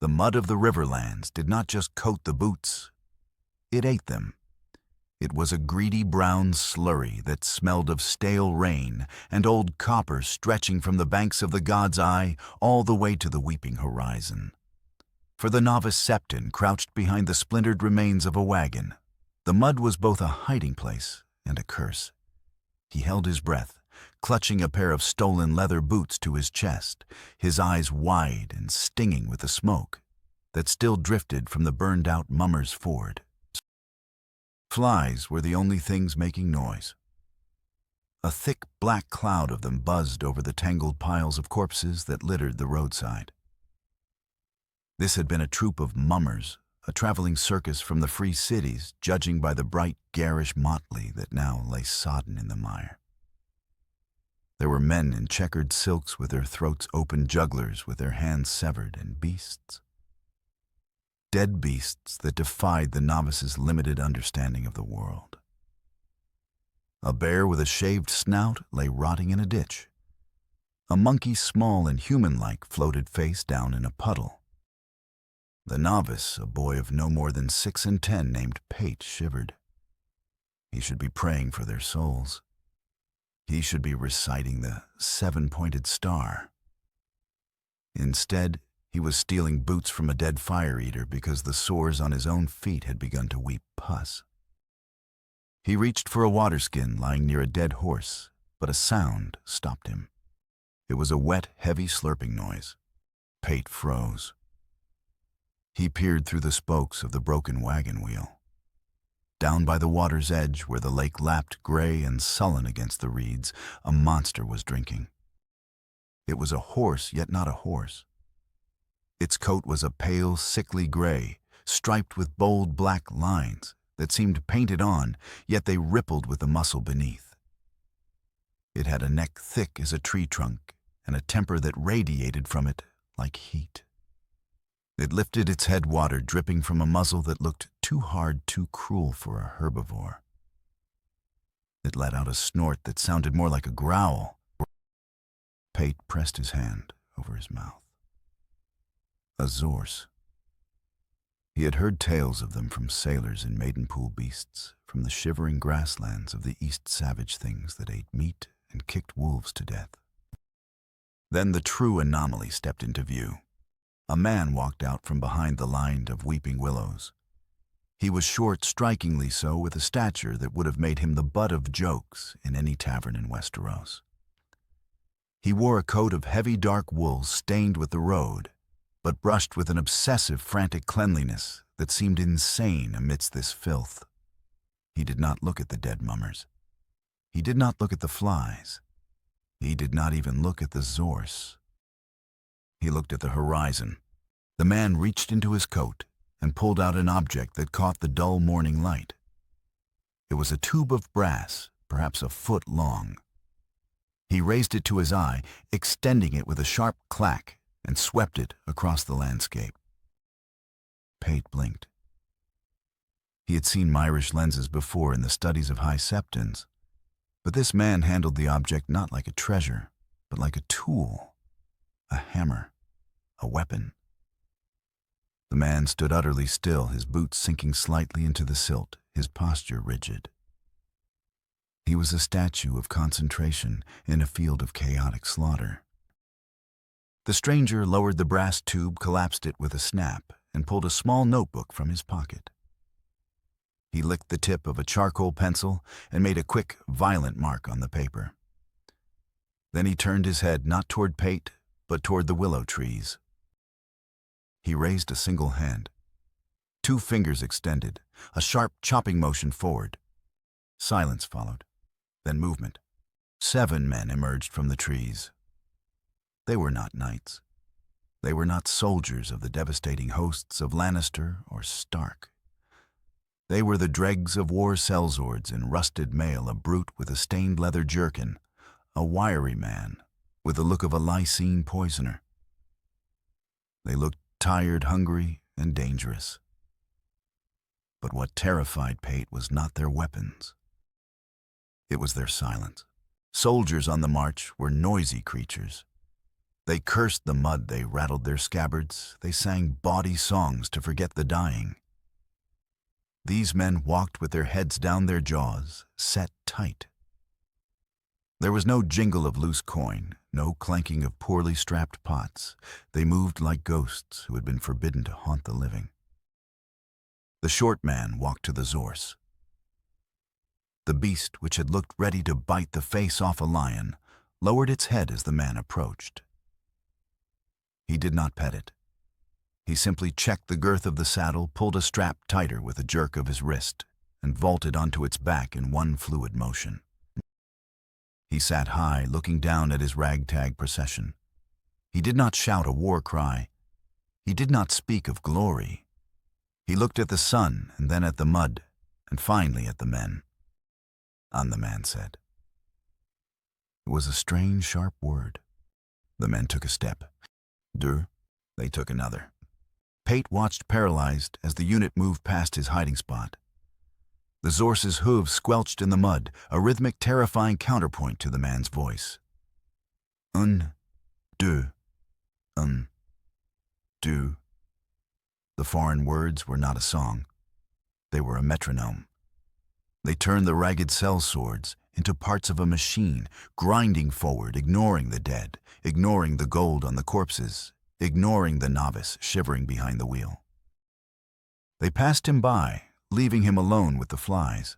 The mud of the Riverlands did not just coat the boots, it ate them. It was a greedy brown slurry that smelled of stale rain and old copper stretching from the banks of the God's Eye all the way to the weeping horizon. For the novice Septon crouched behind the splintered remains of a wagon, the mud was both a hiding place and a curse. He held his breath, clutching a pair of stolen leather boots to his chest, his eyes wide and stinging with the smoke that still drifted from the burned-out Mummer's Ford. Flies were the only things making noise. A thick black cloud of them buzzed over the tangled piles of corpses that littered the roadside. This had been a troupe of mummers, a traveling circus from the free cities, judging by the bright, garish motley that now lay sodden in the mire. There were men in checkered silks with their throats open, jugglers with their hands severed, and beasts. Dead beasts that defied the novice's limited understanding of the world. A bear with a shaved snout lay rotting in a ditch. A monkey, small and human-like, floated face down in a puddle. The novice, a boy of no more than 6 and 10, named Pate, shivered. He should be praying for their souls. He should be reciting the 7-pointed star. Instead, he was stealing boots from a dead fire-eater because the sores on his own feet had begun to weep pus. He reached for a waterskin lying near a dead horse, but a sound stopped him. It was a wet, heavy slurping noise. Pate froze. He peered through the spokes of the broken wagon wheel. Down by the water's edge, where the lake lapped gray and sullen against the reeds, a monster was drinking. It was a horse, yet not a horse. Its coat was a pale, sickly gray, striped with bold black lines that seemed painted on, yet they rippled with the muscle beneath. It had a neck thick as a tree trunk and a temper that radiated from it like heat. It lifted its head, water dripping from a muzzle that looked too hard, too cruel for a herbivore. It let out a snort that sounded more like a growl. Pate pressed his hand over his mouth. A zorse. He had heard tales of them from sailors in Maidenpool beasts, from the shivering grasslands of the east, savage things that ate meat and kicked wolves to death. Then the true anomaly stepped into view. A man walked out from behind the line of weeping willows. He was short, strikingly so, with a stature that would have made him the butt of jokes in any tavern in Westeros. He wore a coat of heavy dark wool stained with the road, but brushed with an obsessive, frantic cleanliness that seemed insane amidst this filth. He did not look at the dead mummers. He did not look at the flies. He did not even look at the zorse. He looked at the horizon. The man reached into his coat and pulled out an object that caught the dull morning light. It was a tube of brass, perhaps a foot long. He raised it to his eye, extending it with a sharp clack, and swept it across the landscape. Pate blinked. He had seen Myrish lenses before in the studies of high septons, but this man handled the object not like a treasure, but like a tool, a hammer, a weapon. The man stood utterly still, his boots sinking slightly into the silt, his posture rigid. He was a statue of concentration in a field of chaotic slaughter. The stranger lowered the brass tube, collapsed it with a snap, and pulled a small notebook from his pocket. He licked the tip of a charcoal pencil and made a quick, violent mark on the paper. Then he turned his head not toward Pate, but toward the willow trees. He raised a single hand. 2 fingers extended, a sharp chopping motion forward. Silence followed, then movement. 7 men emerged from the trees. They were not knights. They were not soldiers of the devastating hosts of Lannister or Stark. They were the dregs of war sellswords in rusted mail, a brute with a stained leather jerkin, a wiry man with the look of a Lysine poisoner. They looked tired, hungry, and dangerous. But what terrified Pate was not their weapons. It was their silence. Soldiers on the march were noisy creatures. They cursed the mud, they rattled their scabbards, they sang bawdy songs to forget the dying. These men walked with their heads down their jaws, set tight. There was no jingle of loose coin, no clanking of poorly strapped pots. They moved like ghosts who had been forbidden to haunt the living. The short man walked to the zorse. The beast, which had looked ready to bite the face off a lion, lowered its head as the man approached. He did not pet it. He simply checked the girth of the saddle, pulled a strap tighter with a jerk of his wrist, and vaulted onto its back in one fluid motion. He sat high, looking down at his ragtag procession. He did not shout a war cry. He did not speak of glory. He looked at the sun, and then at the mud, and finally at the men. "On," the man said. It was a strange, sharp word. The men took a step. "Deux." They took another. Pate watched paralyzed as the unit moved past his hiding spot. The zorse's hooves squelched in the mud, a rhythmic, terrifying counterpoint to the man's voice. "Un, deux, un, deux." The foreign words were not a song. They were a metronome. They turned the ragged sellswords into parts of a machine, grinding forward, ignoring the dead, ignoring the gold on the corpses, ignoring the novice shivering behind the wheel. They passed him by, leaving him alone with the flies.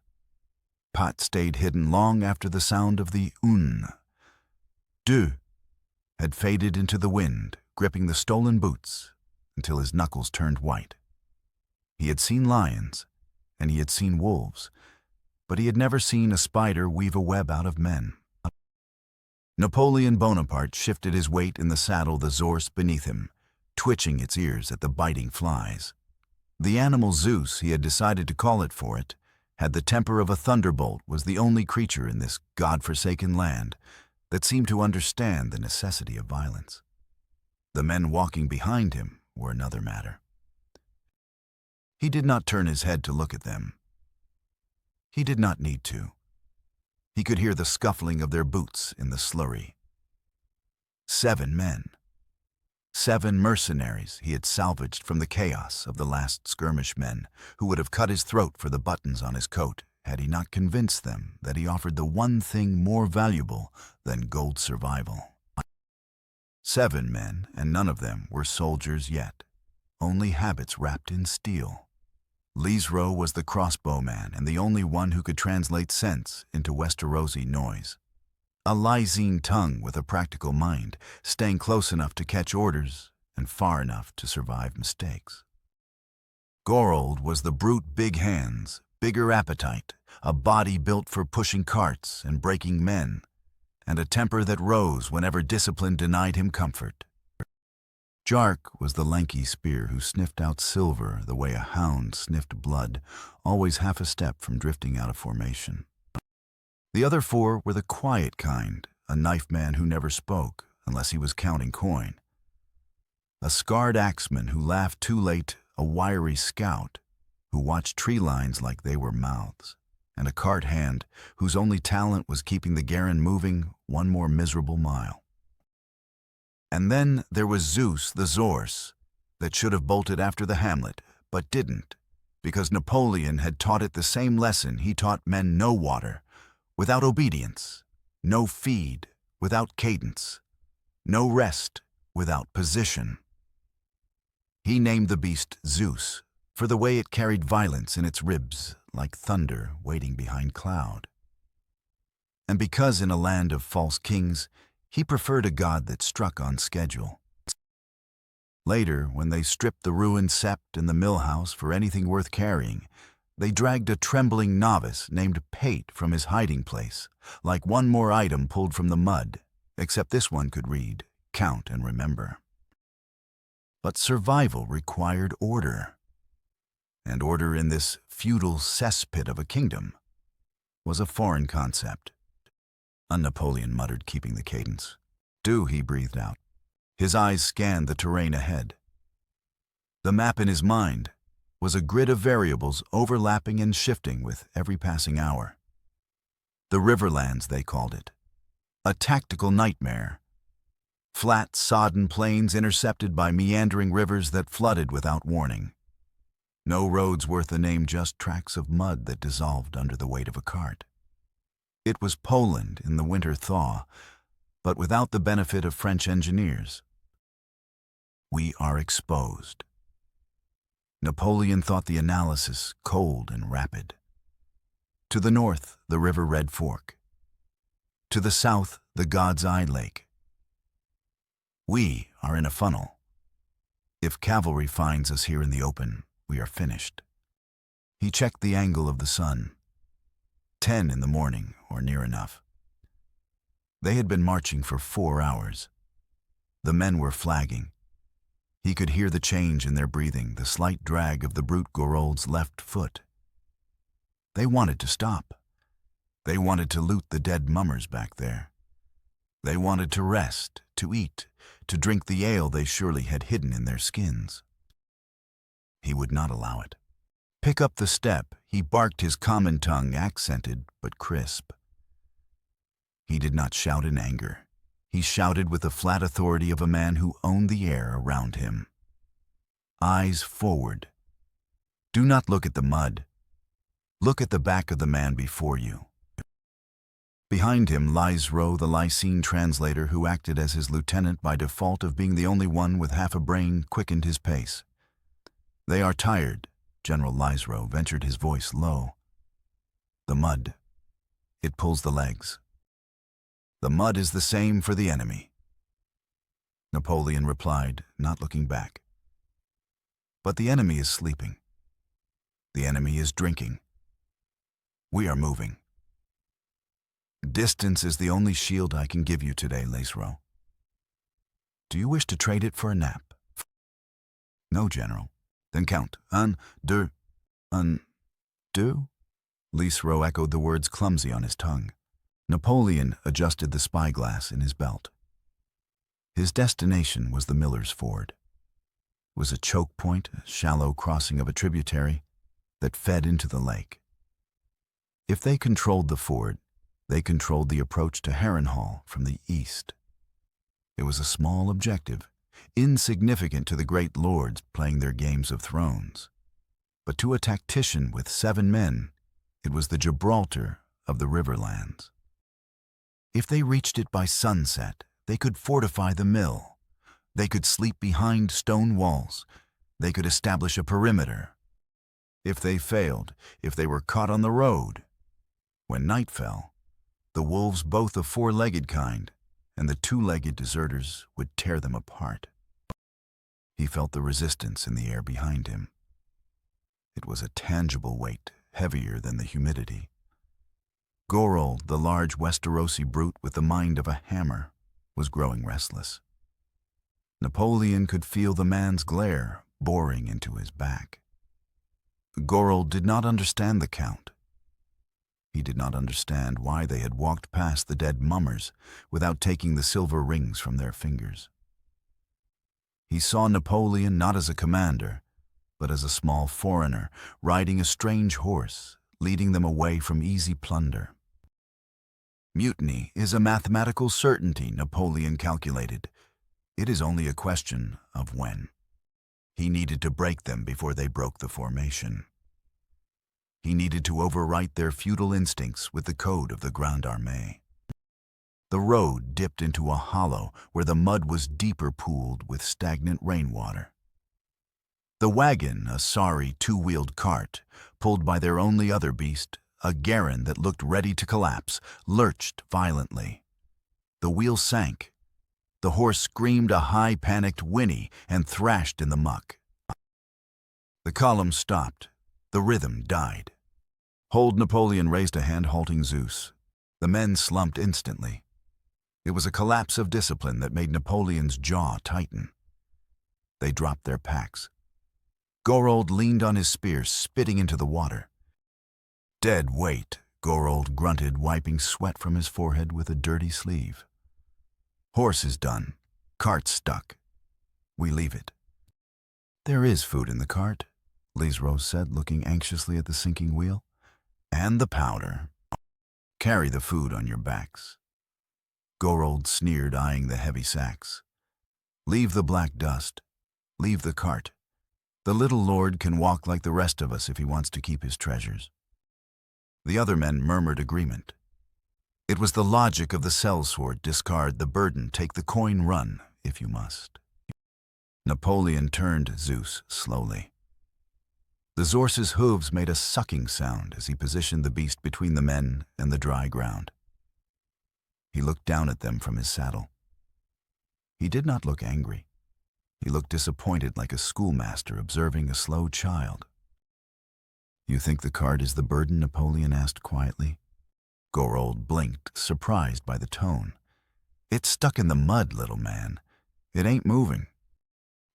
Pat stayed hidden long after the sound of the un, deux, had faded into the wind, gripping the stolen boots until his knuckles turned white. He had seen lions, and he had seen wolves, but he had never seen a spider weave a web out of men. Napoleon Bonaparte shifted his weight in the saddle, the zorse beneath him, twitching its ears at the biting flies. The animal Zeus, he had decided to call it for it, had the temper of a thunderbolt, was the only creature in this God-forsaken land that seemed to understand the necessity of violence. The men walking behind him were another matter. He did not turn his head to look at them. He did not need to. He could hear the scuffling of their boots in the slurry. 7 men. 7 mercenaries he had salvaged from the chaos of the last skirmish men, who would have cut his throat for the buttons on his coat had he not convinced them that he offered the one thing more valuable than gold survival. 7 men, and none of them were soldiers yet, only habits wrapped in steel. Lisro was the crossbowman and the only one who could translate sense into Westerosi noise. A lysine tongue with a practical mind, staying close enough to catch orders and far enough to survive mistakes. Gorold was the brute, big hands, bigger appetite, a body built for pushing carts and breaking men, and a temper that rose whenever discipline denied him comfort. Jark was the lanky spear who sniffed out silver the way a hound sniffed blood, always half a step from drifting out of formation. The other 4 were the quiet kind, a knife man who never spoke unless he was counting coin, a scarred axeman who laughed too late, a wiry scout who watched tree lines like they were mouths, and a cart hand whose only talent was keeping the garron moving one more miserable mile. And then there was Zeus, the zorse, that should have bolted after the hamlet, but didn't, because Napoleon had taught it the same lesson he taught men: no water without obedience, no feed without cadence, no rest without position. He named the beast Zeus for the way it carried violence in its ribs, like thunder waiting behind cloud. And because in a land of false kings, he preferred a god that struck on schedule. Later, when they stripped the ruined sept and the mill house for anything worth carrying, they dragged a trembling novice named Pate from his hiding place, like one more item pulled from the mud, except this one could read, count, and remember. But survival required order. And order in this feudal cesspit of a kingdom was a foreign concept. Napoleon muttered, keeping the cadence. "Do," he breathed out. His eyes scanned the terrain ahead. The map in his mind was a grid of variables overlapping and shifting with every passing hour. The Riverlands, they called it. A tactical nightmare. Flat, sodden plains intercepted by meandering rivers that flooded without warning. No roads worth the name, just tracks of mud that dissolved under the weight of a cart. It was Poland in the winter thaw, but without the benefit of French engineers. We are exposed. Napoleon thought the analysis cold and rapid. To the north, the River Red Fork. To the south, the God's Eye Lake. We are in a funnel. If cavalry finds us here in the open, we are finished. He checked the angle of the sun. 10 in the morning, or near enough. They had been marching for 4 hours. The men were flagging. He could hear the change in their breathing, the slight drag of the brute Gorold's left foot. They wanted to stop. They wanted to loot the dead mummers back there. They wanted to rest, to eat, to drink the ale they surely had hidden in their skins. He would not allow it. Pick up the step, he barked, his common tongue accented but crisp. He did not shout in anger. He shouted with the flat authority of a man who owned the air around him. Eyes forward. Do not look at the mud. Look at the back of the man before you. Behind him lies Ro, the Lycene translator who acted as his lieutenant by default of being the only one with half a brain, quickened his pace. They are tired, General Lysro ventured, his voice low. The mud. It pulls the legs. The mud is the same for the enemy. Napoleon replied, not looking back. But the enemy is sleeping. The enemy is drinking. We are moving. Distance is the only shield I can give you today, Lysro. Do you wish to trade it for a nap? No, General. Then count. Do? Lysro echoed the words, clumsy on his tongue. Napoleon adjusted the spyglass in his belt. His destination was the Miller's Ford. It was a choke point, a shallow crossing of a tributary that fed into the lake. If they controlled the ford, they controlled the approach to Harrenhal from the east. It was a small objective, insignificant to the great lords playing their games of thrones. But to a tactician with 7 men, it was the Gibraltar of the Riverlands. If they reached it by sunset, they could fortify the mill. They could sleep behind stone walls. They could establish a perimeter. If they failed, if they were caught on the road, when night fell, the wolves, both the 4-legged kind and the 2-legged deserters, would tear them apart. He felt the resistance in the air behind him. It was a tangible weight, heavier than the humidity. Gorold, the large Westerosi brute with the mind of a hammer, was growing restless. Napoleon could feel the man's glare boring into his back. Gorold did not understand the Count. He did not understand why they had walked past the dead mummers without taking the silver rings from their fingers. He saw Napoleon not as a commander, but as a small foreigner riding a strange horse, leading them away from easy plunder. Mutiny is a mathematical certainty, Napoleon calculated. It is only a question of when. He needed to break them before they broke the formation. He needed to overwrite their feudal instincts with the code of the Grande Armée. The road dipped into a hollow where the mud was deeper pooled with stagnant rainwater. The wagon, a sorry 2-wheeled cart, pulled by their only other beast, a garron that looked ready to collapse, lurched violently. The wheel sank. The horse screamed a high panicked whinny and thrashed in the muck. The column stopped. The rhythm died. Hold! Napoleon raised a hand, halting Zeus. The men slumped instantly. It was a collapse of discipline that made Napoleon's jaw tighten. They dropped their packs. Gorold leaned on his spear, spitting into the water. Dead weight, Gorold grunted, wiping sweat from his forehead with a dirty sleeve. Horse is done. Cart stuck. We leave it. There is food in the cart, Lysro said, looking anxiously at the sinking wheel. And the powder. Carry the food on your backs. Gorold sneered, eyeing the heavy sacks. "Leave the black dust. Leave the cart. The little lord can walk like the rest of us if he wants to keep his treasures." The other men murmured agreement. It was the logic of the sellsword: discard the burden, take the coin, run if you must. Napoleon turned Zeus slowly. The zorse's hooves made a sucking sound as he positioned the beast between the men and the dry ground. He looked down at them from his saddle. He did not look angry. He looked disappointed, like a schoolmaster observing a slow child. "You think the cart is the burden?" Napoleon asked quietly. Gorold blinked, surprised by the tone. "It's stuck in the mud, little man. It ain't moving.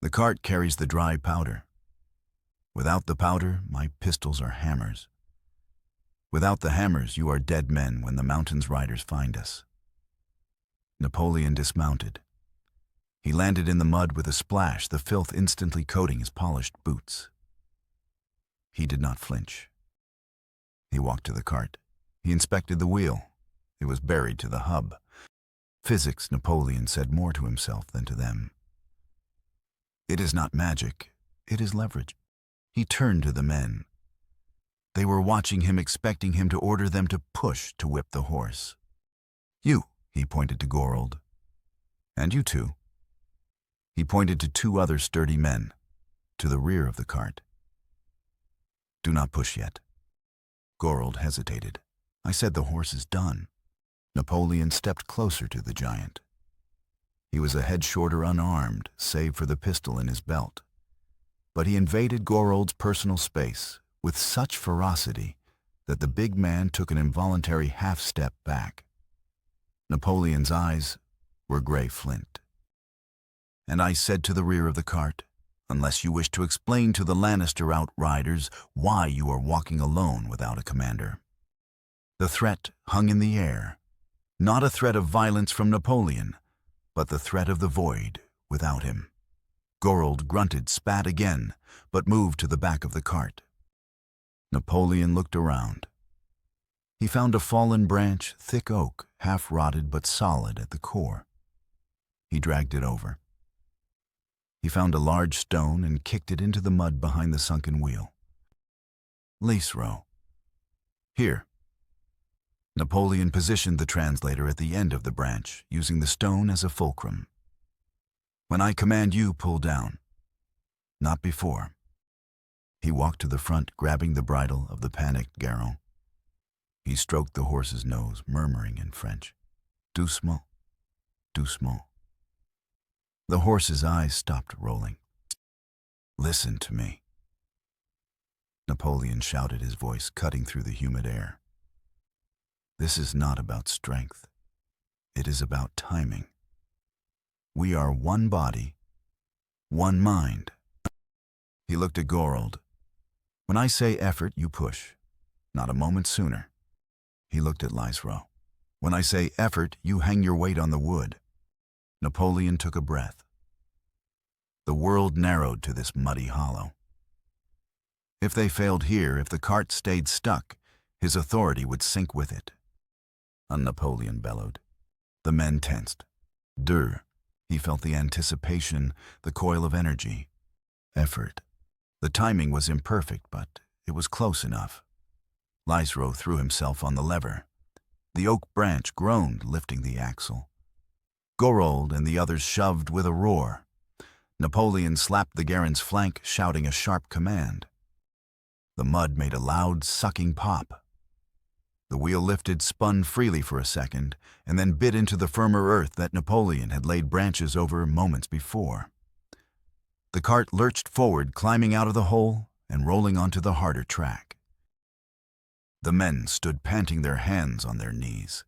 The cart carries the dry powder. Without the powder, my pistols are hammers. Without the hammers, you are dead men when the mountain's riders find us." Napoleon dismounted. He landed in the mud with a splash, the filth instantly coating his polished boots. He did not flinch. He walked to the cart. He inspected the wheel. It was buried to the hub. Physics, Napoleon said more to himself than to them. It is not magic, it is leverage. He turned to the men. They were watching him, expecting him to order them to push to whip the horse. "You," he pointed to Gorold. "And you too." He pointed to two other sturdy men, to the rear of the cart. "Do not push yet." Gorold hesitated. "I said the horse is done." Napoleon stepped closer to the giant. He was a head shorter, unarmed, save for the pistol in his belt. But he invaded Gorold's personal space with such ferocity that the big man took an involuntary half-step back. Napoleon's eyes were gray flint. "And I said to the rear of the cart, unless you wish to explain to the Lannister outriders why you are walking alone without a commander." The threat hung in the air, not a threat of violence from Napoleon, but the threat of the void without him. Gorold grunted, spat again, but moved to the back of the cart. Napoleon looked around. He found a fallen branch, thick oak, half-rotted but solid at the core. He dragged it over. He found a large stone and kicked it into the mud behind the sunken wheel. "Lacerow. Here." Napoleon positioned the translator at the end of the branch, using the stone as a fulcrum. "When I command you, pull down. Not before." He walked to the front, grabbing the bridle of the panicked Gregor. He stroked the horse's nose, murmuring in French, "Doucement, doucement." The horse's eyes stopped rolling. "Listen to me." Napoleon shouted, his voice cutting through the humid air. "This is not about strength. It is about timing. We are one body, one mind." He looked at Gorold. "When I say effort, you push. Not a moment sooner." He looked at Lacerow. "When I say effort, you hang your weight on the wood." Napoleon took a breath. The world narrowed to this muddy hollow. If they failed here, if the cart stayed stuck, his authority would sink with it. Napoleon bellowed. The men tensed. Dur. He felt the anticipation, the coil of energy. Effort. The timing was imperfect, but it was close enough. Lacerow threw himself on the lever. The oak branch groaned, lifting the axle. Gorold and the others shoved with a roar. Napoleon slapped the Garen's flank, shouting a sharp command. The mud made a loud, sucking pop. The wheel lifted, spun freely for a second, and then bit into the firmer earth that Napoleon had laid branches over moments before. The cart lurched forward, climbing out of the hole and rolling onto the harder track. The men stood panting, their hands on their knees.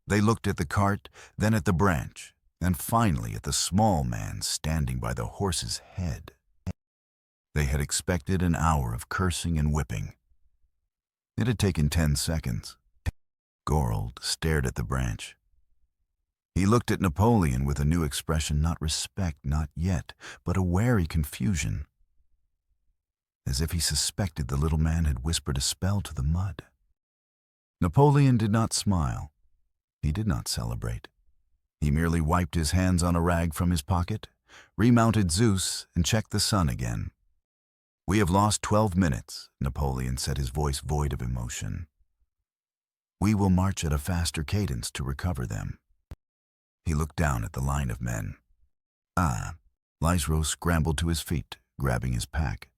They looked at the cart, then at the branch, and finally at the small man standing by the horse's head. They had expected an hour of cursing and whipping. It had taken 10 seconds. Gorold stared at the branch. He looked at Napoleon with a new expression, not respect, not yet, but a wary confusion, as if he suspected the little man had whispered a spell to the mud. Napoleon did not smile. He did not celebrate. He merely wiped his hands on a rag from his pocket, remounted Zeus, and checked the sun again. "We have lost 12 minutes, Napoleon said, his voice void of emotion. "We will march at a faster cadence to recover them." He looked down at the line of men. Lysro scrambled to his feet, grabbing his pack.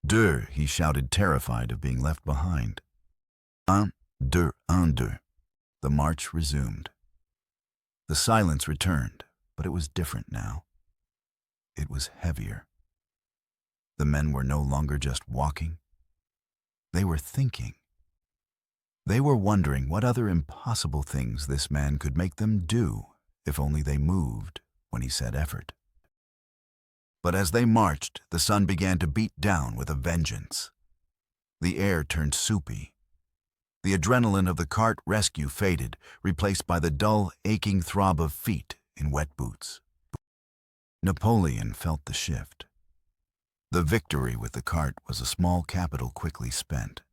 "Deux," he shouted, terrified of being left behind. "Un, deux, un, deux." The march resumed. The silence returned, but it was different now. It was heavier. The men were no longer just walking. They were thinking. They were wondering what other impossible things this man could make them do if only they moved when he said effort. But as they marched, the sun began to beat down with a vengeance. The air turned soupy. The adrenaline of the cart rescue faded, replaced by the dull, aching throb of feet in wet boots. Napoleon felt the shift. The victory with the cart was a small capital quickly spent.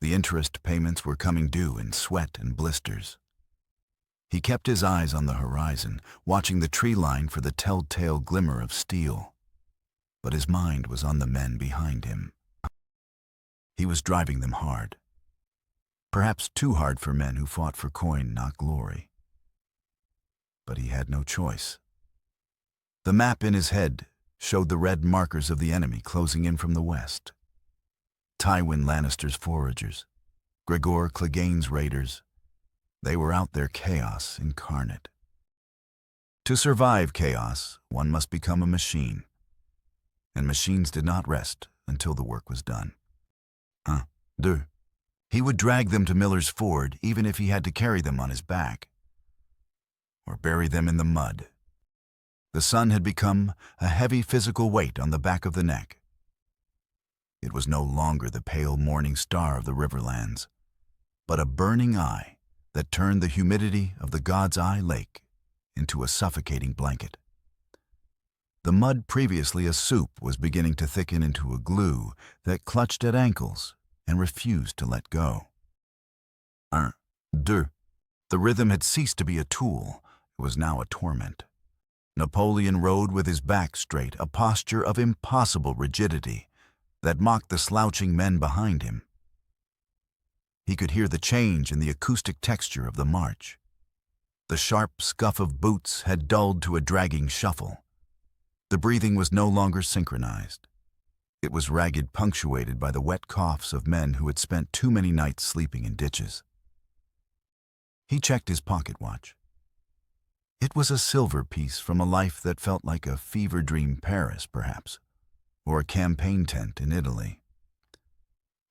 The interest payments were coming due in sweat and blisters. He kept his eyes on the horizon, watching the tree line for the telltale glimmer of steel. But his mind was on the men behind him. He was driving them hard. Perhaps too hard for men who fought for coin, not glory. But he had no choice. The map in his head showed the red markers of the enemy closing in from the west. Tywin Lannister's foragers, Gregor Clegane's raiders. They were out there, chaos incarnate. To survive chaos, one must become a machine. And machines did not rest until the work was done. Un, deux. He would drag them to Miller's Ford even if he had to carry them on his back. Or bury them in the mud. The sun had become a heavy physical weight on the back of the neck. It was no longer the pale morning star of the Riverlands, but a burning eye that turned the humidity of the God's Eye Lake into a suffocating blanket. The mud previously a soup was beginning to thicken into a glue that clutched at ankles and refused to let go. Un, deux. The rhythm had ceased to be a tool. It was now a torment. Napoleon rode with his back straight, a posture of impossible rigidity that mocked the slouching men behind him. He could hear the change in the acoustic texture of the march. The sharp scuff of boots had dulled to a dragging shuffle. The breathing was no longer synchronized. It was ragged, punctuated by the wet coughs of men who had spent too many nights sleeping in ditches. He checked his pocket watch. It was a silver piece from a life that felt like a fever dream Paris, perhaps, or a campaign tent in Italy.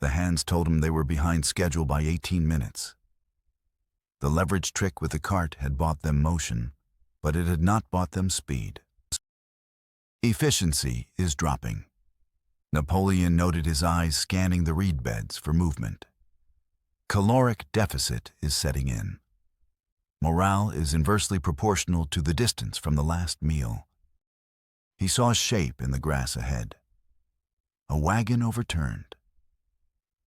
The hands told him they were behind schedule by 18 minutes. The leverage trick with the cart had bought them motion, but it had not bought them speed. Efficiency is dropping. Napoleon noted, his eyes scanning the reed beds for movement. Caloric deficit is setting in. Morale is inversely proportional to the distance from the last meal. He saw a shape in the grass ahead. A wagon overturned.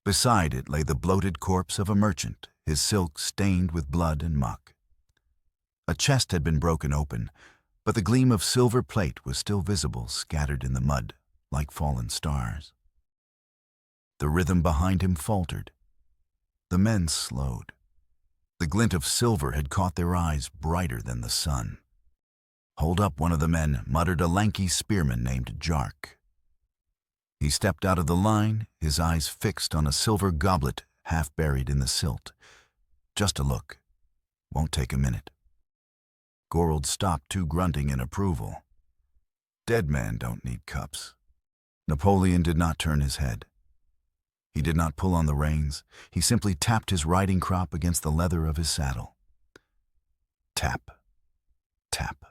Beside it lay the bloated corpse of a merchant, his silk stained with blood and muck. A chest had been broken open, but the gleam of silver plate was still visible, scattered in the mud like fallen stars. The rhythm behind him faltered. The men slowed. The glint of silver had caught their eyes, brighter than the sun. "Hold up," one of the men muttered, a lanky spearman named Jark. He stepped out of the line, his eyes fixed on a silver goblet half buried in the silt. "Just a look. Won't take a minute." Gorold stopped, too, grunting in approval. Dead men don't need cups. Napoleon did not turn his head. He did not pull on the reins. He simply tapped his riding crop against the leather of his saddle. Tap, tap.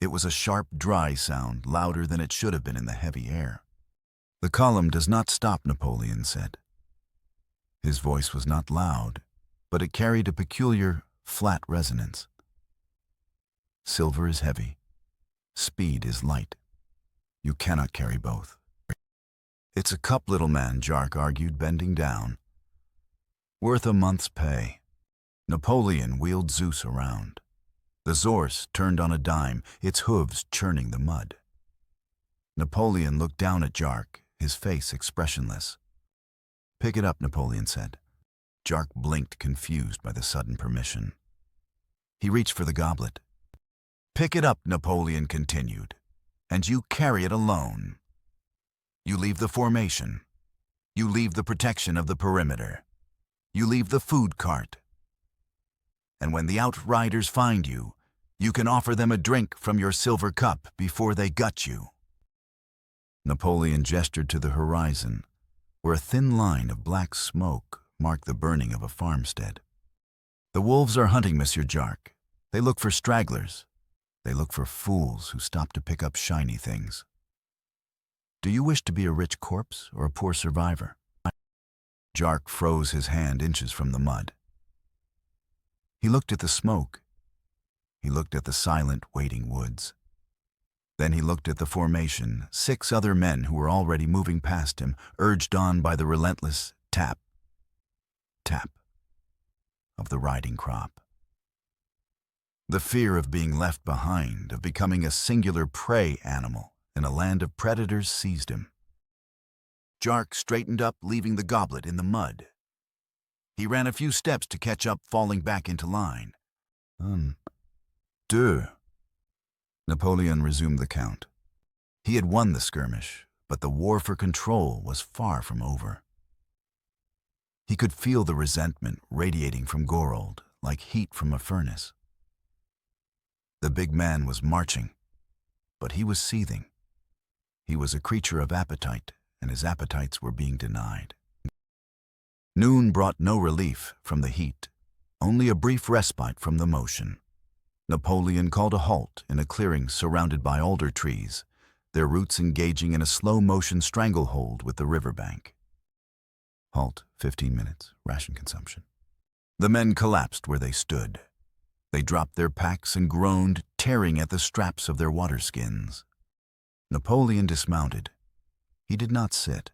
It was a sharp, dry sound, louder than it should have been in the heavy air. "The column does not stop," Napoleon said. His voice was not loud, but it carried a peculiar, flat resonance. Silver is heavy. Speed is light. You cannot carry both. "It's a cup, little man," Jark argued, bending down. "Worth a month's pay." Napoleon wheeled Zeus around. The zorse turned on a dime, its hooves churning the mud. Napoleon looked down at Jark, his face expressionless. "Pick it up," Napoleon said. Jark blinked, confused by the sudden permission. He reached for the goblet. "Pick it up," Napoleon continued, "and you carry it alone. You leave the formation. You leave the protection of the perimeter. You leave the food cart. And when the outriders find you, you can offer them a drink from your silver cup before they gut you." Napoleon gestured to the horizon, where a thin line of black smoke marked the burning of a farmstead. "The wolves are hunting, Monsieur Jark. They look for stragglers. They look for fools who stop to pick up shiny things. Do you wish to be a rich corpse or a poor survivor?" Jark froze his hand inches from the mud. He looked at the smoke. He looked at the silent, waiting woods. Then he looked at the formation, 6 other men who were already moving past him, urged on by the relentless tap, tap of the riding crop. The fear of being left behind, of becoming a singular prey animal in a land of predators, seized him. Jark straightened up, leaving the goblet in the mud. He ran a few steps to catch up, falling back into line. Deux. Napoleon resumed the count. He had won the skirmish, but the war for control was far from over. He could feel the resentment radiating from Gorold like heat from a furnace. The big man was marching, but he was seething. He was a creature of appetite, and his appetites were being denied. Noon brought no relief from the heat, only a brief respite from the motion. Napoleon called a halt in a clearing surrounded by alder trees, their roots engaging in a slow-motion stranglehold with the riverbank. Halt, 15 minutes, ration consumption. The men collapsed where they stood. They dropped their packs and groaned, tearing at the straps of their waterskins. Napoleon dismounted. He did not sit.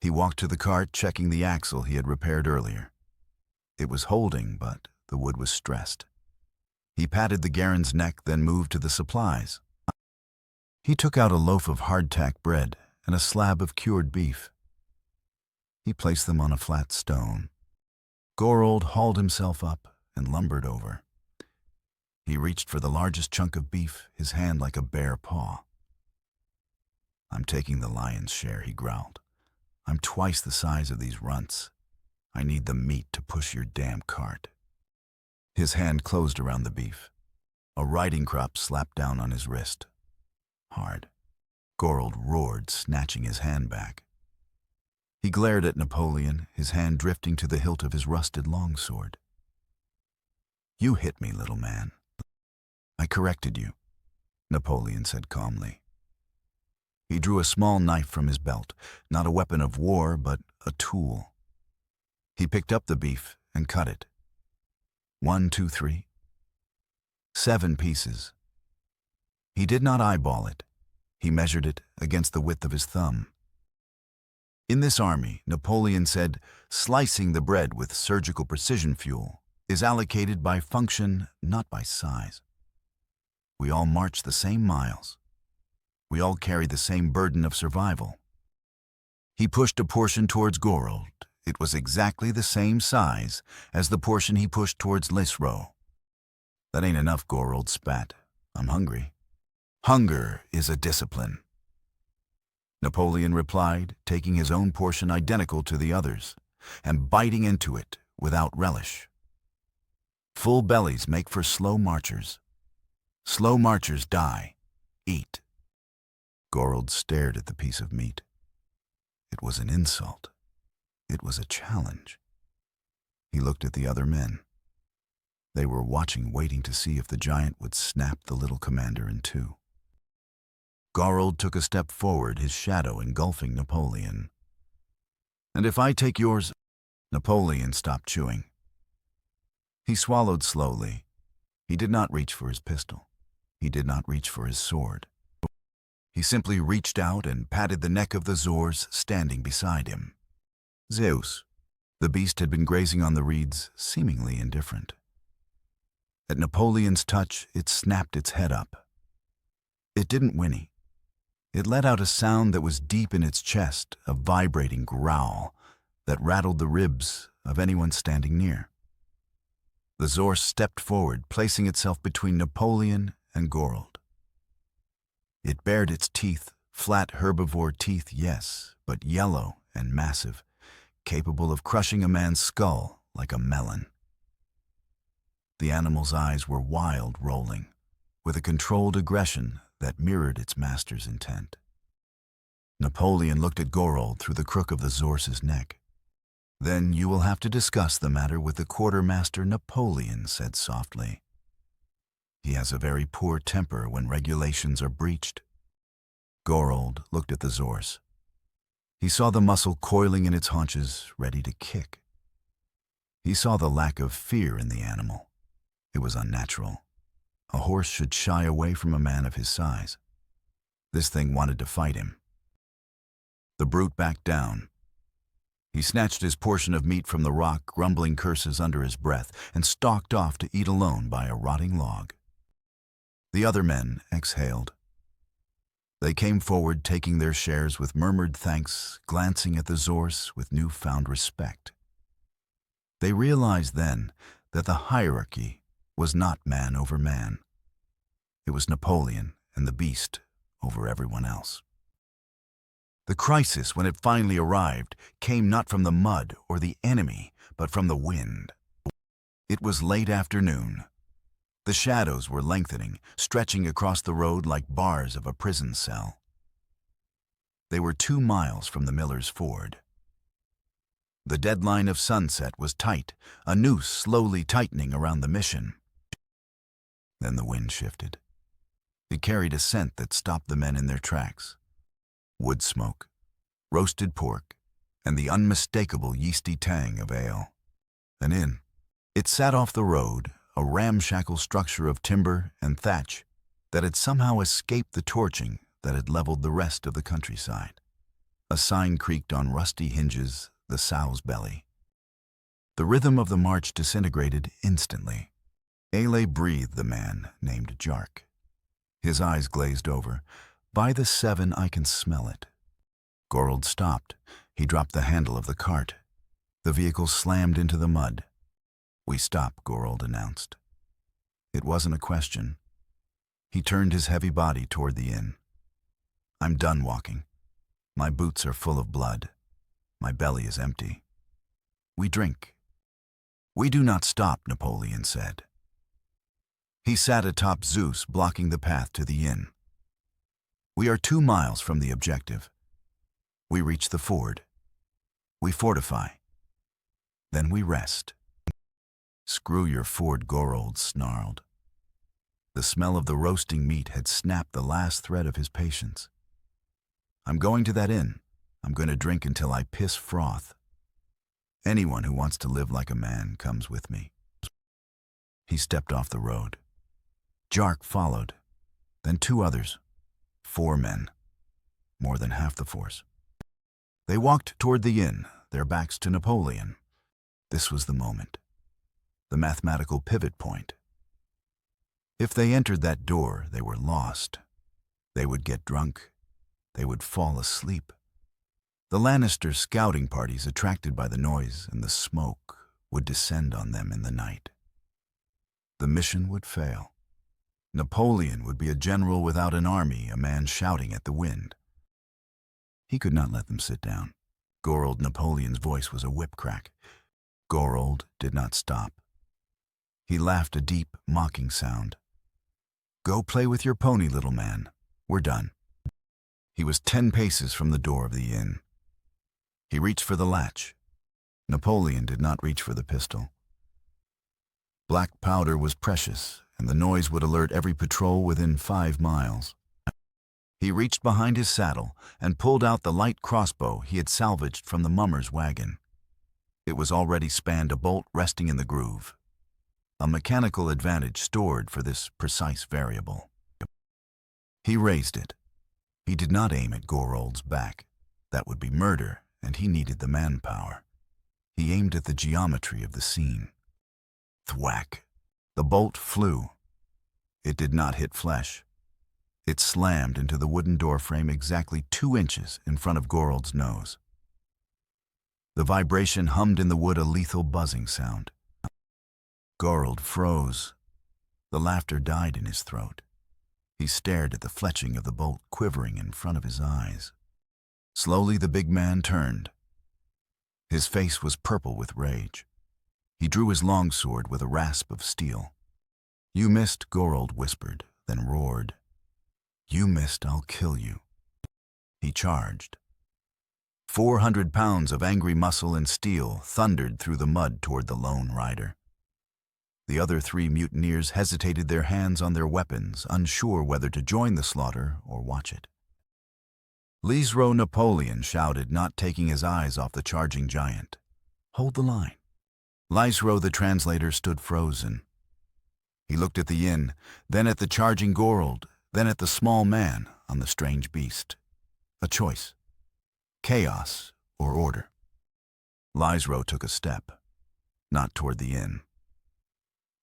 He walked to the cart, checking the axle he had repaired earlier. It was holding, but the wood was stressed. He patted the Garen's neck, then moved to the supplies. He took out a loaf of hardtack bread and a slab of cured beef. He placed them on a flat stone. Gorold hauled himself up and lumbered over. He reached for the largest chunk of beef, his hand like a bare paw. "I'm taking the lion's share," he growled. "I'm twice the size of these runts. I need the meat to push your damn cart." His hand closed around the beef. A riding crop slapped down on his wrist. Hard. Gorold roared, snatching his hand back. He glared at Napoleon, his hand drifting to the hilt of his rusted longsword. "You hit me, little man." "I corrected you," Napoleon said calmly. He drew a small knife from his belt, not a weapon of war, but a tool. He picked up the beef and cut it. 1, 2, 3. 7 pieces. He did not eyeball it. He measured it against the width of his thumb. In this army, Napoleon said, slicing the bread with surgical precision fuel is allocated by function, not by size. We all march the same miles. We all carry the same burden of survival. He pushed a portion towards Gorold. It was exactly the same size as the portion he pushed towards Lisro. "That ain't enough," Gorold spat. "I'm hungry." "Hunger is a discipline," Napoleon replied, taking his own portion identical to the others, and biting into it without relish. "Full bellies make for slow marchers. Slow marchers die. Eat." Gorold stared at the piece of meat. It was an insult. It was a challenge. He looked at the other men. They were watching, waiting to see if the giant would snap the little commander in two. Gorold took a step forward, his shadow engulfing Napoleon. "And if I take yours?" Napoleon stopped chewing. He swallowed slowly. He did not reach for his pistol. He did not reach for his sword. He simply reached out and patted the neck of the zorse standing beside him. Zeus. The beast had been grazing on the reeds, seemingly indifferent. At Napoleon's touch, it snapped its head up. It didn't whinny. It let out a sound that was deep in its chest, a vibrating growl that rattled the ribs of anyone standing near. The zorse stepped forward, placing itself between Napoleon and Gorold. It bared its teeth, flat herbivore teeth, yes, but yellow and massive, capable of crushing a man's skull like a melon. The animal's eyes were wild rolling, with a controlled aggression that mirrored its master's intent. Napoleon looked at Gorold through the crook of the zorse's neck. "Then you will have to discuss the matter with the quartermaster Napoleon," said softly. "He has a very poor temper when regulations are breached." Gorold looked at the zorse. He saw the muscle coiling in its haunches, ready to kick. He saw the lack of fear in the animal. It was unnatural. A horse should shy away from a man of his size. This thing wanted to fight him. The brute backed down. He snatched his portion of meat from the rock, grumbling curses under his breath, and stalked off to eat alone by a rotting log. The other men exhaled. They came forward, taking their shares with murmured thanks, glancing at the zorse with newfound respect. They realized then that the hierarchy was not man over man. It was Napoleon and the beast over everyone else. The crisis, when it finally arrived, came not from the mud or the enemy, but from the wind. It was late afternoon. The shadows were lengthening, stretching across the road like bars of a prison cell. They were 2 miles from the Miller's Ford. The deadline of sunset was tight, a noose slowly tightening around the mission. Then the wind shifted. It carried a scent that stopped the men in their tracks. Wood smoke, roasted pork, and the unmistakable yeasty tang of ale. An inn. It sat off the road, a ramshackle structure of timber and thatch that had somehow escaped the torching that had leveled the rest of the countryside. A sign creaked on rusty hinges, the sow's belly. The rhythm of the march disintegrated instantly. Ale breathed the man named Jark. His eyes glazed over. "By the 7, I can smell it." Gorold stopped. He dropped the handle of the cart. The vehicle slammed into the mud. "We stop," Gorold announced. It wasn't a question. He turned his heavy body toward the inn. "I'm done walking. My boots are full of blood. My belly is empty. We drink." "We do not stop," Napoleon said. He sat atop Zeus, blocking the path to the inn. "We are 2 miles from the objective. We reach the ford. We fortify. Then we rest." "Screw your ford," Gorold snarled. The smell of the roasting meat had snapped the last thread of his patience. "I'm going to that inn. I'm going to drink until I piss froth. Anyone who wants to live like a man comes with me." He stepped off the road. Jark followed, then 2 others, 4 men, more than half the force. They walked toward the inn, their backs to Napoleon. This was the moment, the mathematical pivot point. If they entered that door, they were lost. They would get drunk. They would fall asleep. The Lannister scouting parties, attracted by the noise and the smoke, would descend on them in the night. The mission would fail. Napoleon would be a general without an army, a man shouting at the wind. He could not let them sit down. Gorold Napoleon's voice was a whip crack. Gorold did not stop. He laughed a deep, mocking sound. "Go play with your pony, little man. We're done." He was 10 paces from the door of the inn. He reached for the latch. Napoleon did not reach for the pistol. Black powder was precious, and the noise would alert every patrol within 5 miles. He reached behind his saddle and pulled out the light crossbow he had salvaged from the mummer's wagon. It was already spanned, a bolt resting in the groove. A mechanical advantage stored for this precise variable. He raised it. He did not aim at Gorold's back. That would be murder, and he needed the manpower. He aimed at the geometry of the scene. Thwack! The bolt flew. It did not hit flesh. It slammed into the wooden doorframe exactly 2 inches in front of Gorold's nose. The vibration hummed in the wood, a lethal buzzing sound. Gorold froze. The laughter died in his throat. He stared at the fletching of the bolt quivering in front of his eyes. Slowly the big man turned. His face was purple with rage. He drew his longsword with a rasp of steel. "You missed," Gorold whispered, then roared. "You missed, I'll kill you." He charged. 400 pounds of angry muscle and steel thundered through the mud toward the lone rider. The other 3 mutineers hesitated, their hands on their weapons, unsure whether to join the slaughter or watch it. Lisro Napoleon shouted, not taking his eyes off the charging giant. "Hold the line." Lisro, the translator, stood frozen. He looked at the inn, then at the charging Gorold, then at the small man on the strange beast. A choice. Chaos or order. Lisro took a step, not toward the inn.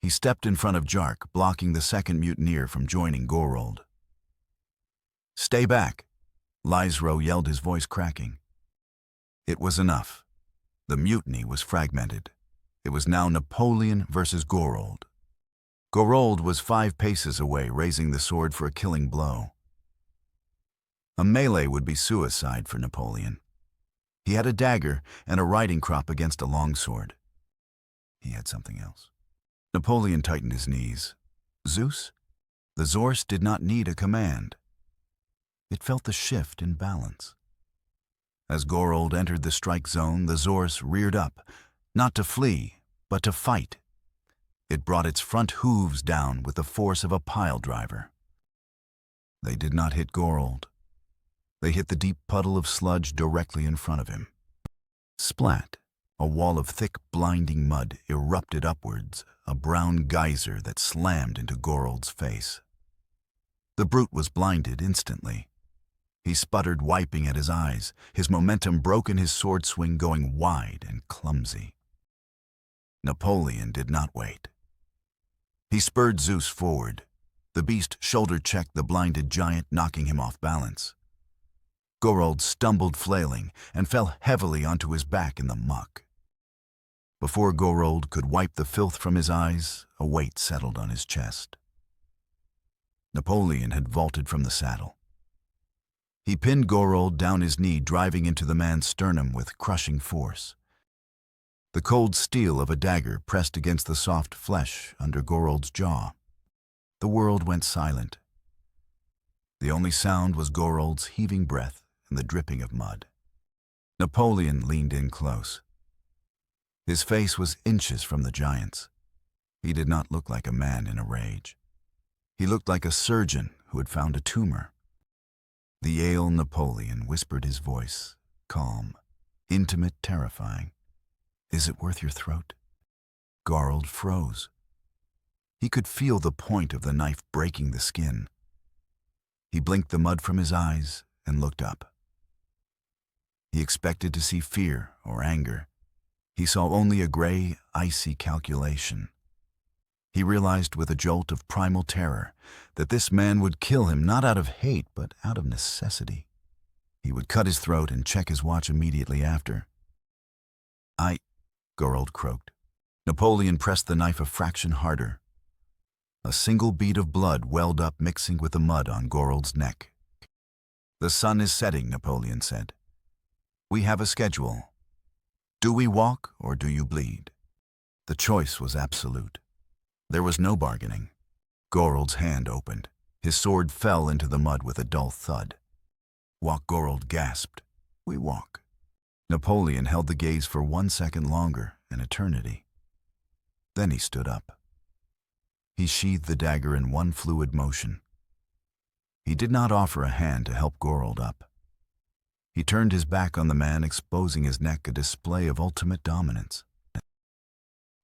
He stepped in front of Jark, blocking the second mutineer from joining Gorold. "Stay back," Lisro yelled, his voice cracking. It was enough. The mutiny was fragmented. It was now Napoleon versus Gorold. Gorold was 5 paces away, raising the sword for a killing blow. A melee would be suicide for Napoleon. He had a dagger and a riding crop against a longsword. He had something else. Napoleon tightened his knees. Zeus? The zorse did not need a command. It felt the shift in balance. As Gorold entered the strike zone, the zorse reared up, not to flee, but to fight. It brought its front hooves down with the force of a pile driver. They did not hit Gorold. They hit the deep puddle of sludge directly in front of him. Splat! A wall of thick, blinding mud erupted upwards, a brown geyser that slammed into Gorold's face. The brute was blinded instantly. He sputtered, wiping at his eyes, his momentum broken, his sword swing going wide and clumsy. Napoleon did not wait. He spurred Zeus forward. The beast shoulder-checked the blinded giant, knocking him off balance. Gorold stumbled, flailing, and fell heavily onto his back in the muck. Before Gorold could wipe the filth from his eyes, a weight settled on his chest. Napoleon had vaulted from the saddle. He pinned Gorold down his knee, driving into the man's sternum with crushing force. The cold steel of a dagger pressed against the soft flesh under Gorold's jaw. The world went silent. The only sound was Gorold's heaving breath and the dripping of mud. Napoleon leaned in close. His face was inches from the giant's. He did not look like a man in a rage. He looked like a surgeon who had found a tumor. The ale Napoleon whispered, his voice, calm, intimate, terrifying. "Is it worth your throat?" Gorold froze. He could feel the point of the knife breaking the skin. He blinked the mud from his eyes and looked up. He expected to see fear or anger. He saw only a gray, icy calculation. He realized with a jolt of primal terror that this man would kill him not out of hate but out of necessity. He would cut his throat and check his watch immediately after. Gorold croaked. Napoleon pressed the knife a fraction harder. A single bead of blood welled up, mixing with the mud on Gorold's neck. "The sun is setting," Napoleon said. "We have a schedule. Do we walk or do you bleed?" The choice was absolute. There was no bargaining. Gorold's hand opened. His sword fell into the mud with a dull thud. "Walk," Gorold gasped. "We walk." Napoleon held the gaze for 1 second longer, an eternity. Then he stood up. He sheathed the dagger in one fluid motion. He did not offer a hand to help Gorold up. He turned his back on the man, exposing his neck, a display of ultimate dominance.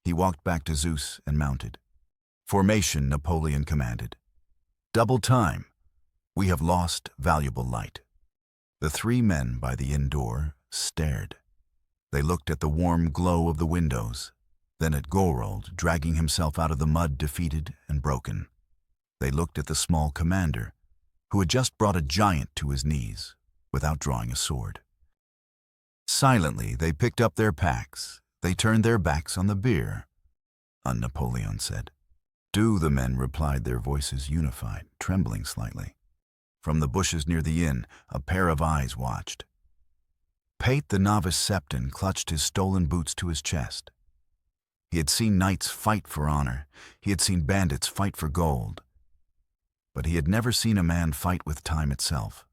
He walked back to Zeus and mounted. "Formation," Napoleon commanded. "Double time. We have lost valuable light." The 3 men by the inn door stared. They looked at the warm glow of the windows. then at Gorold, dragging himself out of the mud defeated and broken. They looked at the small commander, who had just brought a giant to his knees, without drawing a sword. Silently, they picked up their packs. They turned their backs on the beer. Napoleon said. "Do," the men replied, their voices unified, trembling slightly. From the bushes near the inn, a pair of eyes watched. Pate the novice Septon clutched his stolen boots to his chest. He had seen knights fight for honor. He had seen bandits fight for gold. But he had never seen a man fight with time itself.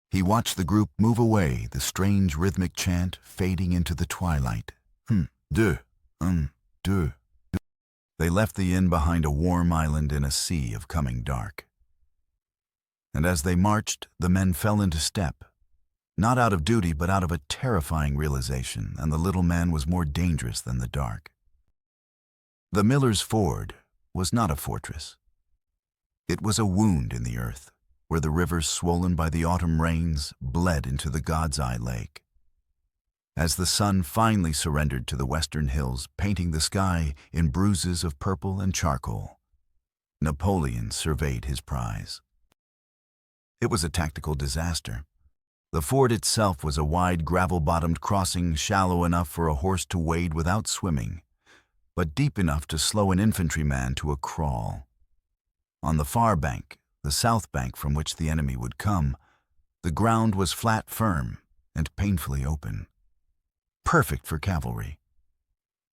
He watched the group move away, the strange rhythmic chant fading into the twilight. Deux. They left the inn behind a warm island in a sea of coming dark. And as they marched, the men fell into step, not out of duty but out of a terrifying realization, and the little man was more dangerous than the dark. The Miller's Ford was not a fortress. It was a wound in the earth, where the rivers swollen by the autumn rains bled into the God's Eye Lake. As the sun finally surrendered to the western hills, painting the sky in bruises of purple and charcoal, Napoleon surveyed his prize. It was a tactical disaster. The ford itself was a wide gravel-bottomed crossing, shallow enough for a horse to wade without swimming, but deep enough to slow an infantryman to a crawl. On the far bank, the south bank from which the enemy would come, the ground was flat, firm, and painfully open. Perfect for cavalry.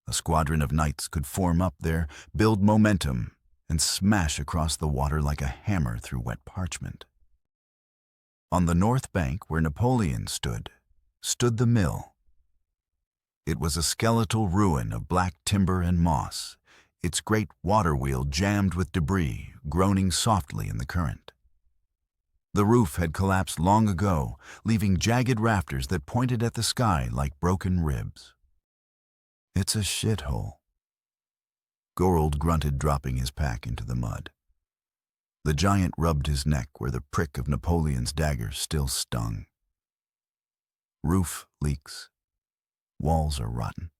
A squadron of knights could form up there, build momentum, and smash across the water like a hammer through wet parchment. On the north bank, where Napoleon stood the mill. It was a skeletal ruin of black timber and moss, its great water wheel jammed with debris, groaning softly in the current. The roof had collapsed long ago, leaving jagged rafters that pointed at the sky like broken ribs. "It's a shithole." Gorold grunted, dropping his pack into the mud. The giant rubbed his neck where the prick of Napoleon's dagger still stung. "Roof leaks. Walls are rotten.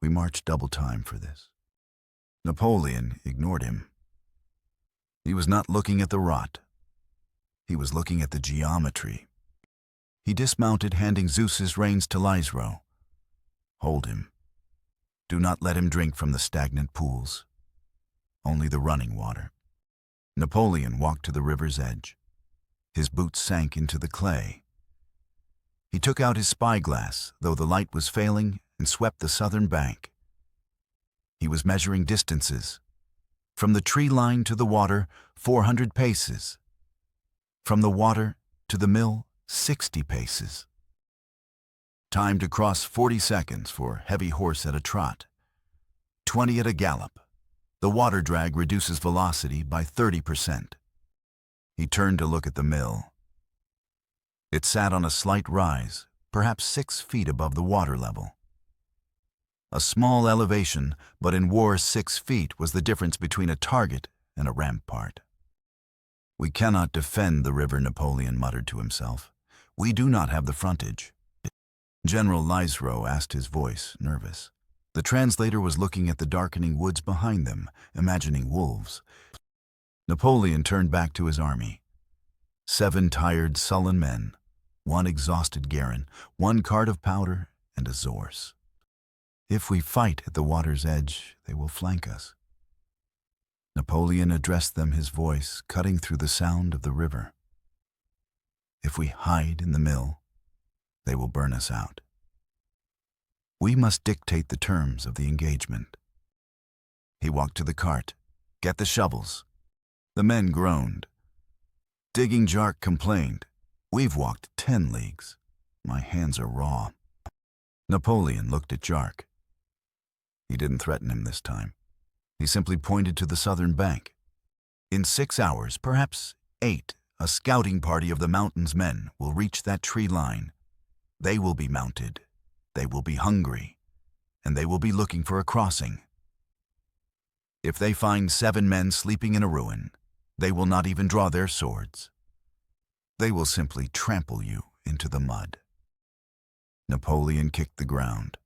We marched double time for this." Napoleon ignored him. He was not looking at the rot. He was looking at the geometry. He dismounted, handing Zeus's reins to Lysro. "Hold him. Do not let him drink from the stagnant pools. Only the running water." Napoleon walked to the river's edge. His boots sank into the clay. He took out his spyglass, though the light was failing, and swept the southern bank. He was measuring distances. From the tree line to the water, 400 paces. From the water to the mill, 60 paces. Time to cross 40 seconds for heavy horse at a trot. 20 at a gallop. The water drag reduces velocity by 30%. He turned to look at the mill. It sat on a slight rise, perhaps 6 feet above the water level. A small elevation, but in war 6 feet was the difference between a target and a rampart. "We cannot defend the river," Napoleon muttered to himself. "We do not have the frontage." General Lysro asked, his voice nervous. The translator was looking at the darkening woods behind them, imagining wolves. Napoleon turned back to his army. 7 tired, sullen men, 1 exhausted Garin, 1 cart of powder, and a zorse. "If we fight at the water's edge, they will flank us." Napoleon addressed them, his voice cutting through the sound of the river. "If we hide in the mill, they will burn us out. We must dictate the terms of the engagement." He walked to the cart. "Get the shovels." The men groaned. Digging Jark complained, "We've walked 10 leagues. My hands are raw." Napoleon looked at Jark. He didn't threaten him this time. He simply pointed to the southern bank. "In 6 hours, perhaps 8, a scouting party of the mountain's men will reach that tree line. They will be mounted. They will be hungry, and they will be looking for a crossing. If they find 7 men sleeping in a ruin, they will not even draw their swords. They will simply trample you into the mud." Napoleon kicked the ground.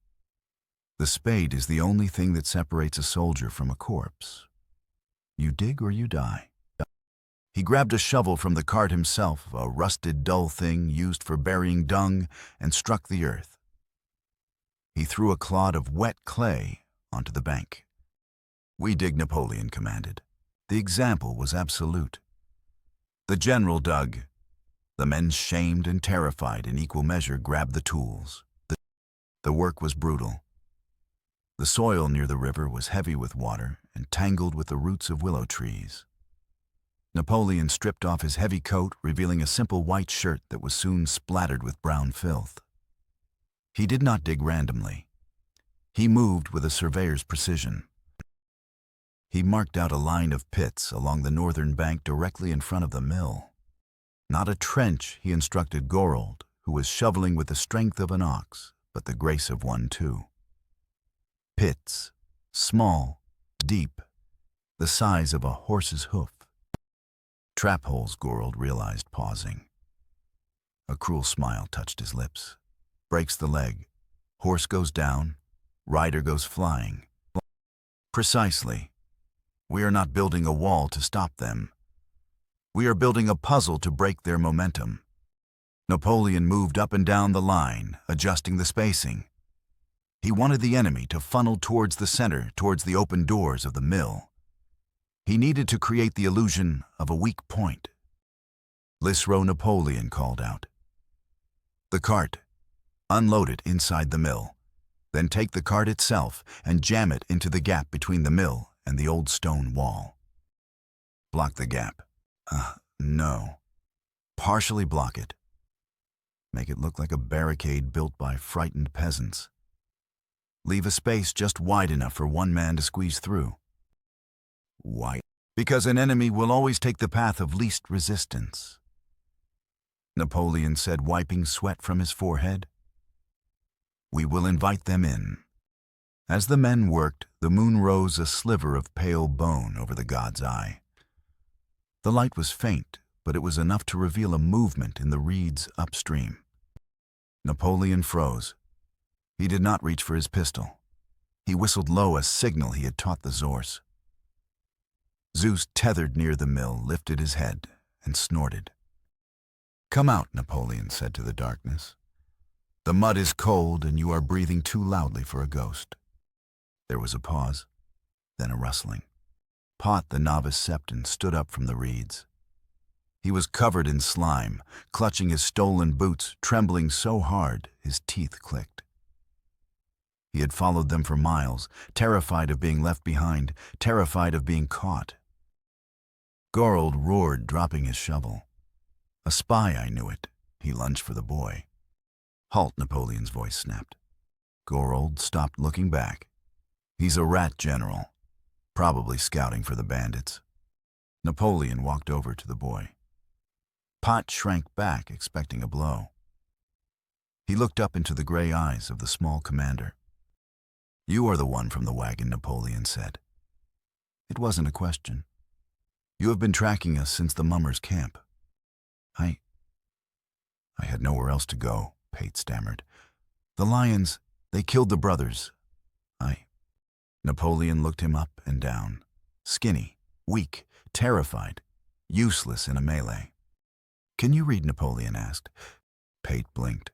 The spade is the only thing that separates a soldier from a corpse. You dig or you die. He grabbed a shovel from the cart himself, a rusted, dull thing used for burying dung, and struck the earth. He threw a clod of wet clay onto the bank. "We dig," Napoleon commanded. The example was absolute. The general dug. The men, shamed and terrified in equal measure, grabbed the tools. The work was brutal. The soil near the river was heavy with water and tangled with the roots of willow trees. Napoleon stripped off his heavy coat, revealing a simple white shirt that was soon splattered with brown filth. He did not dig randomly. He moved with a surveyor's precision. He marked out a line of pits along the northern bank directly in front of the mill. Not a trench, he instructed Gorold, who was shoveling with the strength of an ox, but the grace of one too. Pits, small, deep, the size of a horse's hoof. Trap holes, Gorold realized, pausing. A cruel smile touched his lips. Breaks the leg. Horse goes down. Rider goes flying. Precisely. We are not building a wall to stop them. We are building a puzzle to break their momentum. Napoleon moved up and down the line, adjusting the spacing. He wanted the enemy to funnel towards the center, towards the open doors of the mill. He needed to create the illusion of a weak point. "Lisro," Napoleon called out. "The cart. Unload it inside the mill. Then take the cart itself and jam it into the gap between the mill and the old stone wall." "Block the gap." No. Partially block it. Make it look like a barricade built by frightened peasants. Leave a space just wide enough for one man to squeeze through." "Why?" "Because an enemy will always take the path of least resistance," Napoleon said, wiping sweat from his forehead. "We will invite them in." As the men worked, the moon rose a sliver of pale bone over the god's eye. The light was faint, but it was enough to reveal a movement in the reeds upstream. Napoleon froze. He did not reach for his pistol. He whistled low, a signal he had taught the zorse. Zeus, tethered near the mill, lifted his head and snorted. "Come out," Napoleon said to the darkness. "The mud is cold and you are breathing too loudly for a ghost." There was a pause, then a rustling. Pot, the novice septon, stood up from the reeds. He was covered in slime, clutching his stolen boots, trembling so hard his teeth clicked. He had followed them for miles, terrified of being left behind, terrified of being caught. Gorold roared, dropping his shovel. "A spy, I knew it." He lunged for the boy. "Halt," Napoleon's voice snapped. Gorold stopped, looking back. "He's a rat, General. Probably scouting for the bandits." Napoleon walked over to the boy. Pot shrank back, expecting a blow. He looked up into the gray eyes of the small commander. "You are the one from the wagon," Napoleon said. It wasn't a question. "You have been tracking us since the mummers' camp." I had nowhere else to go," Pate stammered. "The lions, they killed the brothers. Napoleon looked him up and down. Skinny, weak, terrified, useless in a melee. "Can you read?" Napoleon asked. Pate blinked.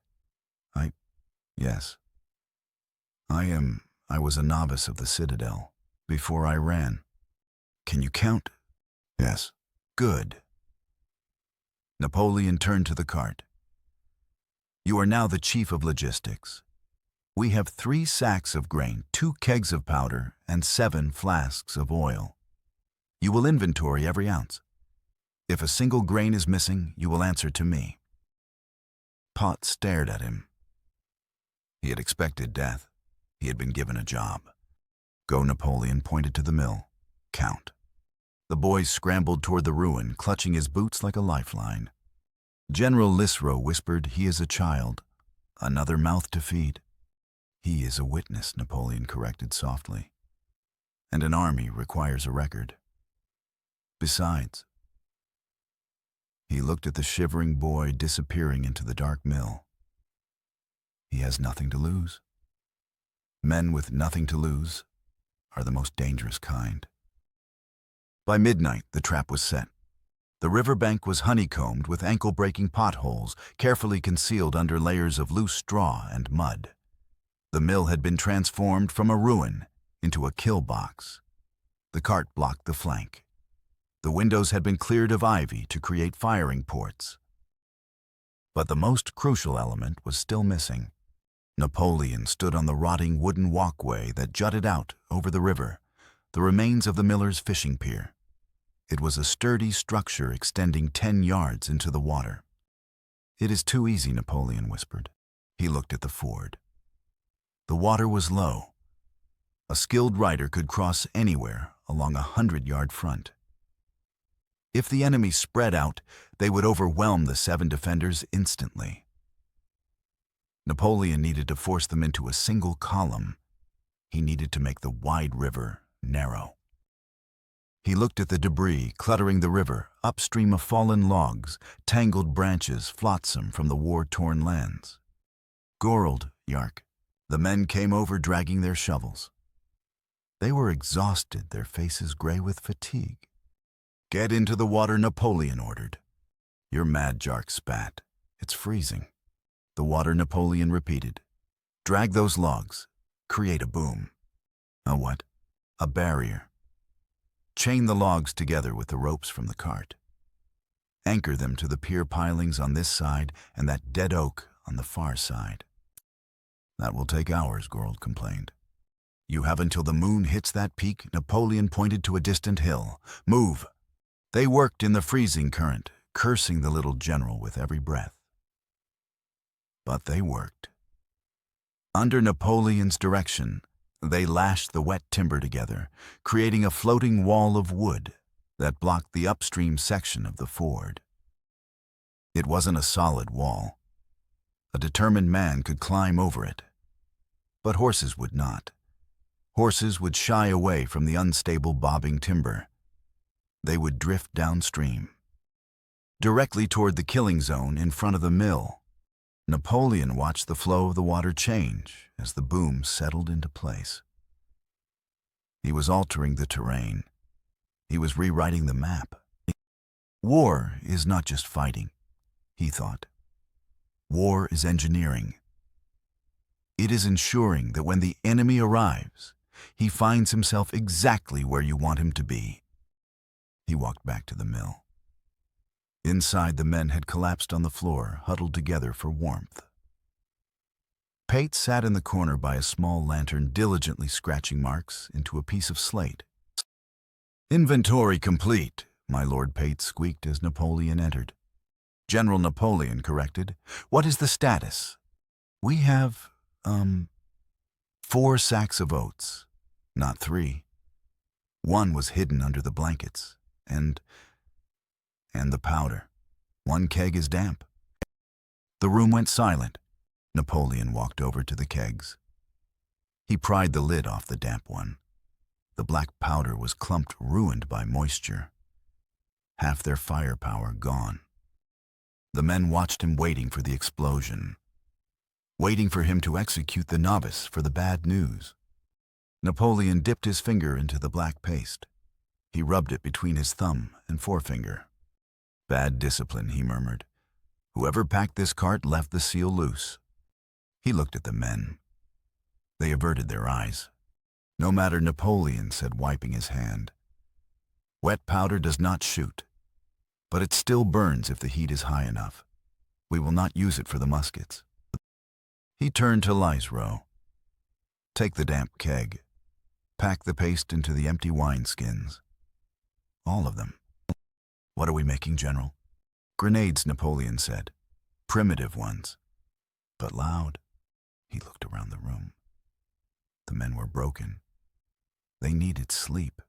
Yes. I was a novice of the Citadel, before I ran." "Can you count?" "Yes." "Good." Napoleon turned to the cart. "You are now the chief of logistics. We have 3 sacks of grain, 2 kegs of powder, and 7 flasks of oil. You will inventory every ounce. If a single grain is missing, you will answer to me." Pot stared at him. He had expected death. He had been given a job. "Go," Napoleon pointed to the mill. "Count." The boy scrambled toward the ruin, clutching his boots like a lifeline. General Lisro whispered, "He is a child. Another mouth to feed." "He is a witness," Napoleon corrected softly. "And an army requires a record. Besides..." He looked at the shivering boy disappearing into the dark mill. "He has nothing to lose." Men with nothing to lose are the most dangerous kind. By midnight, the trap was set. The riverbank was honeycombed with ankle-breaking potholes, carefully concealed under layers of loose straw and mud. The mill had been transformed from a ruin into a kill box. The cart blocked the flank. The windows had been cleared of ivy to create firing ports. But the most crucial element was still missing. Napoleon stood on the rotting wooden walkway that jutted out over the river, the remains of the miller's fishing pier. It was a sturdy structure extending 10 yards into the water. "It is too easy," Napoleon whispered. He looked at the ford. The water was low. A skilled rider could cross anywhere along a 100-yard front. If the enemy spread out, they would overwhelm the 7 defenders instantly. Napoleon needed to force them into a single column. He needed to make the wide river narrow. He looked at the debris cluttering the river, upstream of fallen logs, tangled branches flotsam from the war-torn lands. "Gorold, Yark." The men came over dragging their shovels. They were exhausted, their faces gray with fatigue. "Get into the water," Napoleon ordered. "You're mad," Jark spat. "It's freezing." "The water," Napoleon repeated. "Drag those logs. Create a boom." "A what?" "A barrier. Chain the logs together with the ropes from the cart. Anchor them to the pier pilings on this side and that dead oak on the far side." "That will take hours," Gorold complained. "You have until the moon hits that peak." Napoleon pointed to a distant hill. "Move." They worked in the freezing current, cursing the little general with every breath. But they worked. Under Napoleon's direction, they lashed the wet timber together, creating a floating wall of wood that blocked the upstream section of the ford. It wasn't a solid wall. A determined man could climb over it. But horses would not. Horses would shy away from the unstable bobbing timber. They would drift downstream, directly toward the killing zone in front of the mill. Napoleon watched the flow of the water change as the boom settled into place. He was altering the terrain. He was rewriting the map. War is not just fighting, he thought. War is engineering. It is ensuring that when the enemy arrives, he finds himself exactly where you want him to be. He walked back to the mill. Inside, the men had collapsed on the floor, huddled together for warmth. Pate sat in the corner by a small lantern, diligently scratching marks into a piece of slate. "Inventory complete," my Lord Pate squeaked as Napoleon entered. General Napoleon corrected. "What is the status?" "We have, 4 sacks of oats, not 3. One was hidden under the blankets, and the powder. 1 keg is damp." The room went silent. Napoleon walked over to the kegs. He pried the lid off the damp one. The black powder was clumped, ruined by moisture. Half their firepower gone. The men watched him, waiting for the explosion, waiting for him to execute the novice for the bad news. Napoleon dipped his finger into the black paste. He rubbed it between his thumb and forefinger. "Bad discipline," he murmured. "Whoever packed this cart left the seal loose." He looked at the men. They averted their eyes. "No matter," Napoleon said, wiping his hand. "Wet powder does not shoot, but it still burns if the heat is high enough. We will not use it for the muskets." He turned to Liesro. "Take the damp keg. Pack the paste into the empty wineskins. All of them." "What are we making, General?" "Grenades," Napoleon said. "Primitive ones, but loud." He looked around the room. The men were broken. They needed sleep,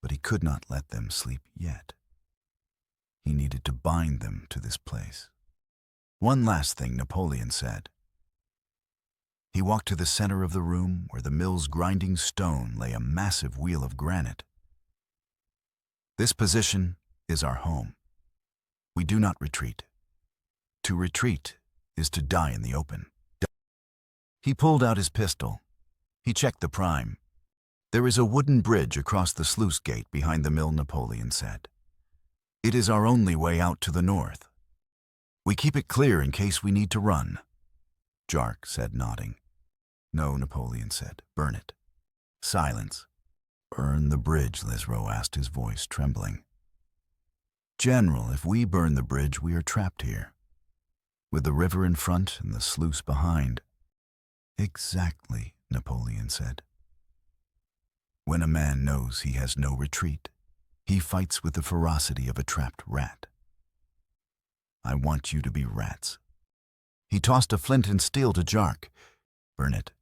but he could not let them sleep yet. He needed to bind them to this place. "One last thing," Napoleon said. He walked to the center of the room where the mill's grinding stone lay, a massive wheel of granite. "This position is our home. We do not retreat. To retreat is to die in the open." He pulled out his pistol. He checked the prime. "There is a wooden bridge across the sluice gate behind the mill," Napoleon said. "It is our only way out to the north. We keep it clear in case we need to run." Jark said, nodding. "No," Napoleon said. "Burn it." Silence. "Burn the bridge?" Lisro asked, his voice trembling. "General, if we burn the bridge, we are trapped here, with the river in front and the sluice behind." "Exactly," Napoleon said. "When a man knows he has no retreat, he fights with the ferocity of a trapped rat. I want you to be rats." He tossed a flint and steel to Jark. "Burn it."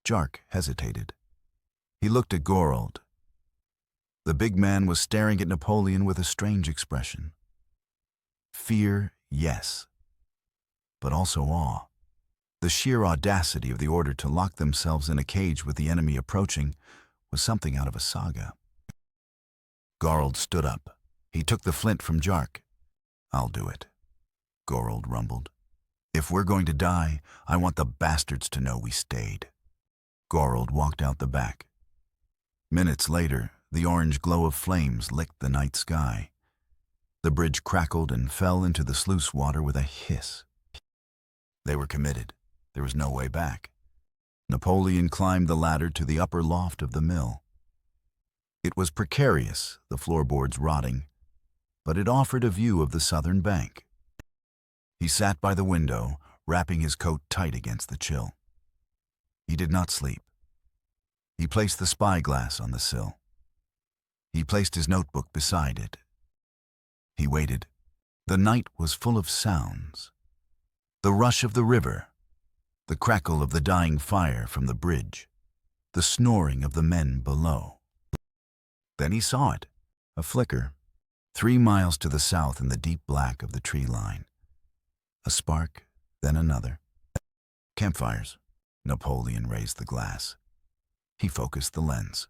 Jark hesitated. He looked at Gorold. The big man was staring at Napoleon with a strange expression. Fear, yes, but also awe. The sheer audacity of the order to lock themselves in a cage with the enemy approaching was something out of a saga. Gorold stood up. He took the flint from Jark. "I'll do it," Gorold rumbled. "If we're going to die, I want the bastards to know we stayed." Gorold walked out the back. Minutes later, the orange glow of flames licked the night sky. The bridge crackled and fell into the sluice water with a hiss. They were committed. There was no way back. Napoleon climbed the ladder to the upper loft of the mill. It was precarious, the floorboards rotting, but it offered a view of the southern bank. He sat by the window, wrapping his coat tight against the chill. He did not sleep. He placed the spyglass on the sill. He placed his notebook beside it. He waited. The night was full of sounds. The rush of the river, the crackle of the dying fire from the bridge, the snoring of the men below. Then he saw it, a flicker, 3 miles to the south in the deep black of the tree line. A spark, then another. "Campfires." Napoleon raised the glass. He focused the lens.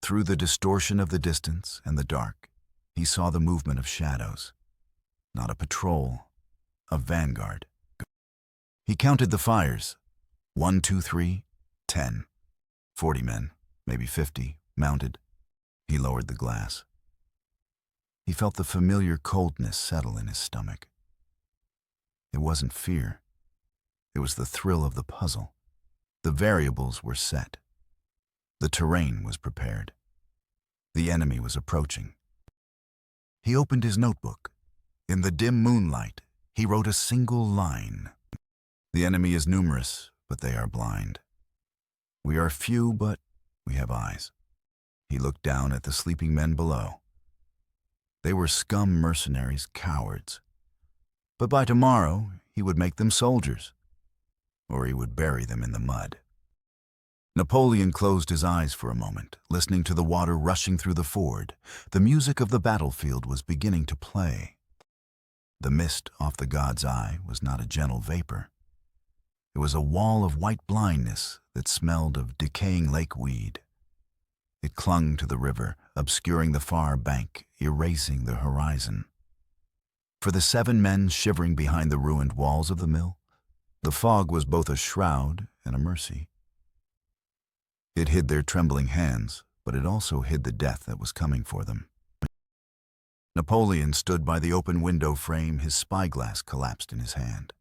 Through the distortion of the distance and the dark, he saw the movement of shadows. Not a patrol, a vanguard. He counted the fires. 1, 2, 3, 10. 40 men, maybe 50, mounted. He lowered the glass. He felt the familiar coldness settle in his stomach. It wasn't fear. It was the thrill of the puzzle. The variables were set. The terrain was prepared. The enemy was approaching. He opened his notebook. In the dim moonlight, he wrote a single line. "The enemy is numerous, but they are blind. We are few, but we have eyes." He looked down at the sleeping men below. They were scum mercenaries, cowards. But by tomorrow, he would make them soldiers, or he would bury them in the mud. Napoleon closed his eyes for a moment, listening to the water rushing through the ford. The music of the battlefield was beginning to play. The mist off the god's eye was not a gentle vapor. It was a wall of white blindness that smelled of decaying lake weed. It clung to the river, obscuring the far bank, erasing the horizon. For the 7 men shivering behind the ruined walls of the mill, the fog was both a shroud and a mercy. It hid their trembling hands, but it also hid the death that was coming for them. Napoleon stood by the open window frame, his spyglass collapsed in his hand.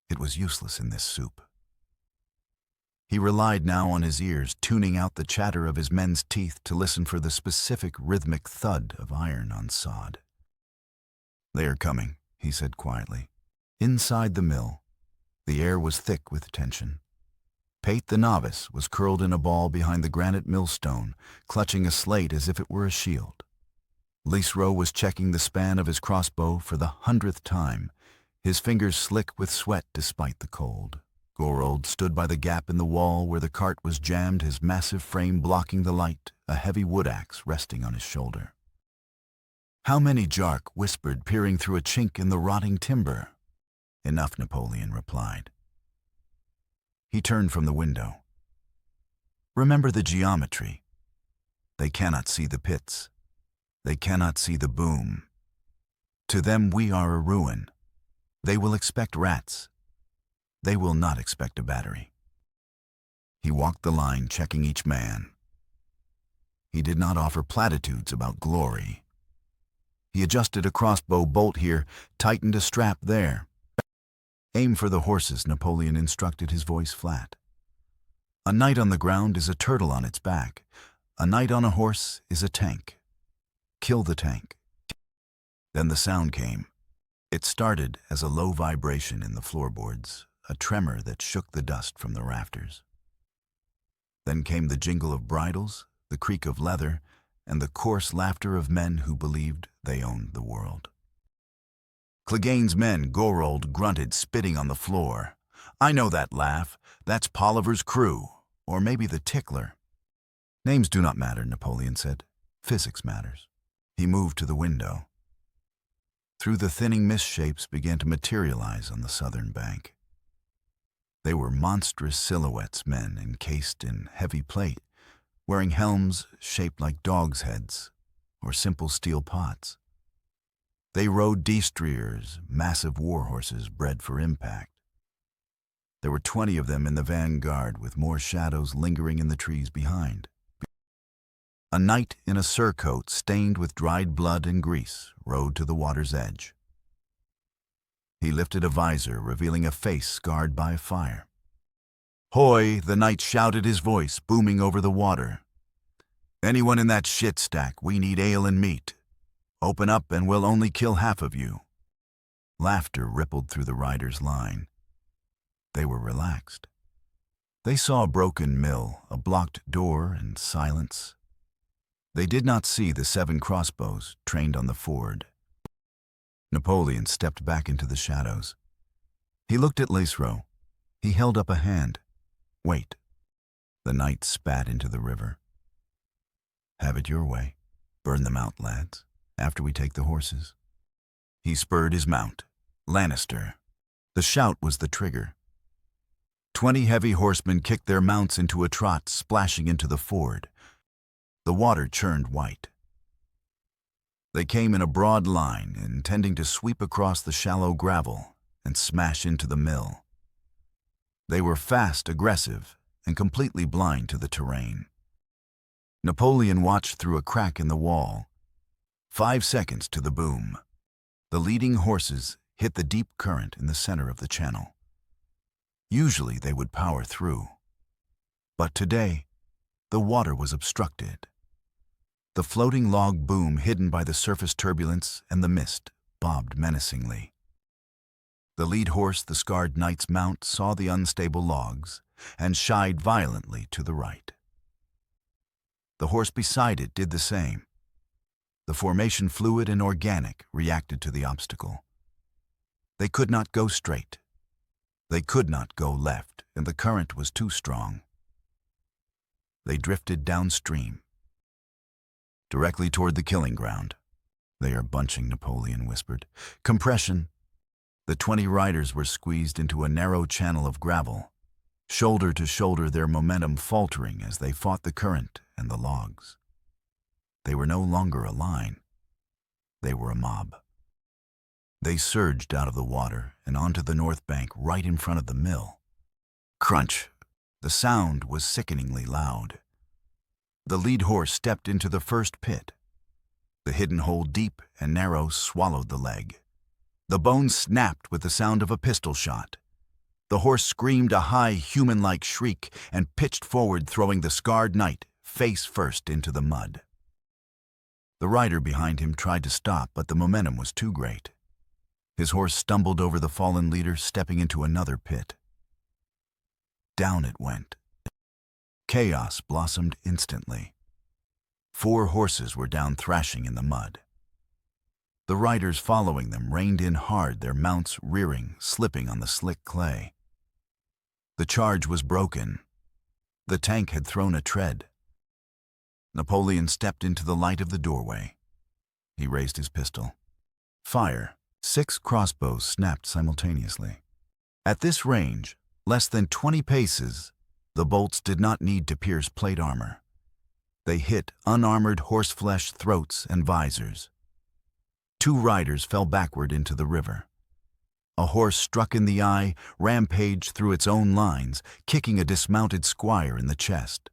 It was useless in this soup. He relied now on his ears, tuning out the chatter of his men's teeth to listen for the specific rhythmic thud of iron on sod. "They are coming," he said quietly. Inside the mill, the air was thick with tension. Pate the novice was curled in a ball behind the granite millstone, clutching a slate as if it were a shield. Lisro was checking the span of his crossbow for the 100th time, his fingers slick with sweat despite the cold. Gorold stood by the gap in the wall where the cart was jammed, his massive frame blocking the light, a heavy wood axe resting on his shoulder. "How many?" Jark whispered, peering through a chink in the rotting timber. "Enough," Napoleon replied. He turned from the window. "Remember the geometry. They cannot see the pits. They cannot see the boom. To them we are a ruin. They will expect rats. They will not expect a battery." He walked the line, checking each man. He did not offer platitudes about glory. He adjusted a crossbow bolt here, tightened a strap there. Aim for the horses, Napoleon instructed, his voice flat. A knight on the ground is a turtle on its back. A knight on a horse is a tank. Kill the tank. Then the sound came. It started as a low vibration in the floorboards, a tremor that shook the dust from the rafters. Then came the jingle of bridles, the creak of leather, and the coarse laughter of men who believed they owned the world. Clegane's men, Gorold, grunted, spitting on the floor. I know that laugh. That's Polliver's crew, or maybe the Tickler. Names do not matter, Napoleon said. Physics matters. He moved to the window. Through the thinning mist, shapes began to materialize on the southern bank. They were monstrous silhouettes, men encased in heavy plate, wearing helms shaped like dogs' heads or simple steel pots. They rode destriers, massive war horses bred for impact. There were 20 of them in the vanguard, with more shadows lingering in the trees behind. A knight in a surcoat stained with dried blood and grease rode to the water's edge. He lifted a visor, revealing a face scarred by fire. Hoy, the knight shouted, his voice booming over the water. Anyone in that shit stack, we need ale and meat. Open up and we'll only kill half of you. Laughter rippled through the riders' line. They were relaxed. They saw a broken mill, a blocked door, and silence. They did not see the 7 crossbows trained on the ford. Napoleon stepped back into the shadows. He looked at Lacerow. He held up a hand. Wait. The knight spat into the river. Have it your way. Burn them out, lads, after we take the horses. He spurred his mount. Lannister. The shout was the trigger. 20 heavy horsemen kicked their mounts into a trot, splashing into the ford. The water churned white. They came in a broad line, intending to sweep across the shallow gravel and smash into the mill. They were fast, aggressive, and completely blind to the terrain. Napoleon watched through a crack in the wall. 5 seconds to the boom. The leading horses hit the deep current in the center of the channel. Usually they would power through. But today, the water was obstructed. The floating log boom, hidden by the surface turbulence and the mist, bobbed menacingly. The lead horse, the scarred knight's mount, saw the unstable logs and shied violently to the right. The horse beside it did the same. The formation, fluid and organic, reacted to the obstacle. They could not go straight. They could not go left, and the current was too strong. They drifted downstream, directly toward the killing ground. They are bunching, Napoleon whispered. Compression. The 20 riders were squeezed into a narrow channel of gravel, shoulder to shoulder, their momentum faltering as they fought the current and the logs. They were no longer a line. They were a mob. They surged out of the water and onto the north bank right in front of the mill. Crunch. The sound was sickeningly loud. The lead horse stepped into the first pit. The hidden hole, deep and narrow, swallowed the leg. The bones snapped with the sound of a pistol shot. The horse screamed a high, human-like shriek and pitched forward, throwing the scarred knight face first into the mud. The rider behind him tried to stop, but the momentum was too great. His horse stumbled over the fallen leader, stepping into another pit. Down it went. Chaos blossomed instantly. 4 horses were down, thrashing in the mud. The riders following them reined in hard, their mounts rearing, slipping on the slick clay. The charge was broken. The tank had thrown a tread. Napoleon stepped into the light of the doorway. He raised his pistol. Fire. 6 crossbows snapped simultaneously. At this range, less than 20 paces, the bolts did not need to pierce plate armor. They hit unarmored horseflesh throats and visors. 2 riders fell backward into the river. A horse struck in the eye, rampaged through its own lines, kicking a dismounted squire in the chest.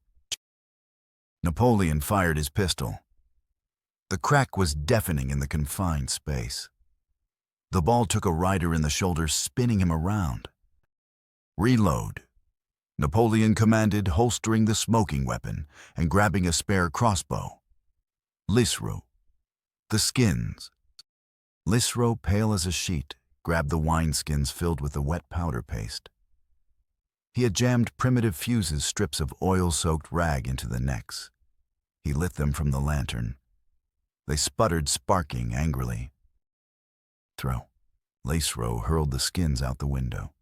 Napoleon fired his pistol. The crack was deafening in the confined space. The ball took a rider in the shoulder, spinning him around. "Reload," Napoleon commanded, holstering the smoking weapon and grabbing a spare crossbow. "Lisro." The skins. Lisro, pale as a sheet, grabbed the wineskins filled with the wet powder paste. He had jammed primitive fuses, strips of oil-soaked rag, into the necks. He lit them from the lantern. They sputtered, sparking angrily. Throw. Lisro hurled the skins out the window.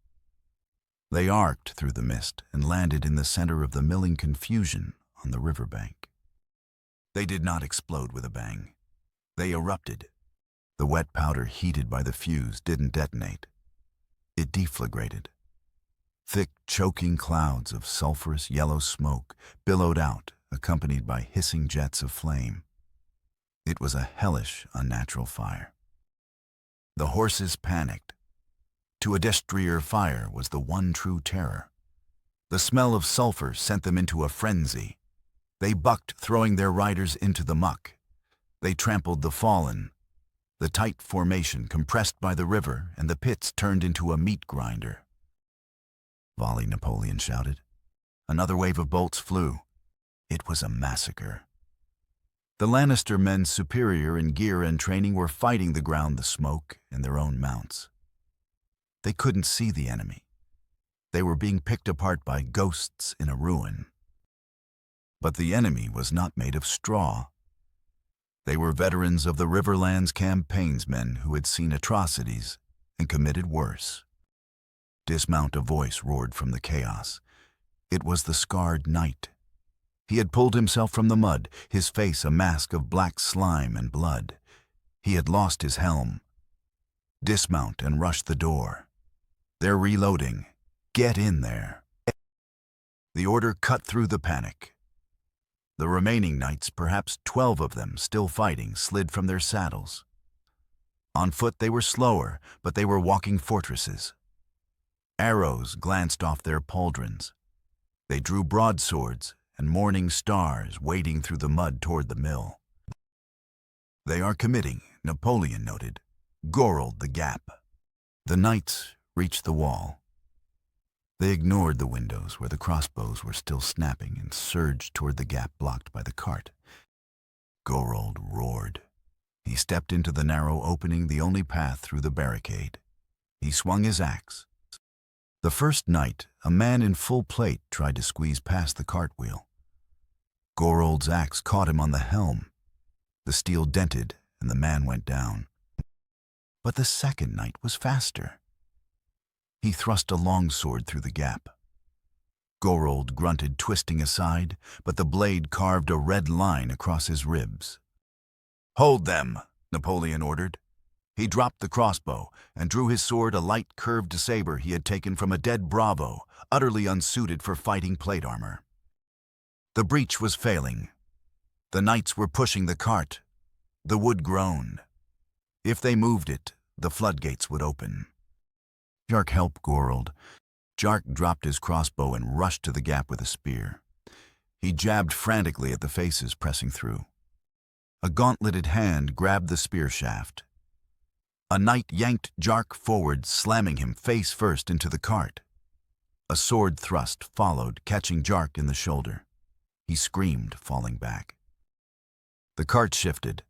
They arced through the mist and landed in the center of the milling confusion on the riverbank. They did not explode with a bang. They erupted. The wet powder, heated by the fuse, didn't detonate. It deflagrated. Thick, choking clouds of sulfurous yellow smoke billowed out, accompanied by hissing jets of flame. It was a hellish, unnatural fire. The horses panicked. To a destrier, fire was the one true terror. The smell of sulfur sent them into a frenzy. They bucked, throwing their riders into the muck. They trampled the fallen. The tight formation compressed by the river, and the pits turned into a meat grinder. "Volley," Napoleon shouted. Another wave of bolts flew. It was a massacre. The Lannister men, superior in gear and training, were fighting the ground, the smoke, and their own mounts. They couldn't see the enemy. They were being picked apart by ghosts in a ruin. But the enemy was not made of straw. They were veterans of the Riverlands campaigns, men who had seen atrocities and committed worse. "Dismount," a voice roared from the chaos. It was the scarred knight. He had pulled himself from the mud, his face a mask of black slime and blood. He had lost his helm. "Dismount and rush the door. They're reloading. Get in there." The order cut through the panic. The remaining knights, perhaps 12 of them still fighting, slid from their saddles. On foot they were slower, but they were walking fortresses. Arrows glanced off their pauldrons. They drew broadswords and morning stars, wading through the mud toward the mill. "They are committing," Napoleon noted. "Gorald the gap." The knights reached the wall. They ignored the windows where the crossbows were still snapping and surged toward the gap blocked by the cart. Gorald roared. He stepped into the narrow opening, the only path through the barricade. He swung his axe. The first knight, a man in full plate, tried to squeeze past the cartwheel. Gorald's axe caught him on the helm. The steel dented, and the man went down. But the second knight was faster. He thrust a longsword through the gap. Gorald grunted, twisting aside, but the blade carved a red line across his ribs. "Hold them," Napoleon ordered. He dropped the crossbow and drew his sword, a light curved saber he had taken from a dead bravo, utterly unsuited for fighting plate armor. The breach was failing. The knights were pushing the cart. The wood groaned. If they moved it, the floodgates would open. "Jark, help Gorald." Jark dropped his crossbow and rushed to the gap with a spear. He jabbed frantically at the faces pressing through. A gauntleted hand grabbed the spear shaft. A knight yanked Jark forward, slamming him face first into the cart. A sword thrust followed, catching Jark in the shoulder. He screamed, falling back. The cart shifted.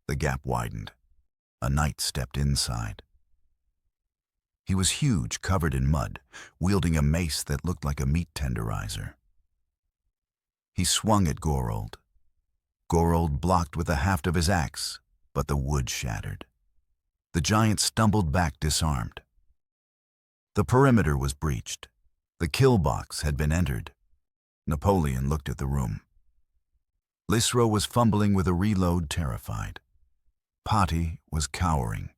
The gap widened. A knight stepped inside. He was huge, covered in mud, wielding a mace that looked like a meat tenderizer. He swung at Gorald. Gorald blocked with the haft of his axe, but the wood shattered. The giant stumbled back, disarmed. The perimeter was breached. The kill box had been entered. Napoleon looked at the room. Lisro was fumbling with a reload, terrified. Patti was cowering.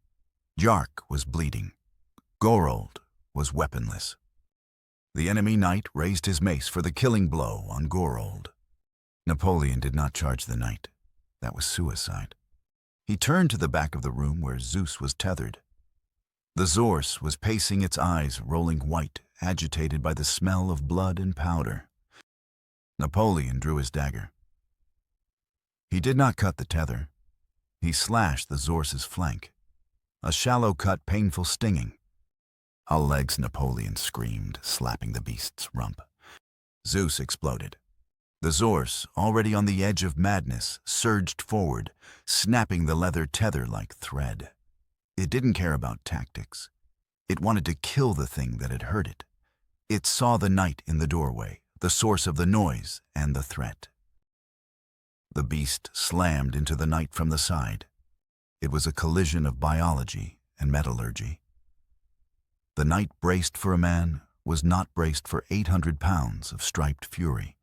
Jark was bleeding. Gorald was weaponless. The enemy knight raised his mace for the killing blow on Gorald. Napoleon did not charge the knight. That was suicide. He turned to the back of the room where Zeus was tethered. The zorse was pacing, its eyes rolling white, agitated by the smell of blood and powder. Napoleon drew his dagger. He did not cut the tether. He slashed the zorse's flank. A shallow cut, painful, stinging. "Our legs," Napoleon screamed, slapping the beast's rump. Zeus exploded. The zorse, already on the edge of madness, surged forward, snapping the leather tether like thread. It didn't care about tactics. It wanted to kill the thing that had hurt it. It saw the knight in the doorway, the source of the noise and the threat. The beast slammed into the knight from the side. It was a collision of biology and metallurgy. The knight braced for a man was not braced for 800 pounds of striped fury.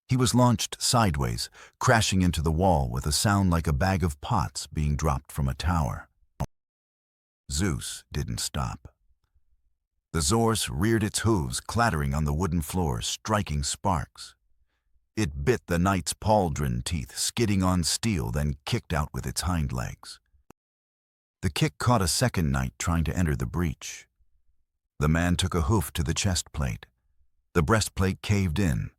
He was launched sideways, crashing into the wall with a sound like a bag of pots being dropped from a tower. Zeus didn't stop. The zorse reared its hooves, clattering on the wooden floor, striking sparks. It bit the knight's pauldron teeth, skidding on steel, then kicked out with its hind legs. The kick caught a second knight trying to enter the breach. The man took a hoof to the chest plate. The breastplate caved in.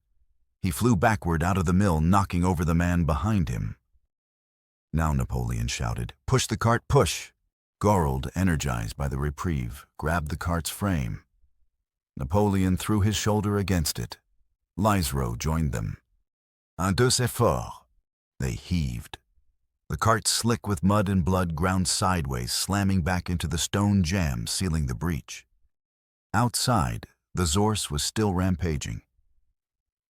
He flew backward out of the mill, knocking over the man behind him. "Now," Napoleon shouted, "push the cart, push!" Gorold, energized by the reprieve, grabbed the cart's frame. Napoleon threw his shoulder against it. Liserow joined them. "Un, deux, c'est fort." They heaved. The cart, slick with mud and blood, ground sideways, slamming back into the stone jam, sealing the breach. Outside, the zorse was still rampaging.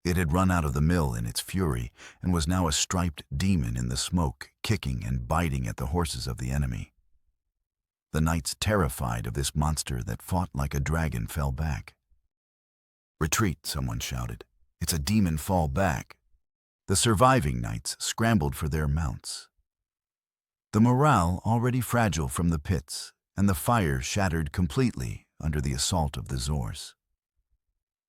It had run out of the mill in its fury and was now a striped demon in the smoke, kicking and biting at the horses of the enemy. The knights, terrified of this monster that fought like a dragon, fell back. "Retreat," someone shouted. "It's a demon, fall back." The surviving knights scrambled for their mounts. The morale already fragile from the pits, and the fire shattered completely under the assault of the zorse.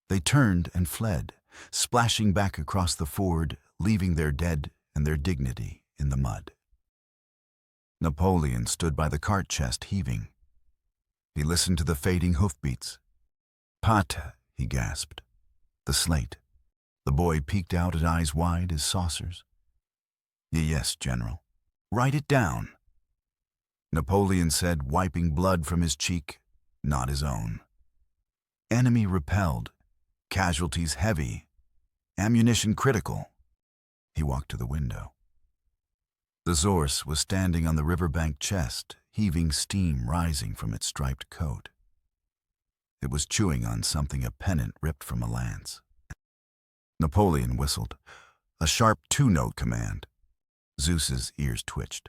They turned and fled, splashing back across the ford, leaving their dead and their dignity in the mud. Napoleon stood by the cart chest, heaving. He listened to the fading hoofbeats. "Pate," he gasped. "The slate." The boy peeked out at eyes wide as saucers. "Yes, General." "Write it down." Napoleon said, wiping blood from his cheek, not his own. "Enemy repelled. Casualties heavy. Ammunition critical." He walked to the window. The zorse was standing on the riverbank chest, heaving steam rising from its striped coat. It was chewing on something, a pennant ripped from a lance. Napoleon whistled, a sharp two-note command. Zeus's ears twitched.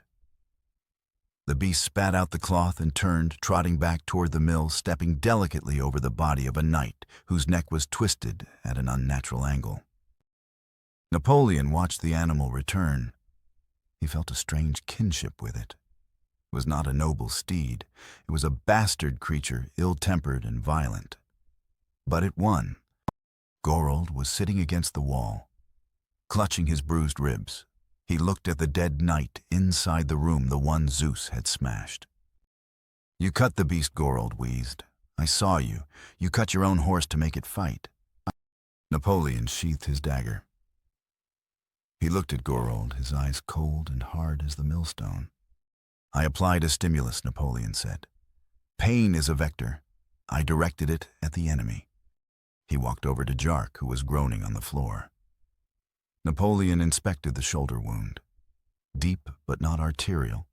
The beast spat out the cloth and turned, trotting back toward the mill, stepping delicately over the body of a knight whose neck was twisted at an unnatural angle. Napoleon watched the animal return. He felt a strange kinship with it. It was not a noble steed. It was a bastard creature, ill-tempered and violent. But it won. Gorold was sitting against the wall, clutching his bruised ribs. He looked at the dead knight inside the room, the one Zeus had smashed. "You cut the beast," Gorold wheezed. "I saw you. You cut your own horse to make it fight." Napoleon sheathed his dagger. He looked at Gorold, his eyes cold and hard as the millstone. "I applied a stimulus," Napoleon said. "Pain is a vector. I directed it at the enemy." He walked over to Jark, who was groaning on the floor. Napoleon inspected the shoulder wound. Deep but not arterial.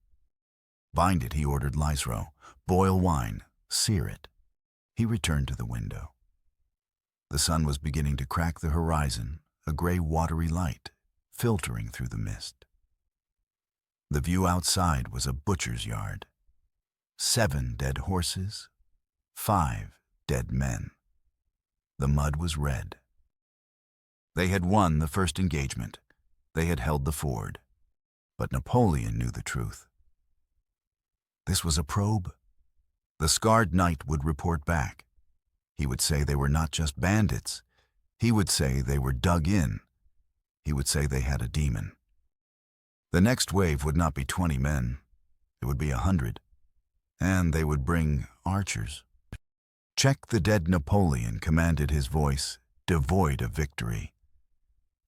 "Bind it," he ordered Liserow. "Boil wine. Sear it." He returned to the window. The sun was beginning to crack the horizon, a gray watery light, filtering through the mist. The view outside was a butcher's yard. 7 dead horses, 5 dead men. The mud was red. They had won the first engagement. They had held the ford. But Napoleon knew the truth. This was a probe. The scarred knight would report back. He would say they were not just bandits. He would say they were dug in. He would say they had a demon. The next wave would not be 20 men. It would be 100. And they would bring archers. "Check the dead Napoleon," commanded his voice, devoid of victory.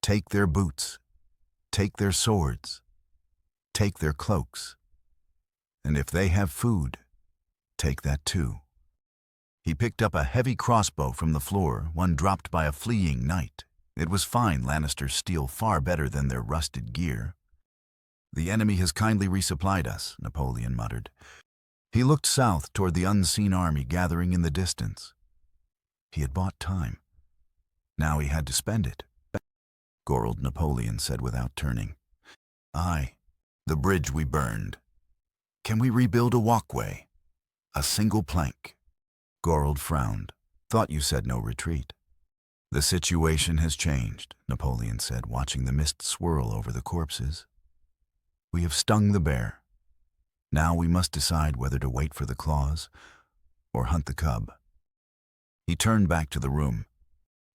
"Take their boots. Take their swords. Take their cloaks. And if they have food, take that too." He picked up a heavy crossbow from the floor, one dropped by a fleeing knight. It was fine Lannister's steel, far better than their rusted gear. "The enemy has kindly resupplied us," Napoleon muttered. He looked south toward the unseen army gathering in the distance. He had bought time. Now he had to spend it. "Gorald," Napoleon said without turning. "Aye, the bridge we burned. Can we rebuild a walkway? A single plank?" Gorald frowned. "Thought you said no retreat." "The situation has changed," Napoleon said, watching the mist swirl over the corpses. "We have stung the bear. Now we must decide whether to wait for the claws or hunt the cub." He turned back to the room.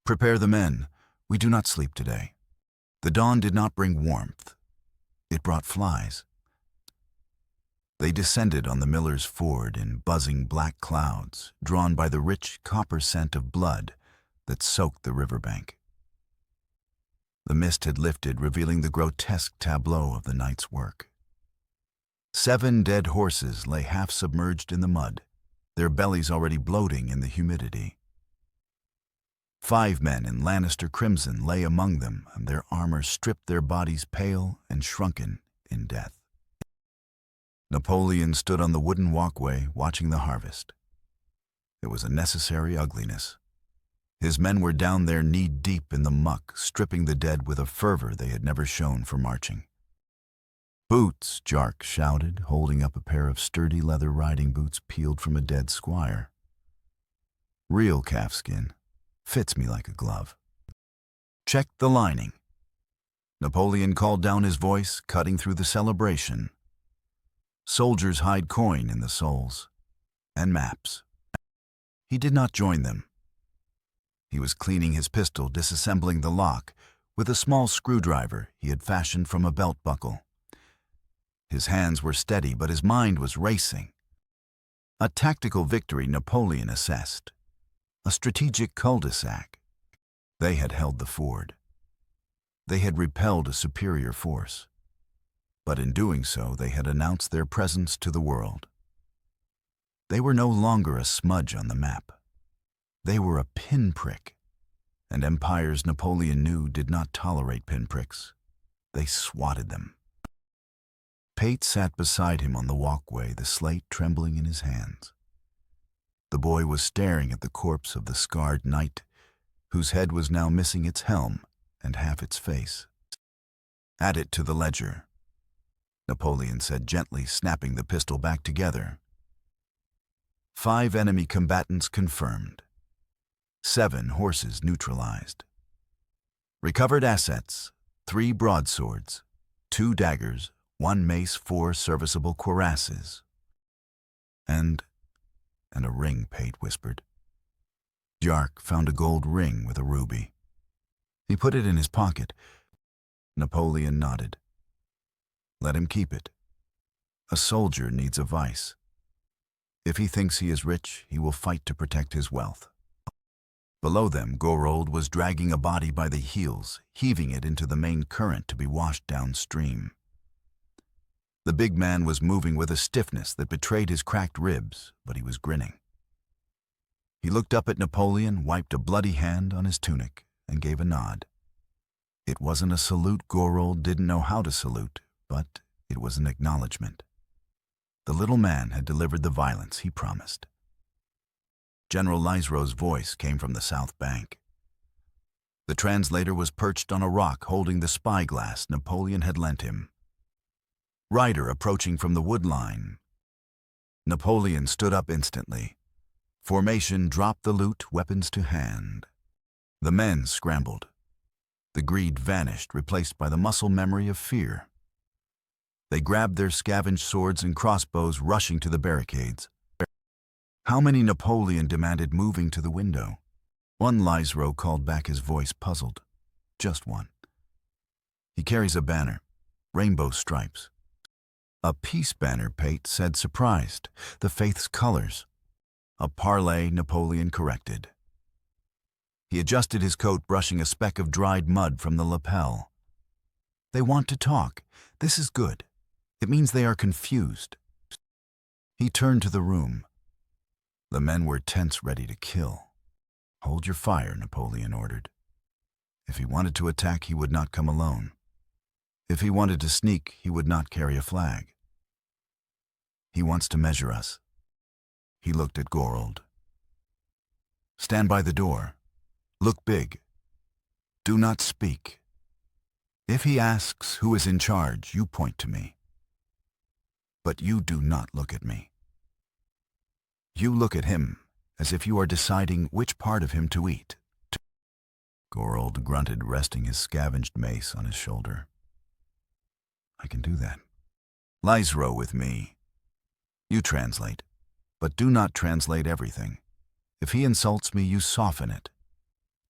"Prepare the men. We do not sleep today." The dawn did not bring warmth. It brought flies. They descended on the miller's ford in buzzing black clouds, drawn by the rich copper scent of blood that soaked the riverbank. The mist had lifted, revealing the grotesque tableau of the night's work. 7 dead horses lay half submerged in the mud, their bellies already bloating in the humidity. 5 men in Lannister crimson lay among them, and their armor stripped their bodies pale and shrunken in death. Napoleon stood on the wooden walkway, watching the harvest. It was a necessary ugliness. His men were down there knee-deep in the muck, stripping the dead with a fervor they had never shown for marching. "Boots," Jark shouted, holding up a pair of sturdy leather riding boots peeled from a dead squire. "Real calfskin. Fits me like a glove." "Check the lining." Napoleon called down his voice, cutting through the celebration. Soldiers hide coin in the soles, and maps. He did not join them. He was cleaning his pistol, disassembling the lock with a small screwdriver he had fashioned from a belt buckle. His hands were steady, but his mind was racing. A tactical victory, Napoleon assessed. A strategic cul-de-sac. They had held the ford. They had repelled a superior force. But in doing so, they had announced their presence to the world. They were no longer a smudge on the map. They were a pinprick, and empires Napoleon knew did not tolerate pinpricks. They swatted them. Pate sat beside him on the walkway, the slate trembling in his hands. The boy was staring at the corpse of the scarred knight, whose head was now missing its helm and half its face. "Add it to the ledger," Napoleon said gently, snapping the pistol back together. 5 enemy combatants confirmed. 7 horses neutralized. Recovered assets: 3 broadswords, 2 daggers, 1 mace, 4 serviceable cuirasses. And a ring," Pate whispered. Jark found a gold ring with a ruby. He put it in his pocket. Napoleon nodded. "Let him keep it. A soldier needs a vice. If he thinks he is rich, he will fight to protect his wealth." Below them, Gorald was dragging a body by the heels, heaving it into the main current to be washed downstream. The big man was moving with a stiffness that betrayed his cracked ribs, but he was grinning. He looked up at Napoleon, wiped a bloody hand on his tunic, and gave a nod. It wasn't a salute Gorald didn't know how to salute, but it was an acknowledgement. The little man had delivered the violence he promised. General Lysro's voice came from the south bank. The translator was perched on a rock holding the spyglass Napoleon had lent him. Rider approaching from the wood line. Napoleon stood up instantly. Formation dropped the loot, weapons to hand. The men scrambled. The greed vanished, replaced by the muscle memory of fear. They grabbed their scavenged swords and crossbows, rushing to the barricades. "How many?" Napoleon demanded, moving to the window. One, Lysro called back, his voice puzzled. "Just one. He carries a banner, rainbow stripes." A peace banner Pate said surprised, the faith's colors. A parley Napoleon corrected. He adjusted his coat, brushing a speck of dried mud from the lapel. They want to talk. This is good. It means they are confused. He turned to the room. The men were tense, ready to kill. Hold your fire, Napoleon ordered. If he wanted to attack, he would not come alone. If he wanted to sneak, he would not carry a flag. He wants to measure us. He looked at Gorold. Stand by the door. Look big. Do not speak. If he asks who is in charge, you point to me. But you do not look at me. You look at him as if you are deciding which part of him to eat. Gorold grunted, resting his scavenged mace on his shoulder. I can do that. Lysro with me. You translate, but do not translate everything. If he insults me, you soften it.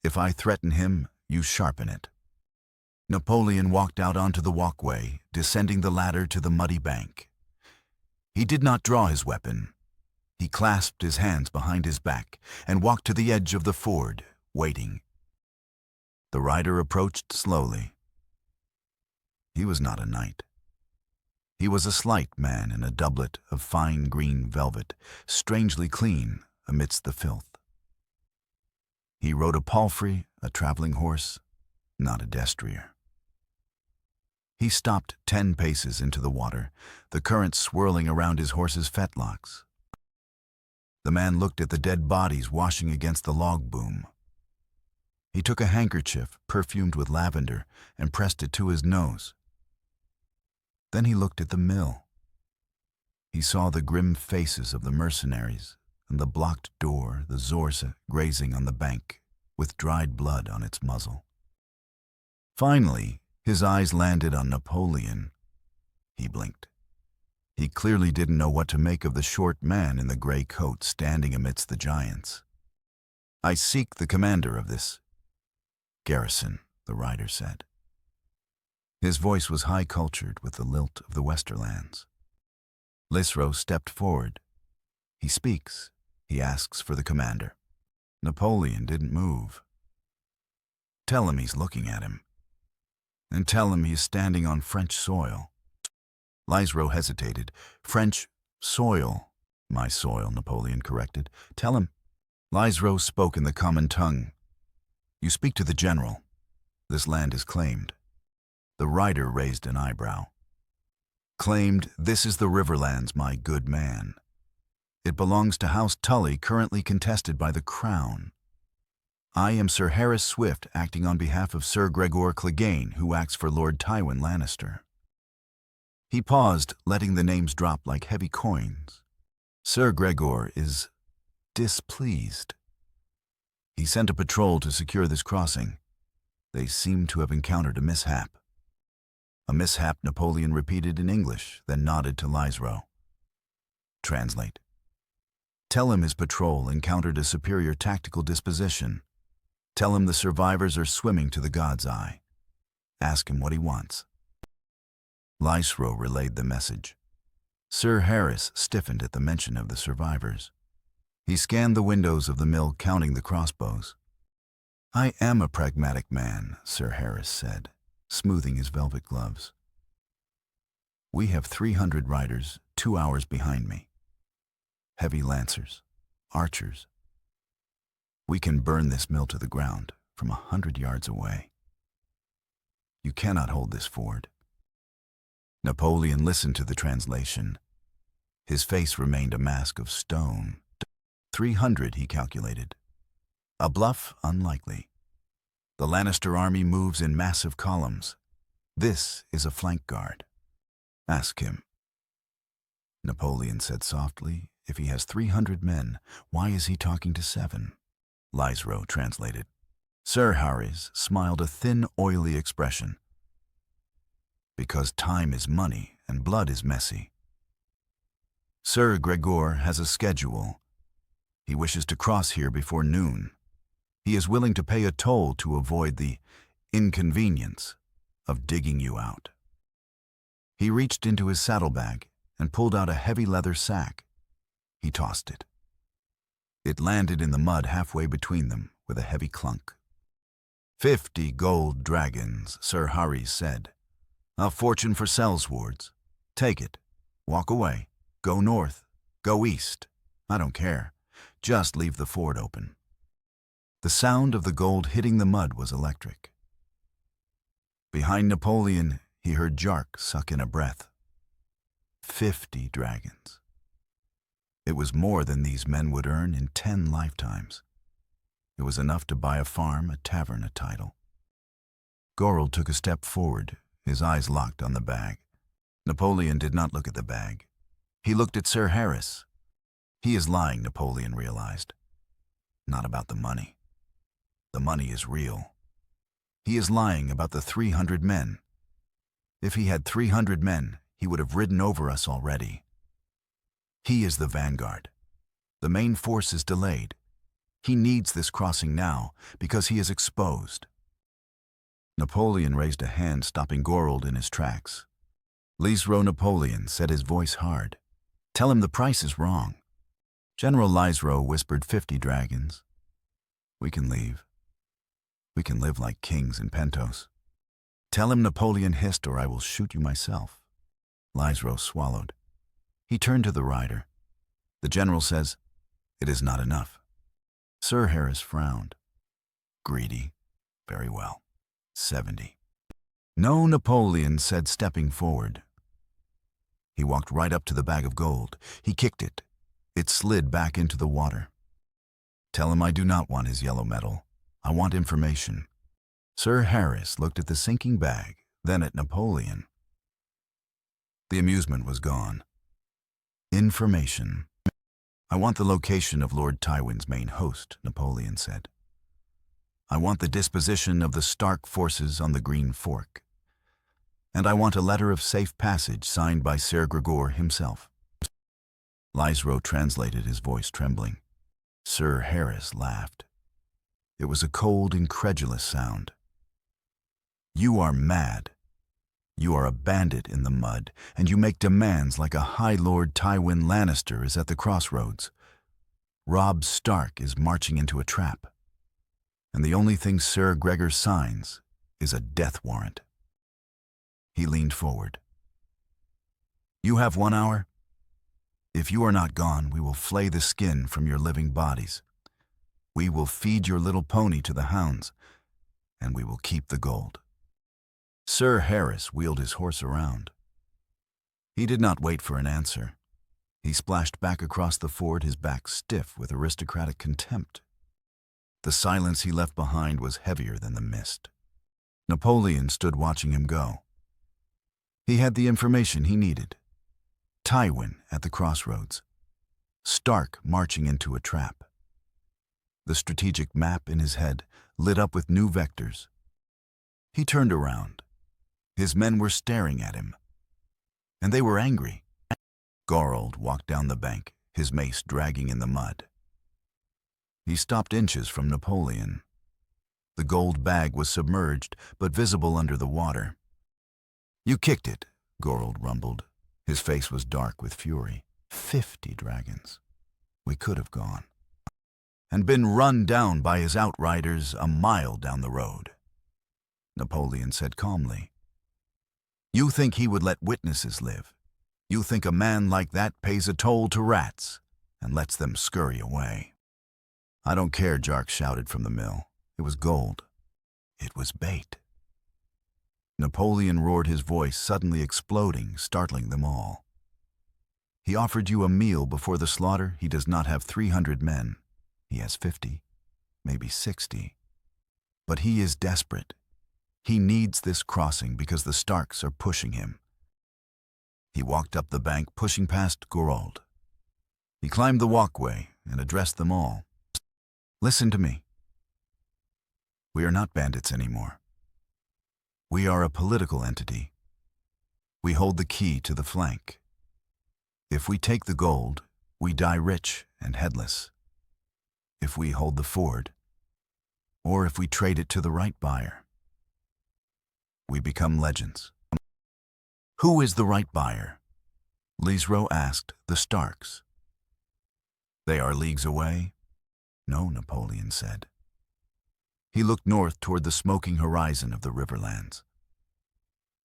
If I threaten him, you sharpen it. Napoleon walked out onto the walkway, descending the ladder to the muddy bank. He did not draw his weapon. He clasped his hands behind his back and walked to the edge of the ford, waiting. The rider approached slowly. He was not a knight. He was a slight man in a doublet of fine green velvet, strangely clean amidst the filth. He rode a palfrey, a traveling horse, not a destrier. He stopped 10 paces into the water, the current swirling around his horse's fetlocks. The man looked at the dead bodies washing against the log boom. He took a handkerchief perfumed with lavender and pressed it to his nose. Then he looked at the mill. He saw the grim faces of the mercenaries and the blocked door, the zorse grazing on the bank with dried blood on its muzzle. Finally, his eyes landed on Napoleon. He blinked. He clearly didn't know what to make of the short man in the gray coat standing amidst the giants. I seek the commander of this garrison, the rider said. His voice was high-cultured with the lilt of the Westerlands. Lysro stepped forward. He speaks. He asks for the commander. Napoleon didn't move. Tell him he's looking at him. And tell him he's standing on French soil. Lysro hesitated. French soil. My soil, Napoleon corrected. Tell him. Lysro spoke in the common tongue. You speak to the general. This land is claimed. The rider raised an eyebrow. Claimed, this is the Riverlands, my good man. It belongs to House Tully, currently contested by the crown. I am Sir Harris Swift, acting on behalf of Sir Gregor Clegane, who acts for Lord Tywin Lannister. He paused, letting the names drop like heavy coins. Sir Gregor is displeased. He sent a patrol to secure this crossing. They seem to have encountered a mishap. A mishap, Napoleon repeated in English, then nodded to Lysro. Translate. Tell him his patrol encountered a superior tactical disposition. Tell him the survivors are swimming to the God's Eye. Ask him what he wants. Lysro relayed the message. Sir Harris stiffened at the mention of the survivors. He scanned the windows of the mill, counting the crossbows. I am a pragmatic man, Sir Harris said, smoothing his velvet gloves. We have 300 riders 2 hours behind me. Heavy lancers, archers. We can burn this mill to the ground from 100 yards away. You cannot hold this ford. Napoleon listened to the translation. His face remained a mask of stone. 300, he calculated. A bluff unlikely. The Lannister army moves in massive columns. This is a flank guard. Ask him. Napoleon said softly, if he has 300 men, why is he talking to 7? Lysro translated. Sir Harris smiled a thin, oily expression. Because time is money and blood is messy. Sir Gregor has a schedule. He wishes to cross here before noon. He is willing to pay a toll to avoid the inconvenience of digging you out. He reached into his saddlebag and pulled out a heavy leather sack. He tossed it. It landed in the mud halfway between them with a heavy clunk. 50 gold dragons, Sir Harry said. A fortune for sellswords. Take it. Walk away. Go north. Go east. I don't care. Just leave the ford open. The sound of the gold hitting the mud was electric. Behind Napoleon, he heard Jark suck in a breath. 50 dragons. It was more than these men would earn in 10 lifetimes. It was enough to buy a farm, a tavern, a title. Gregor took a step forward, his eyes locked on the bag. Napoleon did not look at the bag. He looked at Sir Harris. He is lying, Napoleon realized. Not about the money. The money is real. He is lying about the 300 men. If he had 300 men, he would have ridden over us already. He is the vanguard. The main force is delayed. He needs this crossing now because he is exposed. Napoleon raised a hand, stopping Gregor in his tracks. Liesro Napoleon said, his voice hard. Tell him the price is wrong. General Liesro whispered 50 dragons. We can leave. We can live like kings in Pentos. Tell him, Napoleon hissed, or I will shoot you myself. Liesro swallowed. He turned to the rider. The general says, it is not enough. Sir Harris frowned. Greedy. Very well. 70. No, Napoleon said, stepping forward. He walked right up to the bag of gold. He kicked it. It slid back into the water. Tell him I do not want his yellow metal. I want information. Sir Harris looked at the sinking bag, then at Napoleon. The amusement was gone. Information. I want the location of Lord Tywin's main host, Napoleon said. I want the disposition of the Stark forces on the Green Fork. And I want a letter of safe passage signed by Sir Gregor himself. Liesro translated, his voice trembling. Sir Harris laughed. It was a cold, incredulous sound. You are mad. You are a bandit in the mud, and you make demands like a High Lord Tywin Lannister is at the crossroads. Robb Stark is marching into a trap. And the only thing Sir Gregor signs is a death warrant. He leaned forward. You have 1 hour? If you are not gone, we will flay the skin from your living bodies. We will feed your little pony to the hounds, and we will keep the gold. Sir Harris wheeled his horse around. He did not wait for an answer. He splashed back across the ford, his back stiff with aristocratic contempt. The silence he left behind was heavier than the mist. Napoleon stood watching him go. He had the information he needed. Tywin at the crossroads. Stark marching into a trap. The strategic map in his head lit up with new vectors. He turned around. His men were staring at him. And they were angry. Gregor walked down the bank, his mace dragging in the mud. He stopped inches from Napoleon. The gold bag was submerged, but visible under the water. You kicked it, Gregor rumbled. His face was dark with fury. 50 dragons. We could have gone. And been run down by his outriders a mile down the road. Napoleon said calmly. You think he would let witnesses live. You think a man like that pays a toll to rats and lets them scurry away. I don't care, Jark shouted from the mill. It was gold. It was bait. Napoleon roared, his voice suddenly exploding, startling them all. He offered you a meal before the slaughter. He does not have 300 men. He has 50, maybe 60. But he is desperate. He needs this crossing because the Starks are pushing him. He walked up the bank, pushing past Gregor. He climbed the walkway and addressed them all. Listen to me. We are not bandits anymore. We are a political entity. We hold the key to the flank. If we take the gold, we die rich and headless. If we hold the ford, or if we trade it to the right buyer, we become legends. Who is the right buyer? Lisro asked the Starks. They are leagues away? No, Napoleon said. He looked north toward the smoking horizon of the Riverlands.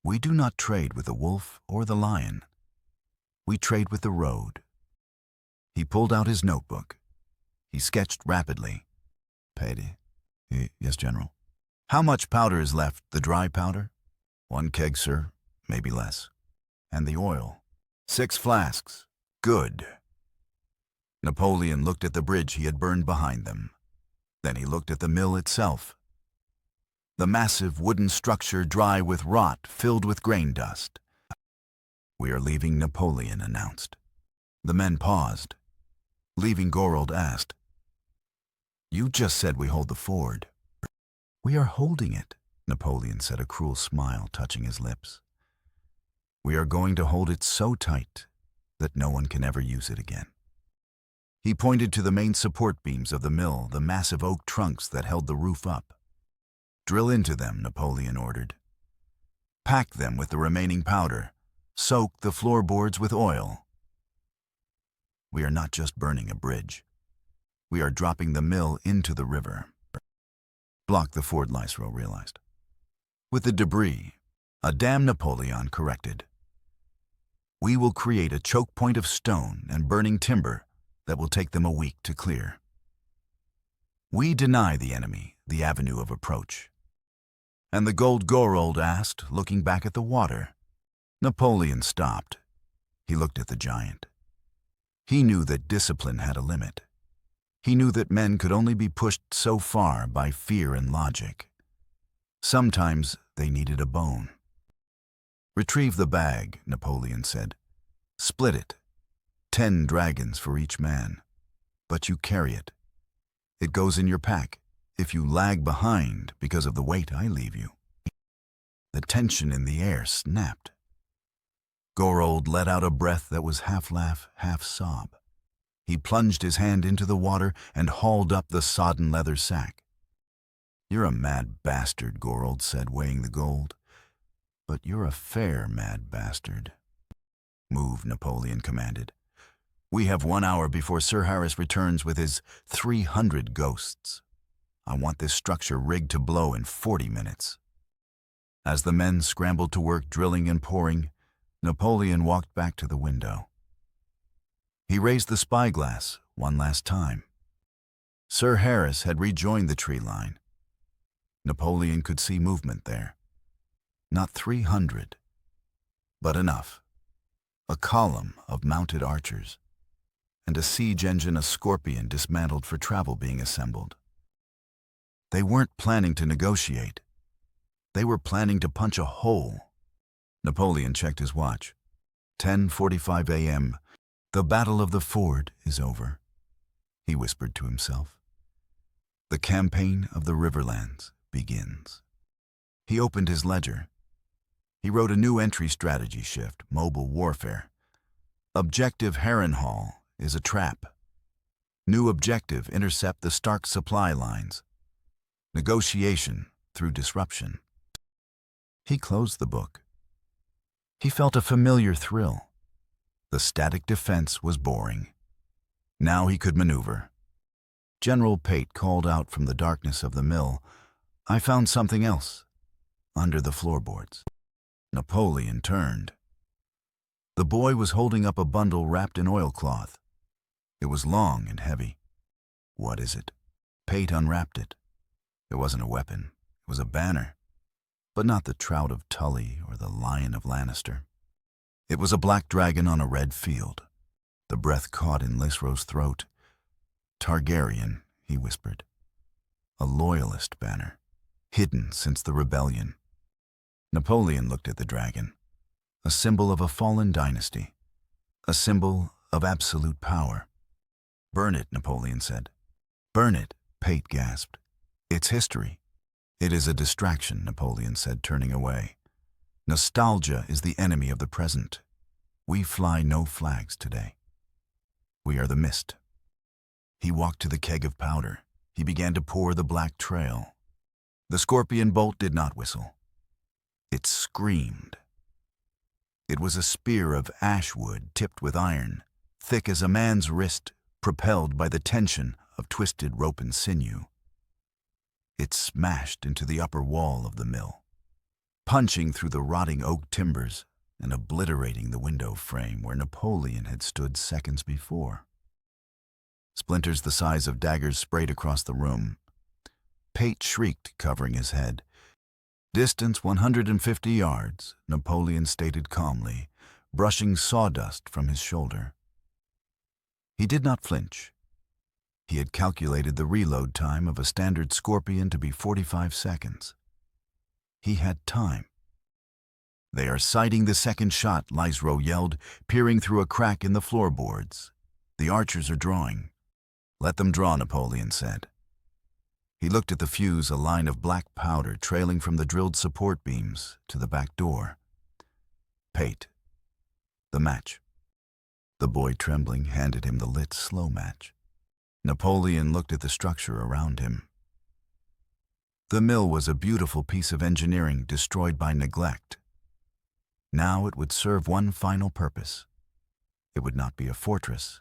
We do not trade with the wolf or the lion. We trade with the road. He pulled out his notebook. He sketched rapidly. Payday. Yes, General. How much powder is left, the dry powder? 1 keg, sir, maybe less. And the oil? 6 flasks. Good. Napoleon looked at the bridge he had burned behind them. Then he looked at the mill itself. The massive wooden structure dry with rot, filled with grain dust. We are leaving, Napoleon announced. The men paused. Leaving, Gorold asked. You just said we hold the ford. We are holding it, Napoleon said, a cruel smile touching his lips. We are going to hold it so tight that no one can ever use it again. He pointed to the main support beams of the mill, the massive oak trunks that held the roof up. Drill into them, Napoleon ordered. Pack them with the remaining powder. Soak the floorboards with oil. We are not just burning a bridge. We are dropping the mill into the river. Block the ford, Lisro realized. With the debris, a dam, Napoleon corrected. We will create a choke point of stone and burning timber that will take them a week to clear. We deny the enemy the avenue of approach. And the gold Gorold asked, looking back at the water. Napoleon stopped. He looked at the giant. He knew that discipline had a limit. He knew that men could only be pushed so far by fear and logic. Sometimes they needed a bone. Retrieve the bag, Napoleon said. Split it. 10 dragons for each man. But you carry it. It goes in your pack. If you lag behind because of the weight I leave you. The tension in the air snapped. Gorold let out a breath that was half laugh, half sob. He plunged his hand into the water and hauled up the sodden leather sack. You're a mad bastard, Gorold said, weighing the gold. But you're a fair mad bastard. Move, Napoleon commanded. We have 1 hour before Sir Harris returns with his 300 ghosts. I want this structure rigged to blow in 40 minutes. As the men scrambled to work drilling and pouring, Napoleon walked back to the window. He raised the spyglass one last time. Sir Harris had rejoined the tree line. Napoleon could see movement there. Not 300, but enough. A column of mounted archers, and a siege engine, a scorpion dismantled for travel, being assembled. They weren't planning to negotiate. They were planning to punch a hole. Napoleon checked his watch. 10:45 a.m. The Battle of the Ford is over, he whispered to himself. The campaign of the Riverlands begins. He opened his ledger. He wrote a new entry: strategy shift, mobile warfare. Objective Harrenhal is a trap. New objective: intercept the Stark supply lines. Negotiation through disruption. He closed the book. He felt a familiar thrill. The static defense was boring. Now he could maneuver. General Pate called out from the darkness of the mill, I found something else, under the floorboards. Napoleon turned. The boy was holding up a bundle wrapped in oilcloth. It was long and heavy. What is it? Pate unwrapped it. It wasn't a weapon. It was a banner. But not the Trout of Tully or the Lion of Lannister. It was a black dragon on a red field. The breath caught in Lisro's throat. Targaryen, he whispered. A loyalist banner, hidden since the rebellion. Napoleon looked at the dragon, a symbol of a fallen dynasty, a symbol of absolute power. Burn it, Napoleon said. Burn it, Pate gasped. It's history. It is a distraction, Napoleon said, turning away. Nostalgia is the enemy of the present. We fly no flags today. We are the mist. He walked to the keg of powder. He began to pour the black trail. The scorpion bolt did not whistle. It screamed. It was a spear of ash wood tipped with iron, thick as a man's wrist, propelled by the tension of twisted rope and sinew. It smashed into the upper wall of the mill, punching through the rotting oak timbers and obliterating the window frame where Napoleon had stood seconds before. Splinters the size of daggers sprayed across the room. Pate shrieked, covering his head. Distance 150 yards, Napoleon stated calmly, brushing sawdust from his shoulder. He did not flinch. He had calculated the reload time of a standard Scorpion to be 45 seconds. He had time. "They are sighting the second shot," Lysro yelled, peering through a crack in the floorboards. "The archers are drawing." "Let them draw," Napoleon said. He looked at the fuse, a line of black powder trailing from the drilled support beams to the back door. "Pate, the match." The boy, trembling, handed him the lit slow match. Napoleon looked at the structure around him. The mill was a beautiful piece of engineering destroyed by neglect. Now it would serve one final purpose. It would not be a fortress.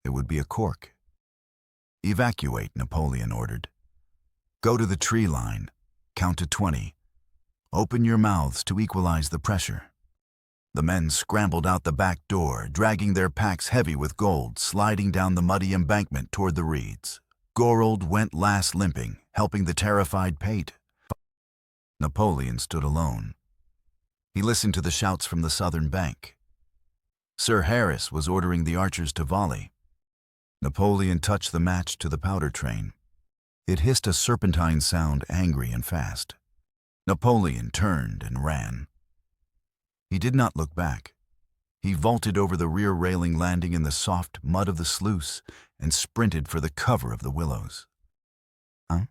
It would be a cork. "Evacuate," Napoleon ordered. "Go to the tree line. Count to 20. Open your mouths to equalize the pressure." The men scrambled out the back door, dragging their packs heavy with gold, sliding down the muddy embankment toward the reeds. Gorold went last, limping, helping the terrified Pate. Napoleon stood alone. He listened to the shouts from the southern bank. Sir Harris was ordering the archers to volley. Napoleon touched the match to the powder train. It hissed a serpentine sound, angry and fast. Napoleon turned and ran. He did not look back. He vaulted over the rear railing, landing in the soft mud of the sluice, and sprinted for the cover of the willows. Un,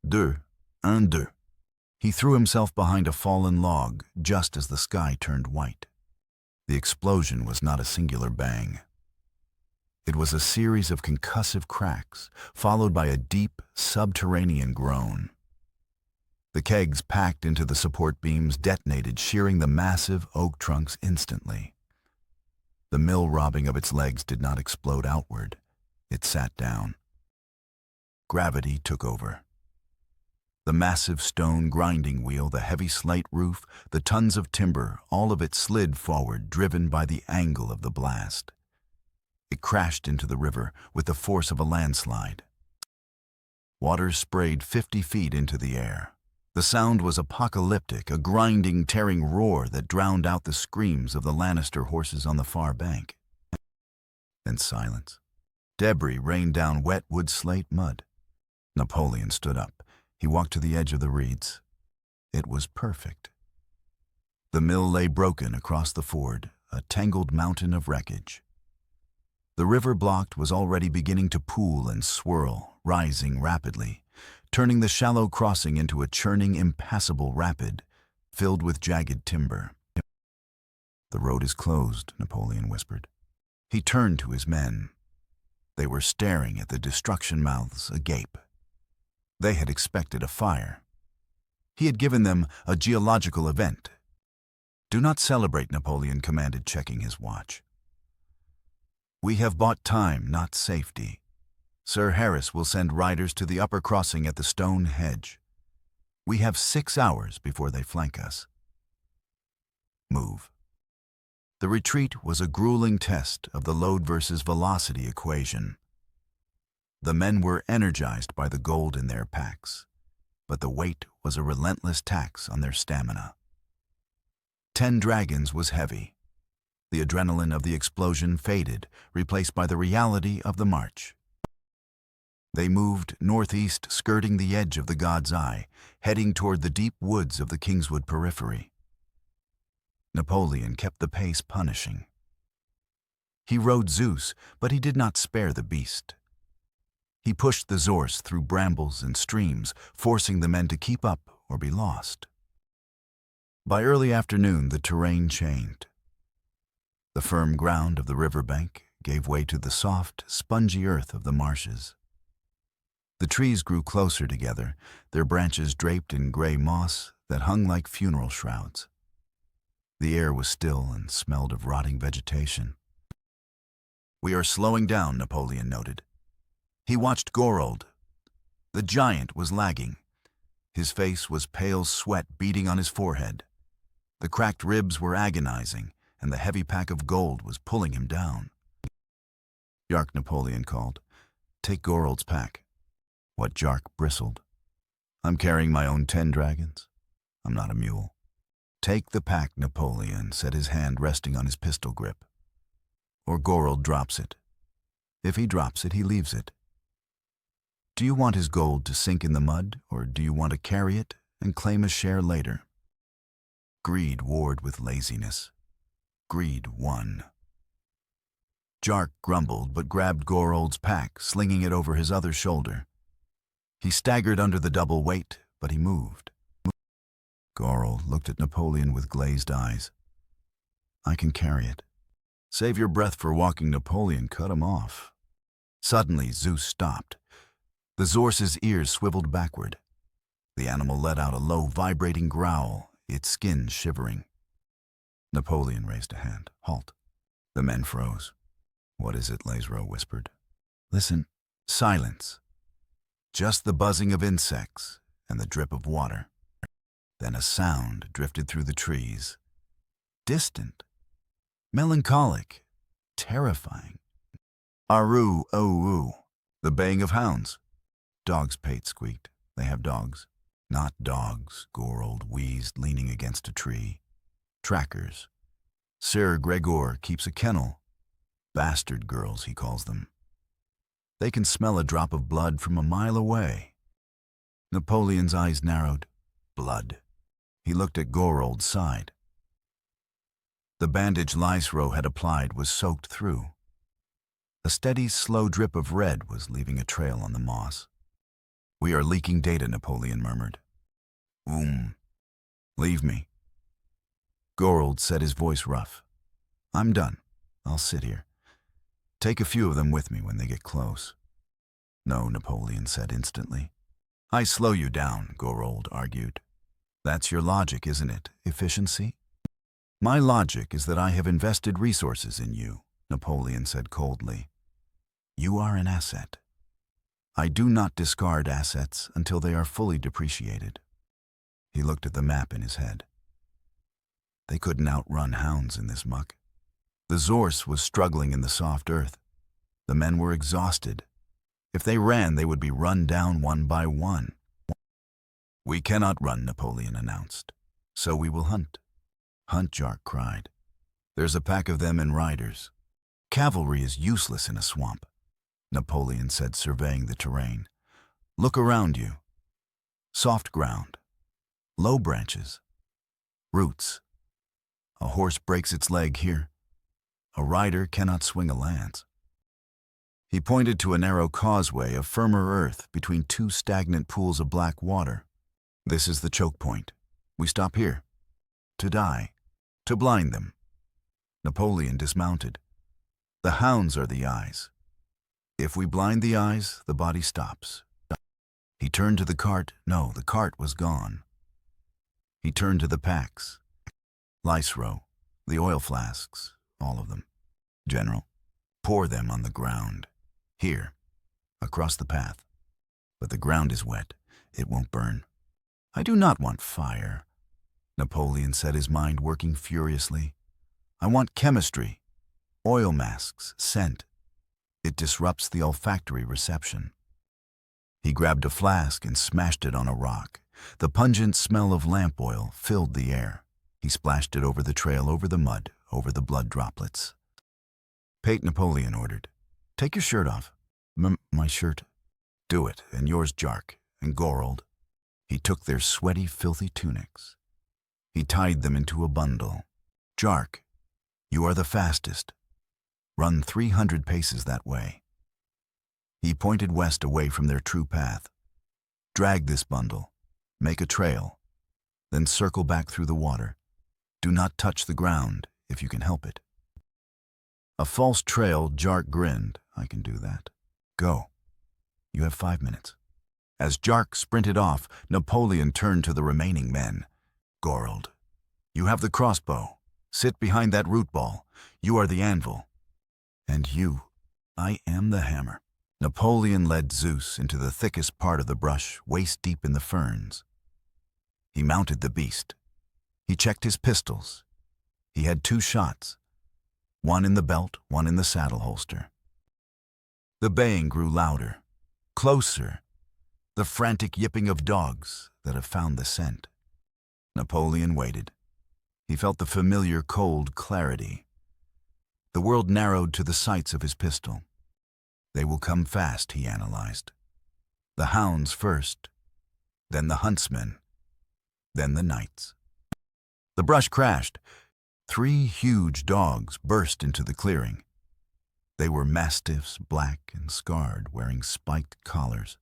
deux, un, deux. He threw himself behind a fallen log just as the sky turned white. The explosion was not a singular bang. It was a series of concussive cracks, followed by a deep, subterranean groan. The kegs packed into the support beams detonated, shearing the massive oak trunks instantly. The mill robbing of its legs did not explode outward. It sat down. Gravity took over. The massive stone grinding wheel, the heavy slate roof, the tons of timber, all of it slid forward, driven by the angle of the blast. It crashed into the river with the force of a landslide. Water sprayed 50 feet into the air. The sound was apocalyptic, a grinding, tearing roar that drowned out the screams of the Lannister horses on the far bank. Then silence. Debris rained down wet wood slate mud. Napoleon stood up. He walked to the edge of the reeds. It was perfect. The mill lay broken across the ford, a tangled mountain of wreckage. The river blocked was already beginning to pool and swirl, rising rapidly, turning the shallow crossing into a churning, impassable rapid, filled with jagged timber. "The road is closed," Napoleon whispered. He turned to his men. They were staring at the destruction mouths agape. They had expected a fire. He had given them a geological event. "Do not celebrate," Napoleon commanded, checking his watch. "We have bought time, not safety. Sir Harris will send riders to the upper crossing at the stone hedge. We have 6 hours before they flank us. Move." The retreat was a grueling test of the load versus velocity equation. The men were energized by the gold in their packs, but the weight was a relentless tax on their stamina. 10 dragons was heavy. The adrenaline of the explosion faded, replaced by the reality of the march. They moved northeast, skirting the edge of the God's Eye, heading toward the deep woods of the Kingswood periphery. Napoleon kept the pace punishing. He rode Zeus, but he did not spare the beast. He pushed the zorse through brambles and streams, forcing the men to keep up or be lost. By early afternoon, the terrain changed. The firm ground of the riverbank gave way to the soft, spongy earth of the marshes. The trees grew closer together, their branches draped in gray moss that hung like funeral shrouds. The air was still and smelled of rotting vegetation. "We are slowing down," Napoleon noted. He watched Gorold. The giant was lagging. His face was pale sweat beading on his forehead. The cracked ribs were agonizing, and the heavy pack of gold was pulling him down. "Jark," Napoleon called. "Take Gorold's pack." What Jark bristled. "I'm carrying my own 10 dragons. I'm not a mule." "Take the pack," Napoleon said, his hand resting on his pistol grip. "Or Gorold drops it. If he drops it, he leaves it. Do you want his gold to sink in the mud, or do you want to carry it and claim a share later?" Greed warred with laziness. Greed won. Jark grumbled but grabbed Gorold's pack, slinging it over his other shoulder. He staggered under the double weight, but he moved. Gorold looked at Napoleon with glazed eyes. "I can carry it." "Save your breath for walking." Napoleon cut him off. Suddenly, Zeus stopped. The zorse's ears swiveled backward. The animal let out a low, vibrating growl, its skin shivering. Napoleon raised a hand. "Halt." The men froze. "What is it?" Lazero whispered. "Listen." Silence. Just the buzzing of insects and the drip of water. Then a sound drifted through the trees. Distant. Melancholic. Terrifying. "Aru, oh, the baying of hounds." Dogs, Pate squeaked. "They have dogs." "Not dogs," Gorold wheezed, leaning against a tree. "Trackers. Sir Gregor keeps a kennel. Bastard girls, he calls them. They can smell a drop of blood from a mile away." Napoleon's eyes narrowed. Blood. He looked at Gorold's side. The bandage Lysro had applied was soaked through. A steady, slow drip of red was leaving a trail on the moss. "We are leaking data," Napoleon murmured. Leave me." Gorold said, his voice rough. "I'm done. I'll sit here. Take a few of them with me when they get close." "No," Napoleon said instantly. "I slow you down," Gorold argued. "That's your logic, isn't it? Efficiency?" "My logic is that I have invested resources in you," Napoleon said coldly. "You are an asset. I do not discard assets until they are fully depreciated." He looked at the map in his head. They couldn't outrun hounds in this muck. The zorse was struggling in the soft earth. The men were exhausted. If they ran, they would be run down one by one. "We cannot run," Napoleon announced. "So we will hunt." "Hunt," Jark cried. "There's a pack of them and riders." "Cavalry is useless in a swamp," Napoleon said, surveying the terrain. "Look around you. Soft ground. Low branches. Roots. A horse breaks its leg here. A rider cannot swing a lance." He pointed to a narrow causeway of firmer earth between two stagnant pools of black water. "This is the choke point. We stop here. To die. To blind them." Napoleon dismounted. "The hounds are the eyes. If we blind the eyes, the body stops." He turned to the cart. No, the cart was gone. He turned to the packs. "Lysro, the oil flasks, all of them. General, pour them on the ground. Here, across the path. But the ground is wet. It won't burn." "I do not want fire," Napoleon said, his mind working furiously. "I want chemistry. Oil masks, scent. It disrupts the olfactory reception." He grabbed a flask and smashed it on a rock. The pungent smell of lamp oil filled the air. He splashed it over the trail, over the mud, over the blood droplets. "Pate," Napoleon ordered. "Take your shirt off." My shirt." "Do it, and yours, Jark, and Gorold." He took their sweaty, filthy tunics. He tied them into a bundle. "Jark, you are the fastest. Run 300 paces that way." He pointed west away from their true path. "Drag this bundle. Make a trail. Then circle back through the water. Do not touch the ground if you can help it." "A false trail," Jark grinned. "I can do that. Go. You have 5 minutes." As Jark sprinted off, Napoleon turned to the remaining men. "Gorold, you have the crossbow. Sit behind that root ball. You are the anvil. And you, I am the hammer. Napoleon led Zeus into the thickest part of the brush, waist-deep in the ferns. He mounted the beast. He checked his pistols. He had 2 shots, one in the belt, one in the saddle holster. The baying grew louder, closer, the frantic yipping of dogs that have found the scent. Napoleon waited. He felt the familiar cold clarity. The world narrowed to the sights of his pistol. They will come fast, he analyzed. The hounds first, then the huntsmen, then the knights. The brush crashed. 3 huge dogs burst into the clearing. They were mastiffs, black and scarred, wearing spiked collars.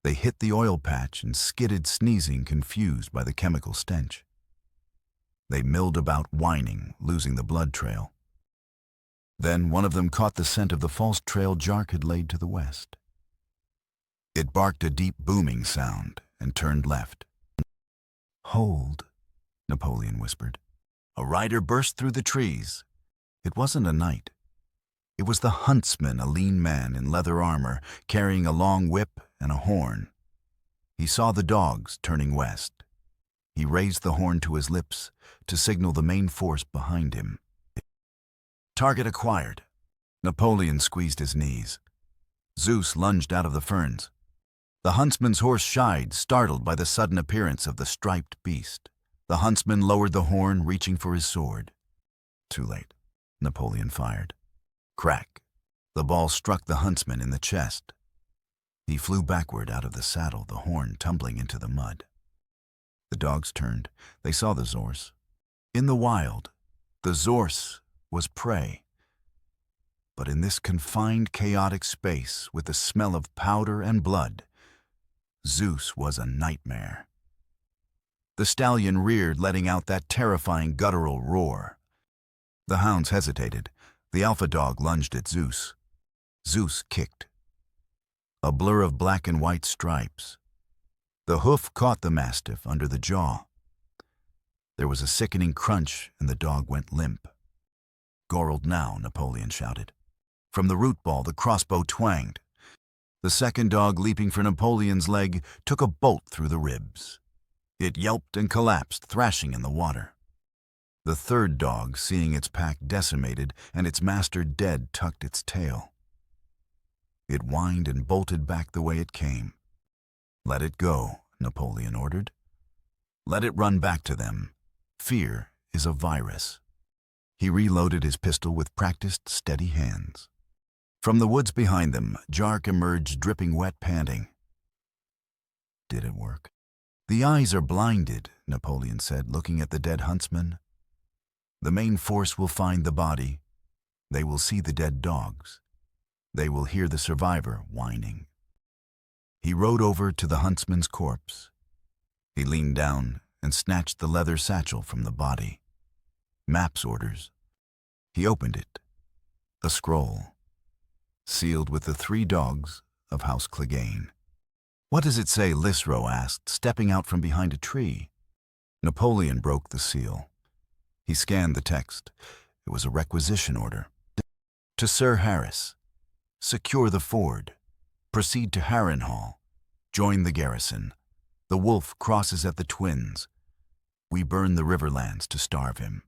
They hit the oil patch and skidded, sneezing, confused by the chemical stench. They milled about, whining, losing the blood trail. Then one of them caught the scent of the false trail Jark had laid to the west. It barked a deep booming sound and turned left. "Hold," Napoleon whispered. A rider burst through the trees. It wasn't a knight. It was the huntsman, a lean man in leather armor, carrying a long whip and a horn. He saw the dogs turning west. He raised the horn to his lips to signal the main force behind him. Target acquired. Napoleon squeezed his knees. Zeus lunged out of the ferns. The huntsman's horse shied, startled by the sudden appearance of the striped beast. The huntsman lowered the horn, reaching for his sword. Too late. Napoleon fired. Crack. The ball struck the huntsman in the chest. He flew backward out of the saddle, the horn tumbling into the mud. The dogs turned. They saw the zorse. In the wild, the zorse was prey. But in this confined, chaotic space, with the smell of powder and blood, Zeus was a nightmare. The stallion reared, letting out that terrifying guttural roar. The hounds hesitated. The alpha dog lunged at Zeus. Zeus kicked. A blur of black and white stripes. The hoof caught the mastiff under the jaw. There was a sickening crunch, and the dog went limp. "Gorald now," Napoleon shouted. From the root ball, the crossbow twanged. The second dog, leaping for Napoleon's leg, took a bolt through the ribs. It yelped and collapsed, thrashing in the water. The third dog, seeing its pack decimated and its master dead, tucked its tail. It whined and bolted back the way it came. "Let it go," Napoleon ordered. "Let it run back to them. Fear is a virus." He reloaded his pistol with practiced, steady hands. From the woods behind them, Jark emerged, dripping wet, panting. Did it work? "The eyes are blinded," Napoleon said, looking at the dead huntsman. "The main force will find the body. They will see the dead dogs. They will hear the survivor whining." He rode over to the huntsman's corpse. He leaned down and snatched the leather satchel from the body. Map's orders. He opened it. A scroll, sealed with the 3 dogs of House Clegane. "What does it say?" Lisro asked, stepping out from behind a tree. Napoleon broke the seal. He scanned the text. It was a requisition order. "To Sir Harris. Secure the ford. Proceed to Harrenhal. Join the garrison. The wolf crosses at the Twins. We burn the Riverlands to starve him."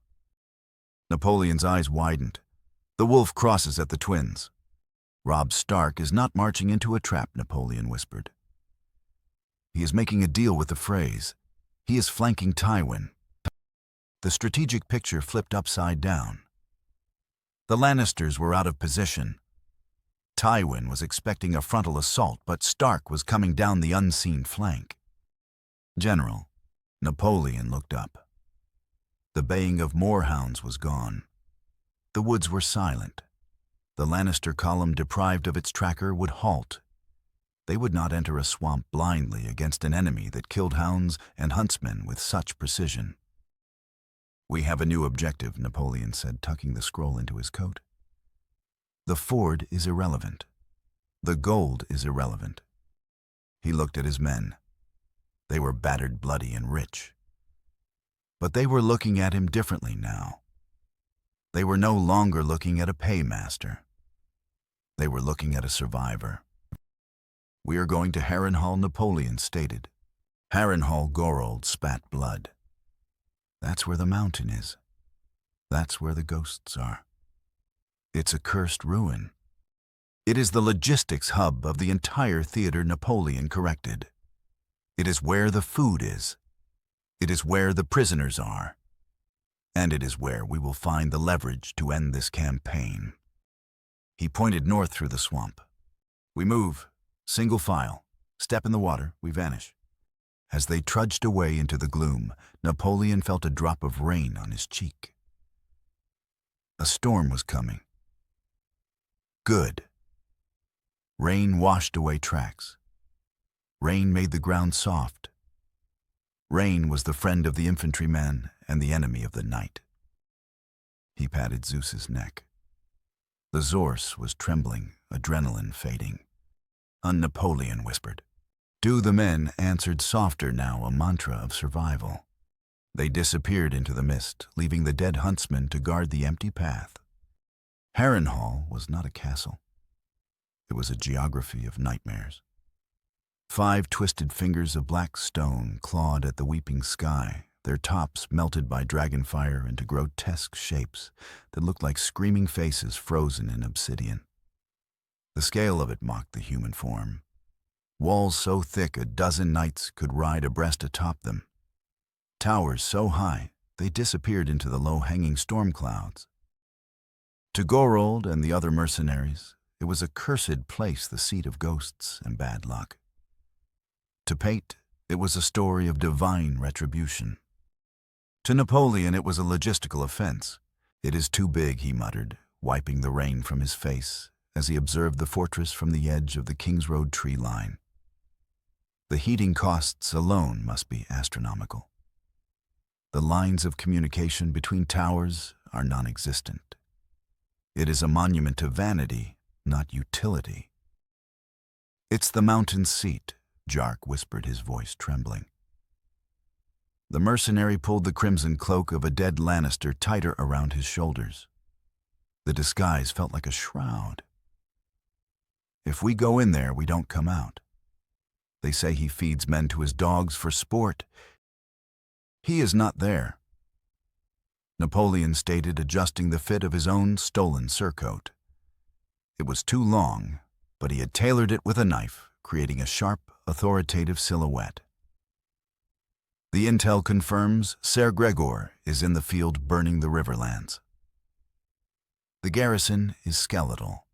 Napoleon's eyes widened. "The wolf crosses at the Twins. Robb Stark is not marching into a trap," Napoleon whispered. "He is making a deal with the Freys. He is flanking Tywin." The strategic picture flipped upside down. The Lannisters were out of position. Tywin was expecting a frontal assault, but Stark was coming down the unseen flank. "General," Napoleon looked up. The baying of moorhounds was gone. The woods were silent. The Lannister column, deprived of its tracker, would halt. They would not enter a swamp blindly against an enemy that killed hounds and huntsmen with such precision. "We have a new objective," Napoleon said, tucking the scroll into his coat. "The ford is irrelevant. The gold is irrelevant." He looked at his men. They were battered, bloody, and rich. But they were looking at him differently now. They were no longer looking at a paymaster. They were looking at a survivor. "We are going to Harrenhal," Napoleon stated. Harrenhal Gorold spat blood. "That's where the mountain is. That's where the ghosts are. It's a cursed ruin. It is the logistics hub of the entire theater," Napoleon corrected. "It is where the food is. It is where the prisoners are. And it is where we will find the leverage to end this campaign." He pointed north through the swamp. "We move. Single file. Step in the water, we vanish." As they trudged away into the gloom, Napoleon felt a drop of rain on his cheek. A storm was coming. Good. Rain washed away tracks. Rain made the ground soft. Rain was the friend of the infantryman and the enemy of the night. He patted Zeus's neck. The zorse was trembling, adrenaline fading. Napoleon whispered. "Do." The men answered softer now, a mantra of survival. They disappeared into the mist, leaving the dead huntsman to guard the empty path. Harrenhal was not a castle. It was a geography of nightmares. 5 twisted fingers of black stone clawed at the weeping sky, their tops melted by dragonfire into grotesque shapes that looked like screaming faces frozen in obsidian. The scale of it mocked the human form. Walls so thick a dozen knights could ride abreast atop them. Towers so high they disappeared into the low-hanging storm clouds. To Gorold and the other mercenaries, it was a cursed place, the seat of ghosts and bad luck. To Pate, it was a story of divine retribution. To Napoleon, it was a logistical offense. "It is too big," he muttered, wiping the rain from his face as he observed the fortress from the edge of the King's Road tree line. The heating costs alone must be astronomical. The lines of communication between towers are non-existent. It is a monument to vanity, not utility. "It's the mountain's seat," Jark whispered, his voice trembling. The mercenary pulled the crimson cloak of a dead Lannister tighter around his shoulders. The disguise felt like a shroud. "If we go in there, we don't come out. They say he feeds men to his dogs for sport. He is not there," Napoleon stated, adjusting the fit of his own stolen surcoat. It was too long, but he had tailored it with a knife, creating a sharp, authoritative silhouette. "The intel confirms Ser Gregor is in the field burning the Riverlands. The garrison is skeletal.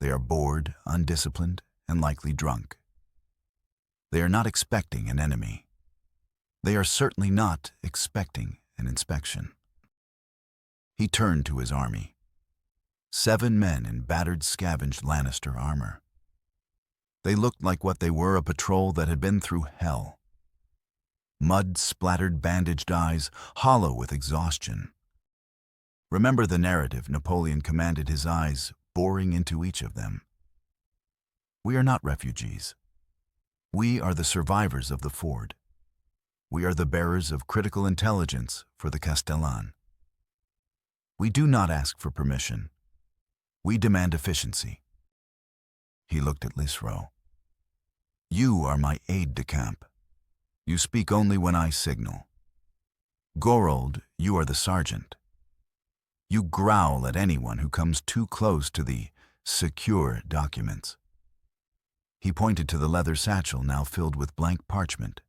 They are bored, undisciplined, and likely drunk. They are not expecting an enemy. They are certainly not expecting an inspection." He turned to his army. 7 men in battered, scavenged Lannister armor. They looked like what they were, a patrol that had been through hell. Mud-splattered, bandaged eyes, hollow with exhaustion. "Remember the narrative," Napoleon commanded, his eyes boring into each of them. "We are not refugees. We are the survivors of the Ford. We are the bearers of critical intelligence for the Castellan. We do not ask for permission. We demand efficiency." He looked at Lisro. "You are my aide-de-camp. You speak only when I signal. Gorold, you are the sergeant. You growl at anyone who comes too close to the secure documents." He pointed to the leather satchel now filled with blank parchment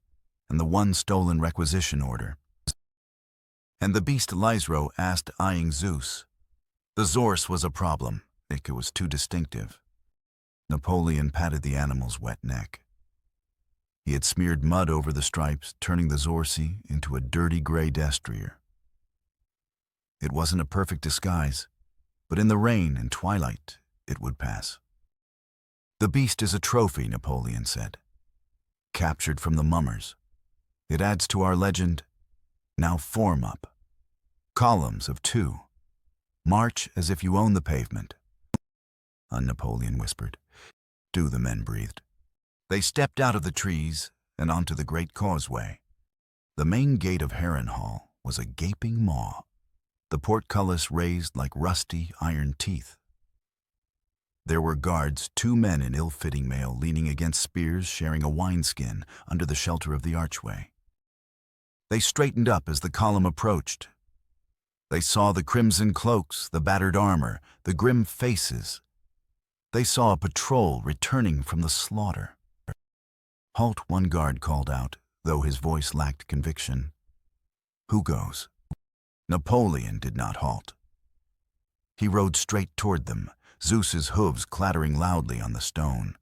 and the one stolen requisition order. "And the beast Lisro asked, eyeing Zeus. The zorse was a problem. It was too distinctive." Napoleon patted the animal's wet neck. He had smeared mud over the stripes, turning the zorse into a dirty gray destrier. It wasn't a perfect disguise, but in the rain and twilight, it would pass. "The beast is a trophy," Napoleon said. "Captured from the mummers. It adds to our legend. Now form up. Columns of 2. March as if you own the pavement." Napoleon whispered. "Do," the men breathed. They stepped out of the trees and onto the great causeway. The main gate of Harrenhal was a gaping maw. the portcullis raised like rusty iron teeth. There were guards, 2 men in ill-fitting mail leaning against spears sharing a wineskin under the shelter of the archway. They straightened up as the column approached. They saw the crimson cloaks, the battered armor, the grim faces. They saw a patrol returning from the slaughter. "Halt," one guard called out, though his voice lacked conviction. "Who goes?" Napoleon did not halt. He rode straight toward them, Zeus's hooves clattering loudly on the stone.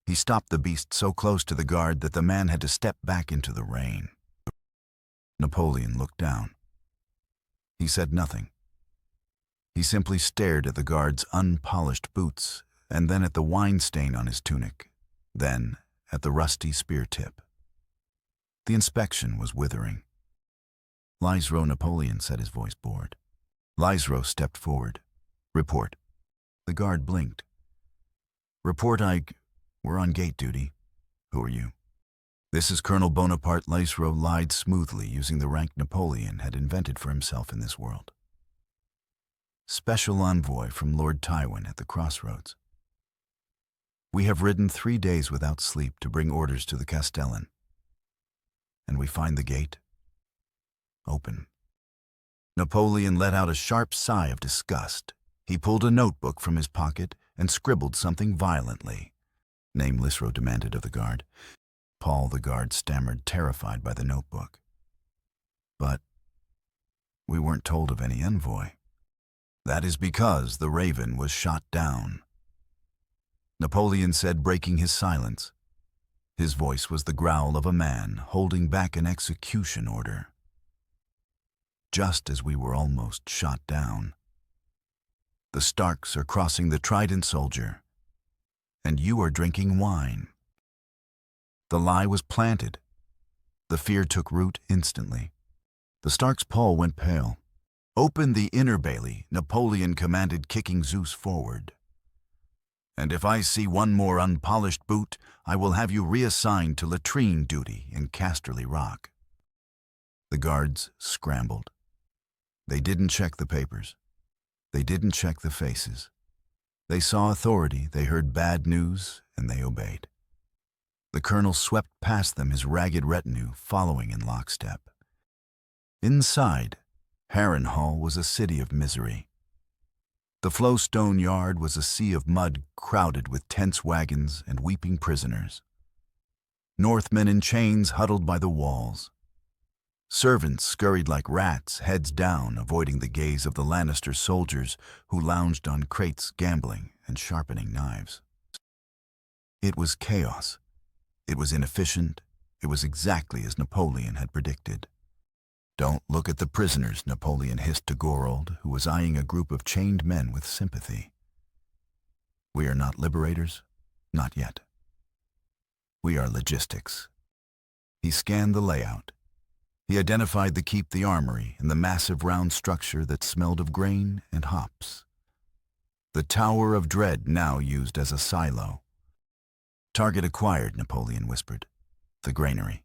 He stopped the beast so close to the guard that the man had to step back into the rain. Napoleon looked down. He said nothing. He simply stared at the guard's unpolished boots, and then at the wine stain on his tunic, then at the rusty spear tip. The inspection was withering. "Lysro," Napoleon said, his voice bored. Lysro stepped forward. "Report." The guard blinked. "Report, we're on gate duty. Who are you?" "This is Colonel Bonaparte." Lysro lied smoothly, using the rank Napoleon had invented for himself in this world. "Special envoy from Lord Tywin at the crossroads. We have ridden 3 days without sleep to bring orders to the Castellan. And we find the gate open." Napoleon let out a sharp sigh of disgust. He pulled a notebook from his pocket and scribbled something violently. "Name," Lysro demanded of the guard. Paul, the guard, stammered, terrified by the notebook. "But we weren't told of any envoy." "That is because the Raven was shot down," Napoleon said, breaking his silence. His voice was the growl of a man holding back an execution order. "Just as we were almost shot down. The Starks are crossing the Trident Soldier, and you are drinking wine." The lie was planted. The fear took root instantly. The Stark's Paul went pale. "Open the inner bailey," Napoleon commanded, kicking Zeus forward. "And if I see one more unpolished boot, I will have you reassigned to latrine duty in Casterly Rock." The guards scrambled. They didn't check the papers. They didn't check the faces. They saw authority, they heard bad news, and they obeyed. The colonel swept past them, his ragged retinue following in lockstep. Inside, Harrenhal was a city of misery. The flowstone yard was a sea of mud crowded with tense wagons and weeping prisoners. Northmen in chains huddled by the walls. Servants scurried like rats, heads down, avoiding the gaze of the Lannister soldiers who lounged on crates, gambling and sharpening knives. It was chaos. It was inefficient. It was exactly as Napoleon had predicted. "Don't look at the prisoners," Napoleon hissed to Gorold, who was eyeing a group of chained men with sympathy. "We are not liberators. Not yet. We are logistics." He scanned the layout. He identified the keep, the armory, and the massive round structure that smelled of grain and hops. The Tower of Dread now used as a silo. "Target acquired," Napoleon whispered. "The granary."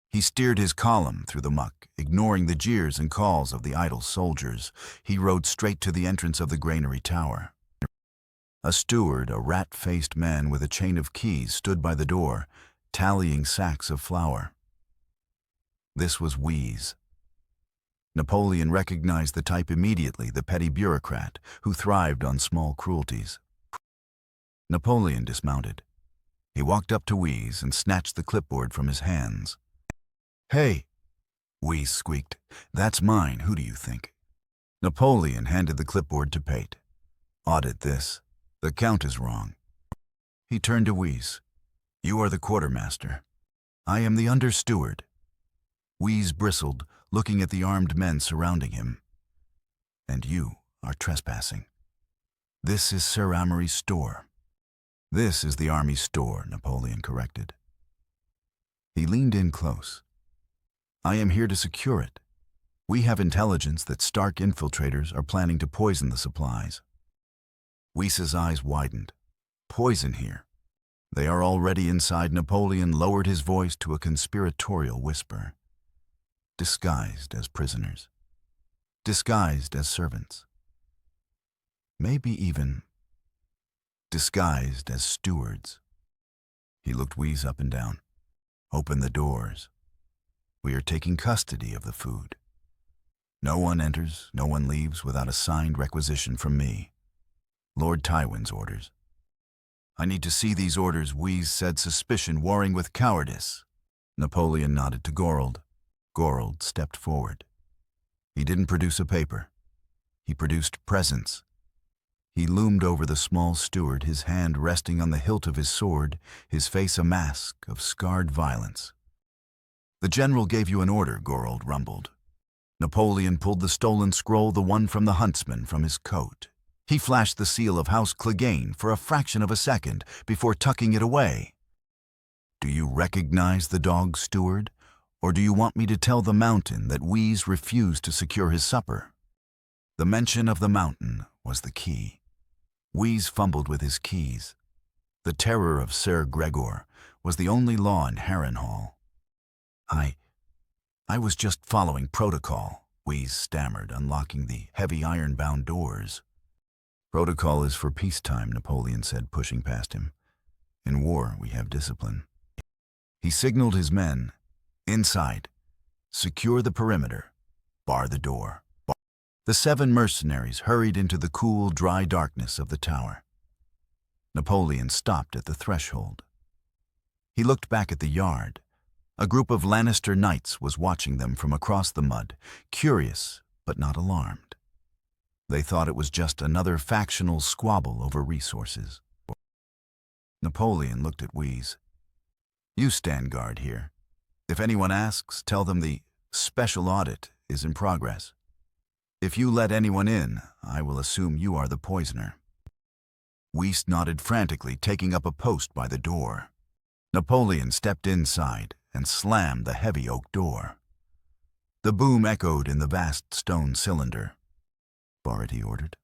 He steered his column through the muck, ignoring the jeers and calls of the idle soldiers. He rode straight to the entrance of the granary tower. A steward, a rat-faced man with a chain of keys, stood by the door, tallying sacks of flour. This was Wheeze. Napoleon recognized the type immediately, the petty bureaucrat who thrived on small cruelties. Napoleon dismounted. He walked up to Wheeze and snatched the clipboard from his hands. "Hey," Wheeze squeaked. "That's mine. Who do you think?" Napoleon handed the clipboard to Pate. "Audit this. The count is wrong." He turned to Wheeze. "You are the quartermaster. I am the under-steward." Wheeze bristled, looking at the armed men surrounding him. "And you are trespassing. This is Sir Amory's store." "This is the army's store," Napoleon corrected. He leaned in close. "I am here to secure it. We have intelligence that Stark infiltrators are planning to poison the supplies." Wheeze's eyes widened. "Poison here? They are already inside." Napoleon lowered his voice to a conspiratorial whisper. "Disguised as prisoners. disguised as servants. Maybe even disguised as stewards. He looked Wheeze up and down. Open the doors. We are taking custody of the food. No one enters, no one leaves without a signed requisition from me. Lord Tywin's orders. I need to see these orders, Wheeze said, suspicion warring with cowardice. Napoleon nodded to Gorold. Gorold stepped forward. He didn't produce a paper. He produced presence. He loomed over the small steward, his hand resting on the hilt of his sword, his face a mask of scarred violence. The general gave you an order, Gorold rumbled. Napoleon pulled the stolen scroll, the one from the huntsman, from his coat. He flashed the seal of House Clegane for a fraction of a second before tucking it away. Do you recognize the dog, steward? Or do you want me to tell the mountain that Wheeze refused to secure his supper? The mention of the mountain was the key. Wheeze fumbled with his keys. The terror of Sir Gregor was the only law in Harrenhal. I was just following protocol, Wheeze stammered, unlocking the heavy iron-bound doors. Protocol is for peacetime, Napoleon said, pushing past him. In war, we have discipline. He signaled his men. Inside. Secure the perimeter. Bar the door. The 7 mercenaries hurried into the cool, dry darkness of the tower. Napoleon stopped at the threshold. He looked back at the yard. A group of Lannister knights was watching them from across the mud, curious but not alarmed. They thought it was just another factional squabble over resources. Napoleon looked at Wheeze. You stand guard here. If anyone asks, tell them the special audit is in progress. If you let anyone in, I will assume you are the poisoner. Wheeze nodded frantically, taking up a post by the door. Napoleon stepped inside and slammed the heavy oak door. The boom echoed in the vast stone cylinder. Bar it, he ordered.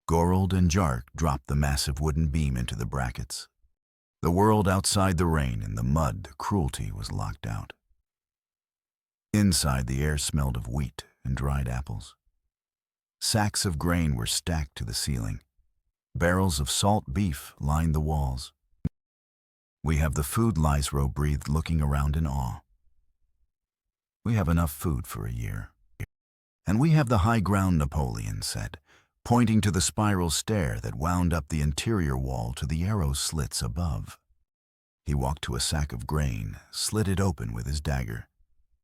Gorold and Jark dropped the massive wooden beam into the brackets. The world outside the rain and the mud, cruelty was locked out. Inside, the air smelled of wheat and dried apples. Sacks of grain were stacked to the ceiling. Barrels of salt beef lined the walls. We have the food, Lysro breathed, looking around in awe. We have enough food for a year. And we have the high ground, Napoleon said, pointing to the spiral stair that wound up the interior wall to the arrow slits above. He walked to a sack of grain, slit it open with his dagger,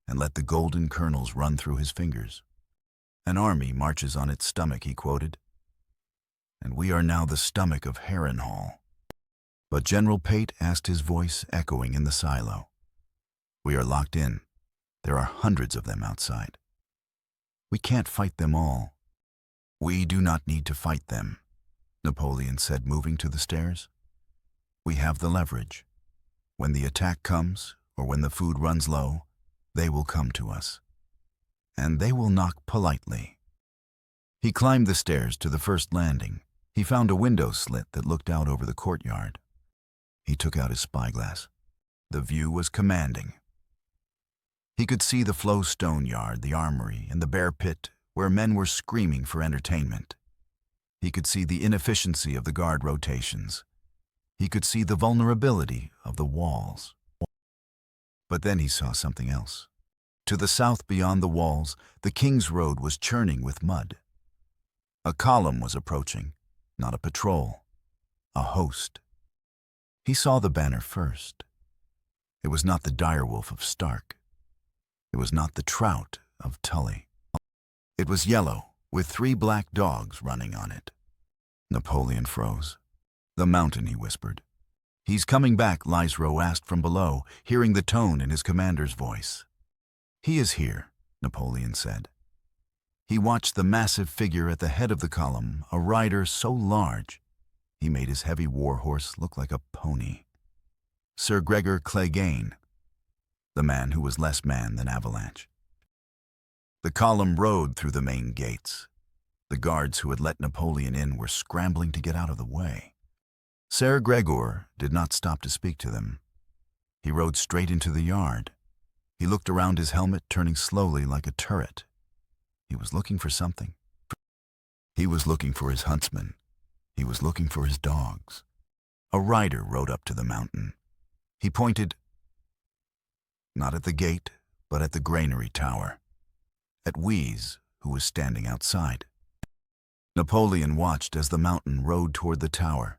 and let the golden kernels run through his fingers. An army marches on its stomach, he quoted. And we are now the stomach of Harrenhal. But General Pate asked, his voice echoing in the silo. We are locked in. There are hundreds of them outside. We can't fight them all. We do not need to fight them, Napoleon said, moving to the stairs. We have the leverage. When the attack comes, or when the food runs low, they will come to us. And they will knock politely. He climbed the stairs to the first landing. He found a window slit that looked out over the courtyard. He took out his spyglass. The view was commanding. He could see the flowstone yard, the armory, and the bear pit where men were screaming for entertainment. He could see the inefficiency of the guard rotations. He could see the vulnerability of the walls. But then he saw something else. To the south beyond the walls, the King's Road was churning with mud. A column was approaching, not a patrol, a host. He saw the banner first. It was not the direwolf of Stark. It was not the trout of Tully. It was yellow, with 3 black dogs running on it. Napoleon froze. The mountain, he whispered. He's coming back, Lysro asked from below, hearing the tone in his commander's voice. He is here, Napoleon said. He watched the massive figure at the head of the column, a rider so large, he made his heavy war horse look like a pony. Sir Gregor Clegane, the man who was less man than Avalanche. The column rode through the main gates. The guards who had let Napoleon in were scrambling to get out of the way. Sir Gregor did not stop to speak to them. He rode straight into the yard. He looked around his helmet, turning slowly like a turret. He was looking for something. He was looking for his huntsman. He was looking for his dogs. A rider rode up to the mountain. He pointed, not at the gate, but at the granary tower, at Wheeze, who was standing outside. Napoleon watched as the mountain rode toward the tower.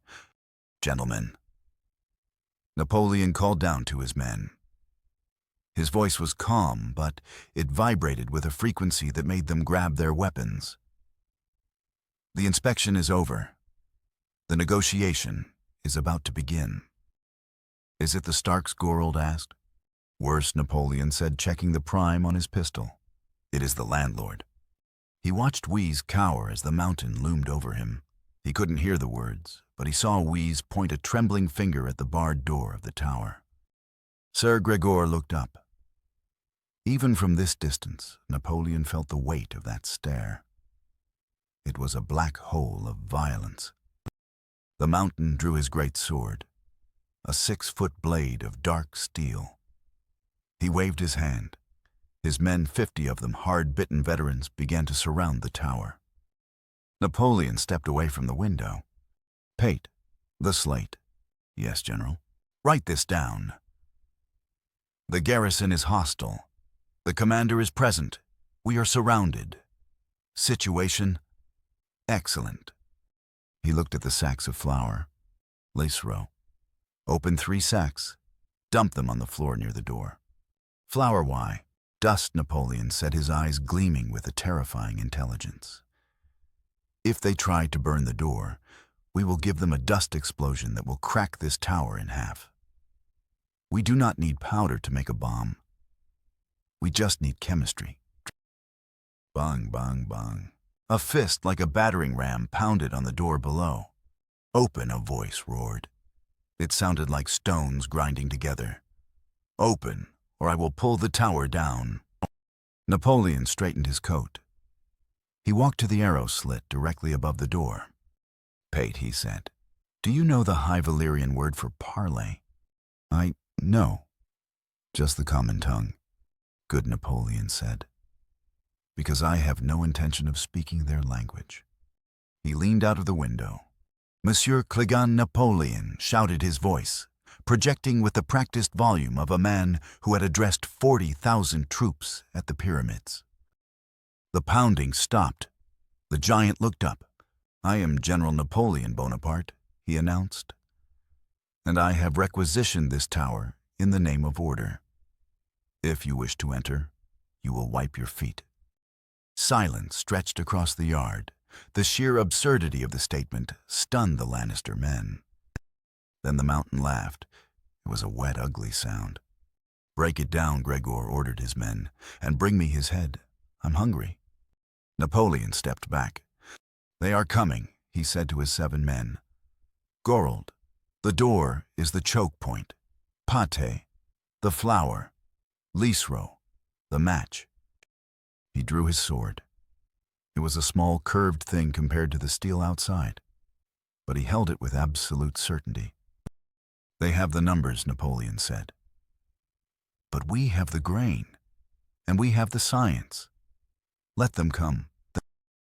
"Gentlemen." Napoleon called down to his men. His voice was calm, but it vibrated with a frequency that made them grab their weapons. "The inspection is over. The negotiation is about to begin." "Is it the Starks?" Gorold asked. "Worse," Napoleon said, checking the prime on his pistol. "It is the landlord." He watched Wheeze cower as the mountain loomed over him. He couldn't hear the words, but he saw Wheeze point a trembling finger at the barred door of the tower. Sir Gregor looked up. Even from this distance, Napoleon felt the weight of that stare. It was a black hole of violence. The mountain drew his great sword, a 6-foot blade of dark steel. He waved his hand. His men, 50 of them hard-bitten veterans, began to surround the tower. Napoleon stepped away from the window. "Pate, the slate." "Yes, General." "Write this down. The garrison is hostile. The commander is present. We are surrounded. Situation excellent." He looked at the sacks of flour. "Lacerow. Open 3 sacks. Dump them on the floor near the door." "Flour why?" "Dust," Napoleon said, his eyes gleaming with a terrifying intelligence. "If they try to burn the door, we will give them a dust explosion that will crack this tower in half. We do not need powder to make a bomb. We just need chemistry." Bang, bang, bang. A fist like a battering ram pounded on the door below. "Open," a voice roared. It sounded like stones grinding together. "Open, or I will pull the tower down." Napoleon straightened his coat. He walked to the arrow slit directly above the door. "Pate," he said, "do you know the High Valyrian word for parley?" No. Just the common tongue." "Good," Napoleon said, "because I have no intention of speaking their language." He leaned out of the window. "Monsieur Clegane Napoleon," shouted his voice, projecting with the practiced volume of a man who had addressed 40,000 troops at the pyramids. The pounding stopped. The giant looked up. "I am General Napoleon Bonaparte," he announced, "and I have requisitioned this tower in the name of order. If you wish to enter, you will wipe your feet." Silence stretched across the yard. The sheer absurdity of the statement stunned the Lannister men. Then the mountain laughed. It was a wet, ugly sound. "Break it down," Gregor ordered his men, "and bring me his head. I'm hungry." Napoleon stepped back. "They are coming," he said to his 7 men. "Gorold, the door is the choke point. Pate, the flour. Liserow, the match." He drew his sword. It was a small, curved thing compared to the steel outside, but he held it with absolute certainty. "They have the numbers," Napoleon said. "But we have the grain, and we have the science. Let them come."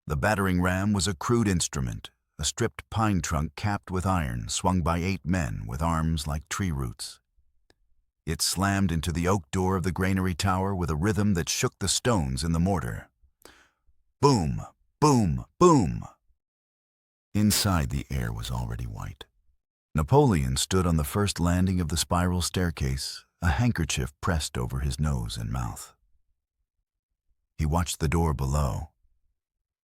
The battering ram was a crude instrument, a stripped pine trunk capped with iron, swung by 8 men with arms like tree roots. It slammed into the oak door of the granary tower with a rhythm that shook the stones in the mortar. Boom, boom, boom. Inside, the air was already white. Napoleon stood on the first landing of the spiral staircase, a handkerchief pressed over his nose and mouth. He watched the door below.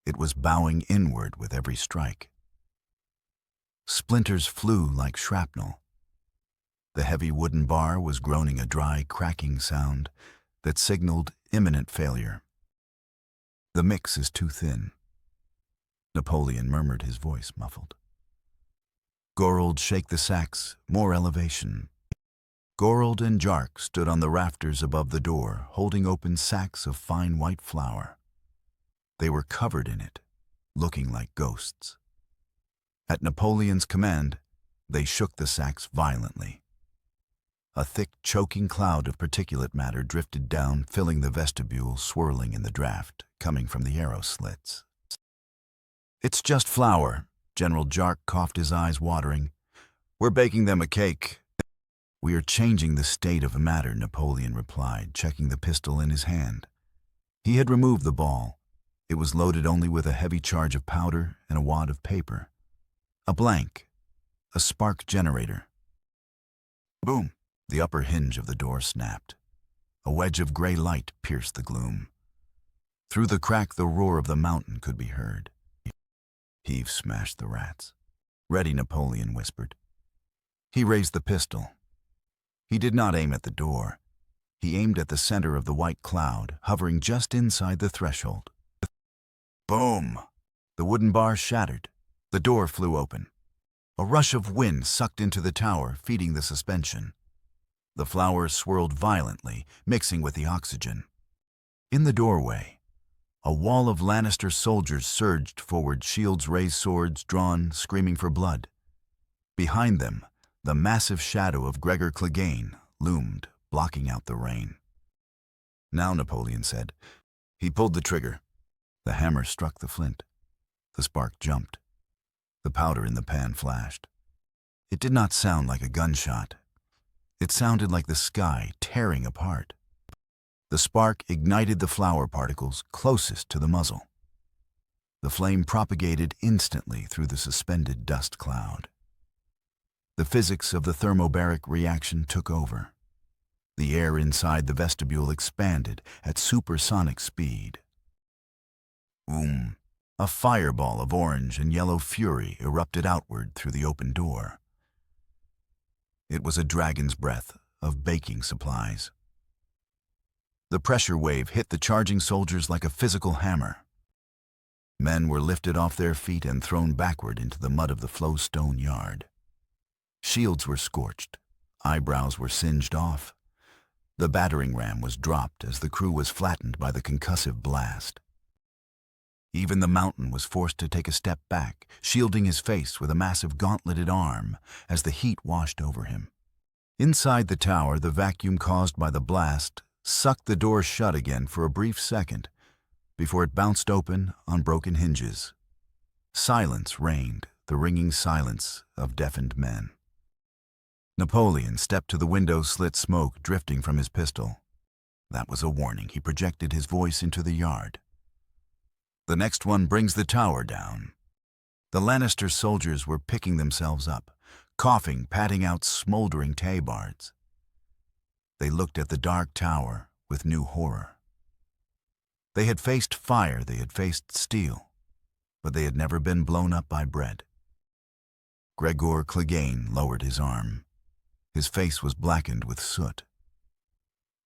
It was bowing inward with every strike. Splinters flew like shrapnel. The heavy wooden bar was groaning a dry, cracking sound that signaled imminent failure. "The mix is too thin," Napoleon murmured, his voice muffled. "Gorold, shake the sacks, more elevation." Gorold and Jark stood on the rafters above the door, holding open sacks of fine white flour. They were covered in it, looking like ghosts. At Napoleon's command, they shook the sacks violently. A thick, choking cloud of particulate matter drifted down, filling the vestibule, swirling in the draft, coming from the arrow slits. "It's just flour." General Jark coughed, his eyes watering. "We're baking them a cake." "We are changing the state of matter," Napoleon replied, checking the pistol in his hand. He had removed the ball. It was loaded only with a heavy charge of powder and a wad of paper. A blank. A spark generator. Boom! The upper hinge of the door snapped. A wedge of gray light pierced the gloom. Through the crack, the roar of the mountain could be heard. "Heave smashed the rats." "Ready," Napoleon whispered. He raised the pistol. He did not aim at the door. He aimed at the center of the white cloud, hovering just inside the threshold. Boom! The wooden bar shattered. The door flew open. A rush of wind sucked into the tower, feeding the suspension. The flowers swirled violently, mixing with the oxygen. In the doorway, a wall of Lannister soldiers surged forward, shields raised, swords drawn, screaming for blood. Behind them, the massive shadow of Gregor Clegane loomed, blocking out the rain. "Now," Napoleon said. He pulled the trigger. The hammer struck the flint. The spark jumped. The powder in the pan flashed. It did not sound like a gunshot. It sounded like the sky tearing apart. The spark ignited the flour particles closest to the muzzle. The flame propagated instantly through the suspended dust cloud. The physics of the thermobaric reaction took over. The air inside the vestibule expanded at supersonic speed. Boom! A fireball of orange and yellow fury erupted outward through the open door. It was a dragon's breath of baking supplies. The pressure wave hit the charging soldiers like a physical hammer. Men were lifted off their feet and thrown backward into the mud of the flowstone yard. Shields were scorched. Eyebrows were singed off. The battering ram was dropped as the crew was flattened by the concussive blast. Even the mountain was forced to take a step back, shielding his face with a massive gauntleted arm as the heat washed over him. Inside the tower, the vacuum caused by the blast sucked the door shut again for a brief second before it bounced open on broken hinges. Silence reigned, the ringing silence of deafened men. Napoleon stepped to the window, slit, smoke drifting from his pistol. That was a warning. He projected his voice into the yard. "The next one brings the tower down." The Lannister soldiers were picking themselves up, coughing, patting out smoldering tabards. They looked at the dark tower with new horror. They had faced fire, they had faced steel, but they had never been blown up by bread. Gregor Clegane lowered his arm. His face was blackened with soot.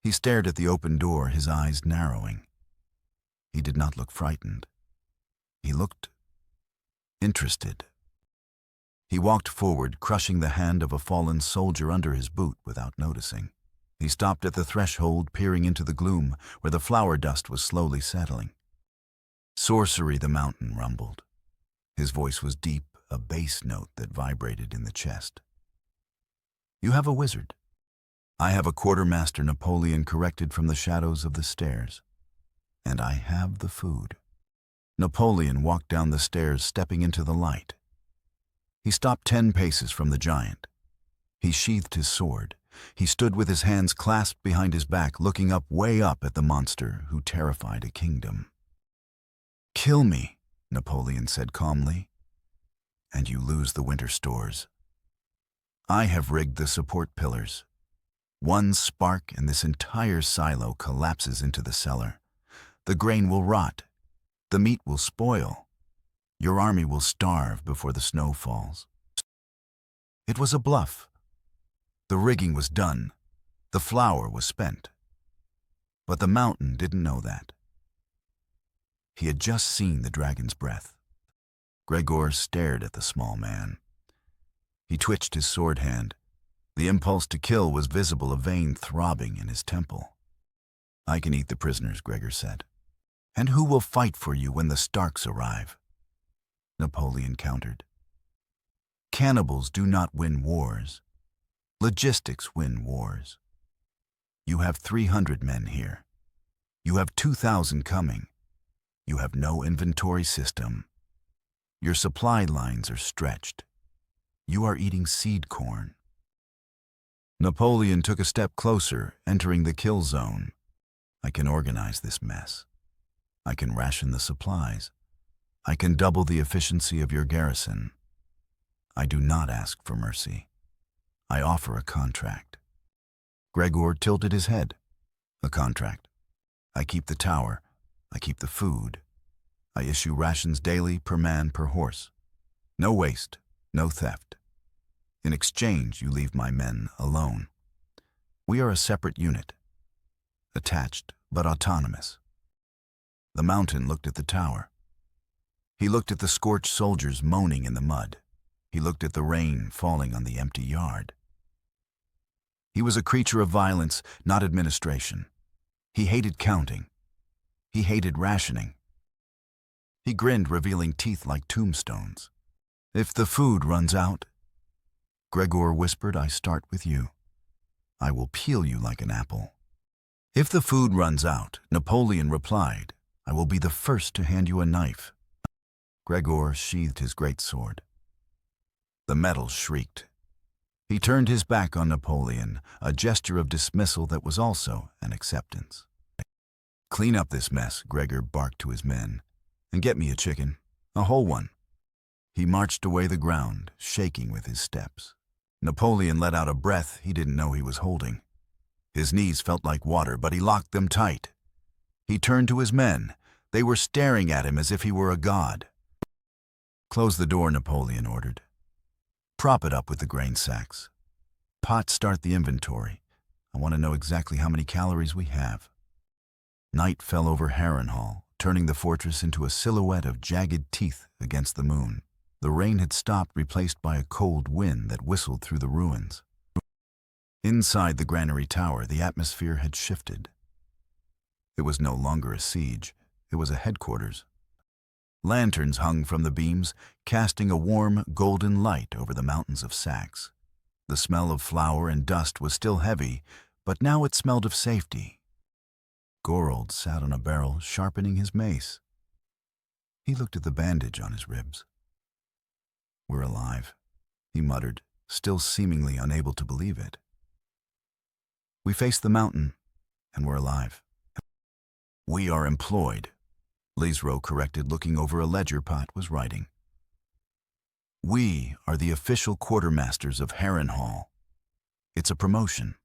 He stared at the open door, his eyes narrowing. He did not look frightened. He looked interested. He walked forward, crushing the hand of a fallen soldier under his boot without noticing. He stopped at the threshold, peering into the gloom where the flour dust was slowly settling. "Sorcery," the mountain rumbled. His voice was deep, a bass note that vibrated in the chest. "You have a wizard." "I have a quartermaster," Napoleon corrected from the shadows of the stairs. "And I have the food." Napoleon walked down the stairs, stepping into the light. He stopped 10 paces from the giant. He sheathed his sword. He stood with his hands clasped behind his back, looking up, way up at the monster who terrified a kingdom. "Kill me," Napoleon said calmly, "and you lose the winter stores. I have rigged the support pillars. One spark and this entire silo collapses into the cellar. The grain will rot. The meat will spoil. Your army will starve before the snow falls." It was a bluff. The rigging was done. The flour was spent. But the mountain didn't know that. He had just seen the dragon's breath. Gregor stared at the small man. He twitched his sword hand. The impulse to kill was visible, a vein throbbing in his temple. "I can eat the prisoners," Gregor said. "And who will fight for you when the Starks arrive?" Napoleon countered. "Cannibals do not win wars. Logistics win wars. You have 300 men here. You have 2,000 coming. You have no inventory system. Your supply lines are stretched. You are eating seed corn. Napoleon took a step closer, entering the kill zone. I can organize this mess. I can ration the supplies. I can double the efficiency of your garrison. I do not ask for mercy. I offer a contract. Gregor tilted his head. A contract. I keep the tower. I keep the food. I issue rations daily per man per horse. No waste, no theft. In exchange, you leave my men alone. We are a separate unit, attached but autonomous. The mountain looked at the tower. He looked at the scorched soldiers moaning in the mud. He looked at the rain falling on the empty yard. He was a creature of violence, not administration. He hated counting. He hated rationing. He grinned, revealing teeth like tombstones. If the food runs out, Gregor whispered, I start with you. I will peel you like an apple. If the food runs out, Napoleon replied, I will be the first to hand you a knife. Gregor sheathed his greatsword. The metal shrieked. He turned his back on Napoleon, a gesture of dismissal that was also an acceptance. Clean up this mess, Gregor barked to his men, and get me a chicken, a whole one. He marched away the ground, shaking with his steps. Napoleon let out a breath he didn't know he was holding. His knees felt like water, but he locked them tight. He turned to his men. They were staring at him as if he were a god. Close the door, Napoleon ordered. Prop it up with the grain sacks. Pot, start the inventory. I want to know exactly how many calories we have. Night fell over Harrenhal, turning the fortress into a silhouette of jagged teeth against the moon. The rain had stopped, replaced by a cold wind that whistled through the ruins. Inside the granary tower, the atmosphere had shifted. It was no longer a siege. It was a headquarters. Lanterns hung from the beams, casting a warm, golden light over the mountains of sacks. The smell of flour and dust was still heavy, but now it smelled of safety. Gorold sat on a barrel, sharpening his mace. He looked at the bandage on his ribs. We're alive, he muttered, still seemingly unable to believe it. We faced the mountain, and we're alive. We are employed, Lisro corrected, looking over a ledger Pot was writing. We are the official quartermasters of Harrenhal. It's a promotion.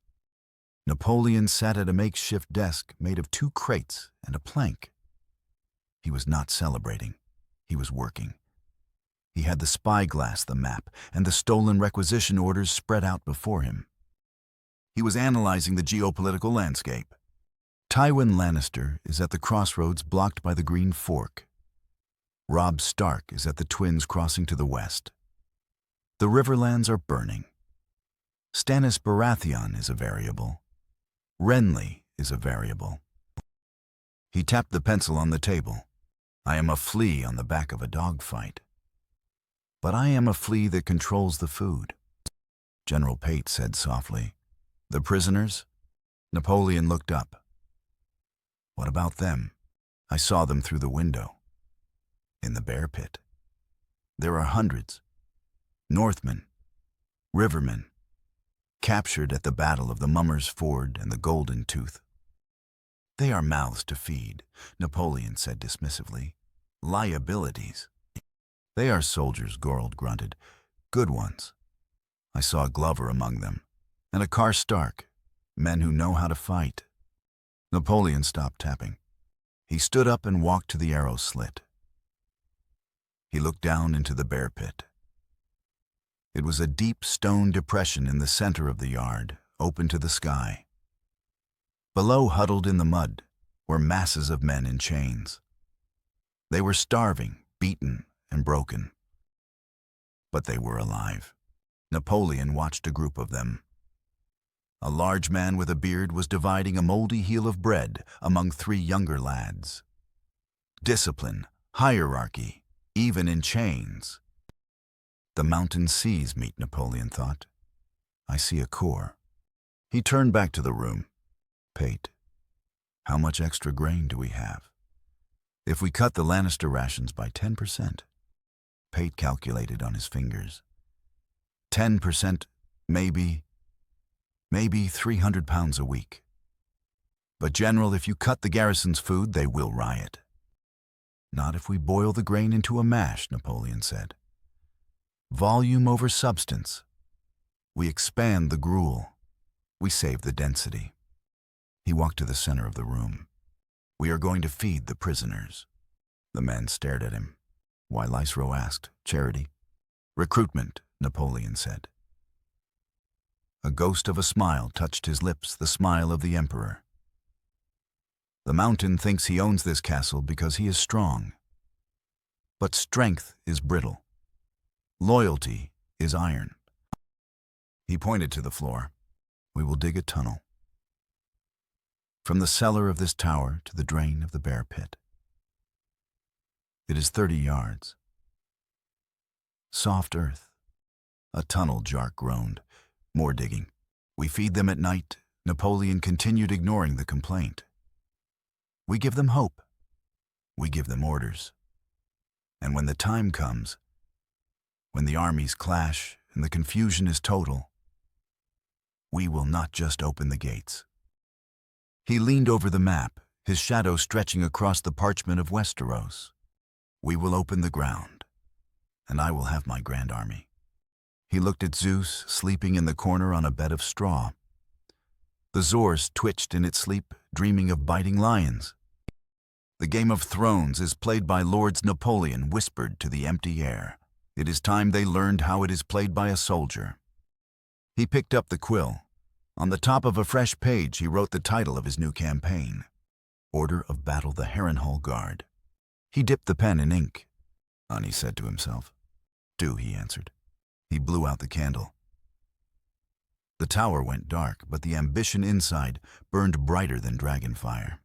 Napoleon sat at a makeshift desk made of 2 crates and a plank. He was not celebrating. He was working. He had the spyglass, the map, and the stolen requisition orders spread out before him. He was analyzing the geopolitical landscape. Tywin Lannister is at the crossroads blocked by the Green Fork. Robb Stark is at the Twins crossing to the west. The Riverlands are burning. Stannis Baratheon is a variable. Renly is a variable. He tapped the pencil on the table. I am a flea on the back of a dogfight. But I am a flea that controls the food. General Pate said softly. The prisoners? Napoleon looked up. What about them? I saw them through the window. In the bear pit. There are hundreds. Northmen. Rivermen. Captured at the Battle of the Mummers Ford and the Golden Tooth. They are mouths to feed, Napoleon said dismissively. Liabilities. They are soldiers, Gorold grunted. Good ones. I saw a Glover among them, and a Karstark, men who know how to fight. Napoleon stopped tapping. He stood up and walked to the arrow slit. He looked down into the bear pit. It was a deep stone depression in the center of the yard, open to the sky. Below, huddled in the mud, were masses of men in chains. They were starving, beaten, and broken. But they were alive. Napoleon watched a group of them. A large man with a beard was dividing a moldy heel of bread among 3 younger lads. Discipline, hierarchy, even in chains. The mountain seas meet, Napoleon thought. I see a core. He turned back to the room. Pate, how much extra grain do we have? If we cut the Lannister rations by 10%, Pate calculated on his fingers. 10%, maybe 300 pounds a week. But General, if you cut the garrison's food, they will riot. Not if we boil the grain into a mash, Napoleon said. Volume over substance. We expand the gruel. We save the density. He walked to the center of the room. We are going to feed the prisoners. The men stared at him. Why, Lycero asked. Charity. Recruitment, Napoleon said. A ghost of a smile touched his lips, the smile of the emperor. The mountain thinks he owns this castle because he is strong. But strength is brittle. Loyalty is iron. He pointed to the floor. We will dig a tunnel. From the cellar of this tower to the drain of the bear pit. It is 30 yards. Soft earth. A tunnel, Jark groaned. More digging. We feed them at night. Napoleon continued, ignoring the complaint. We give them hope. We give them orders. And when the time comes, when the armies clash and the confusion is total, we will not just open the gates. He leaned over the map, his shadow stretching across the parchment of Westeros. We will open the ground, and I will have my grand army. He looked at Zeus, sleeping in the corner on a bed of straw. The zorse twitched in its sleep, dreaming of biting lions. The Game of Thrones is played by lords, Napoleon whispered to the empty air. It is time they learned how it is played by a soldier. He picked up the quill. On the top of a fresh page, he wrote the title of his new campaign, Order of Battle, the Harrenhal Guard. He dipped the pen in ink. Ani said to himself. Do, he answered. He blew out the candle. The tower went dark, but the ambition inside burned brighter than dragon fire.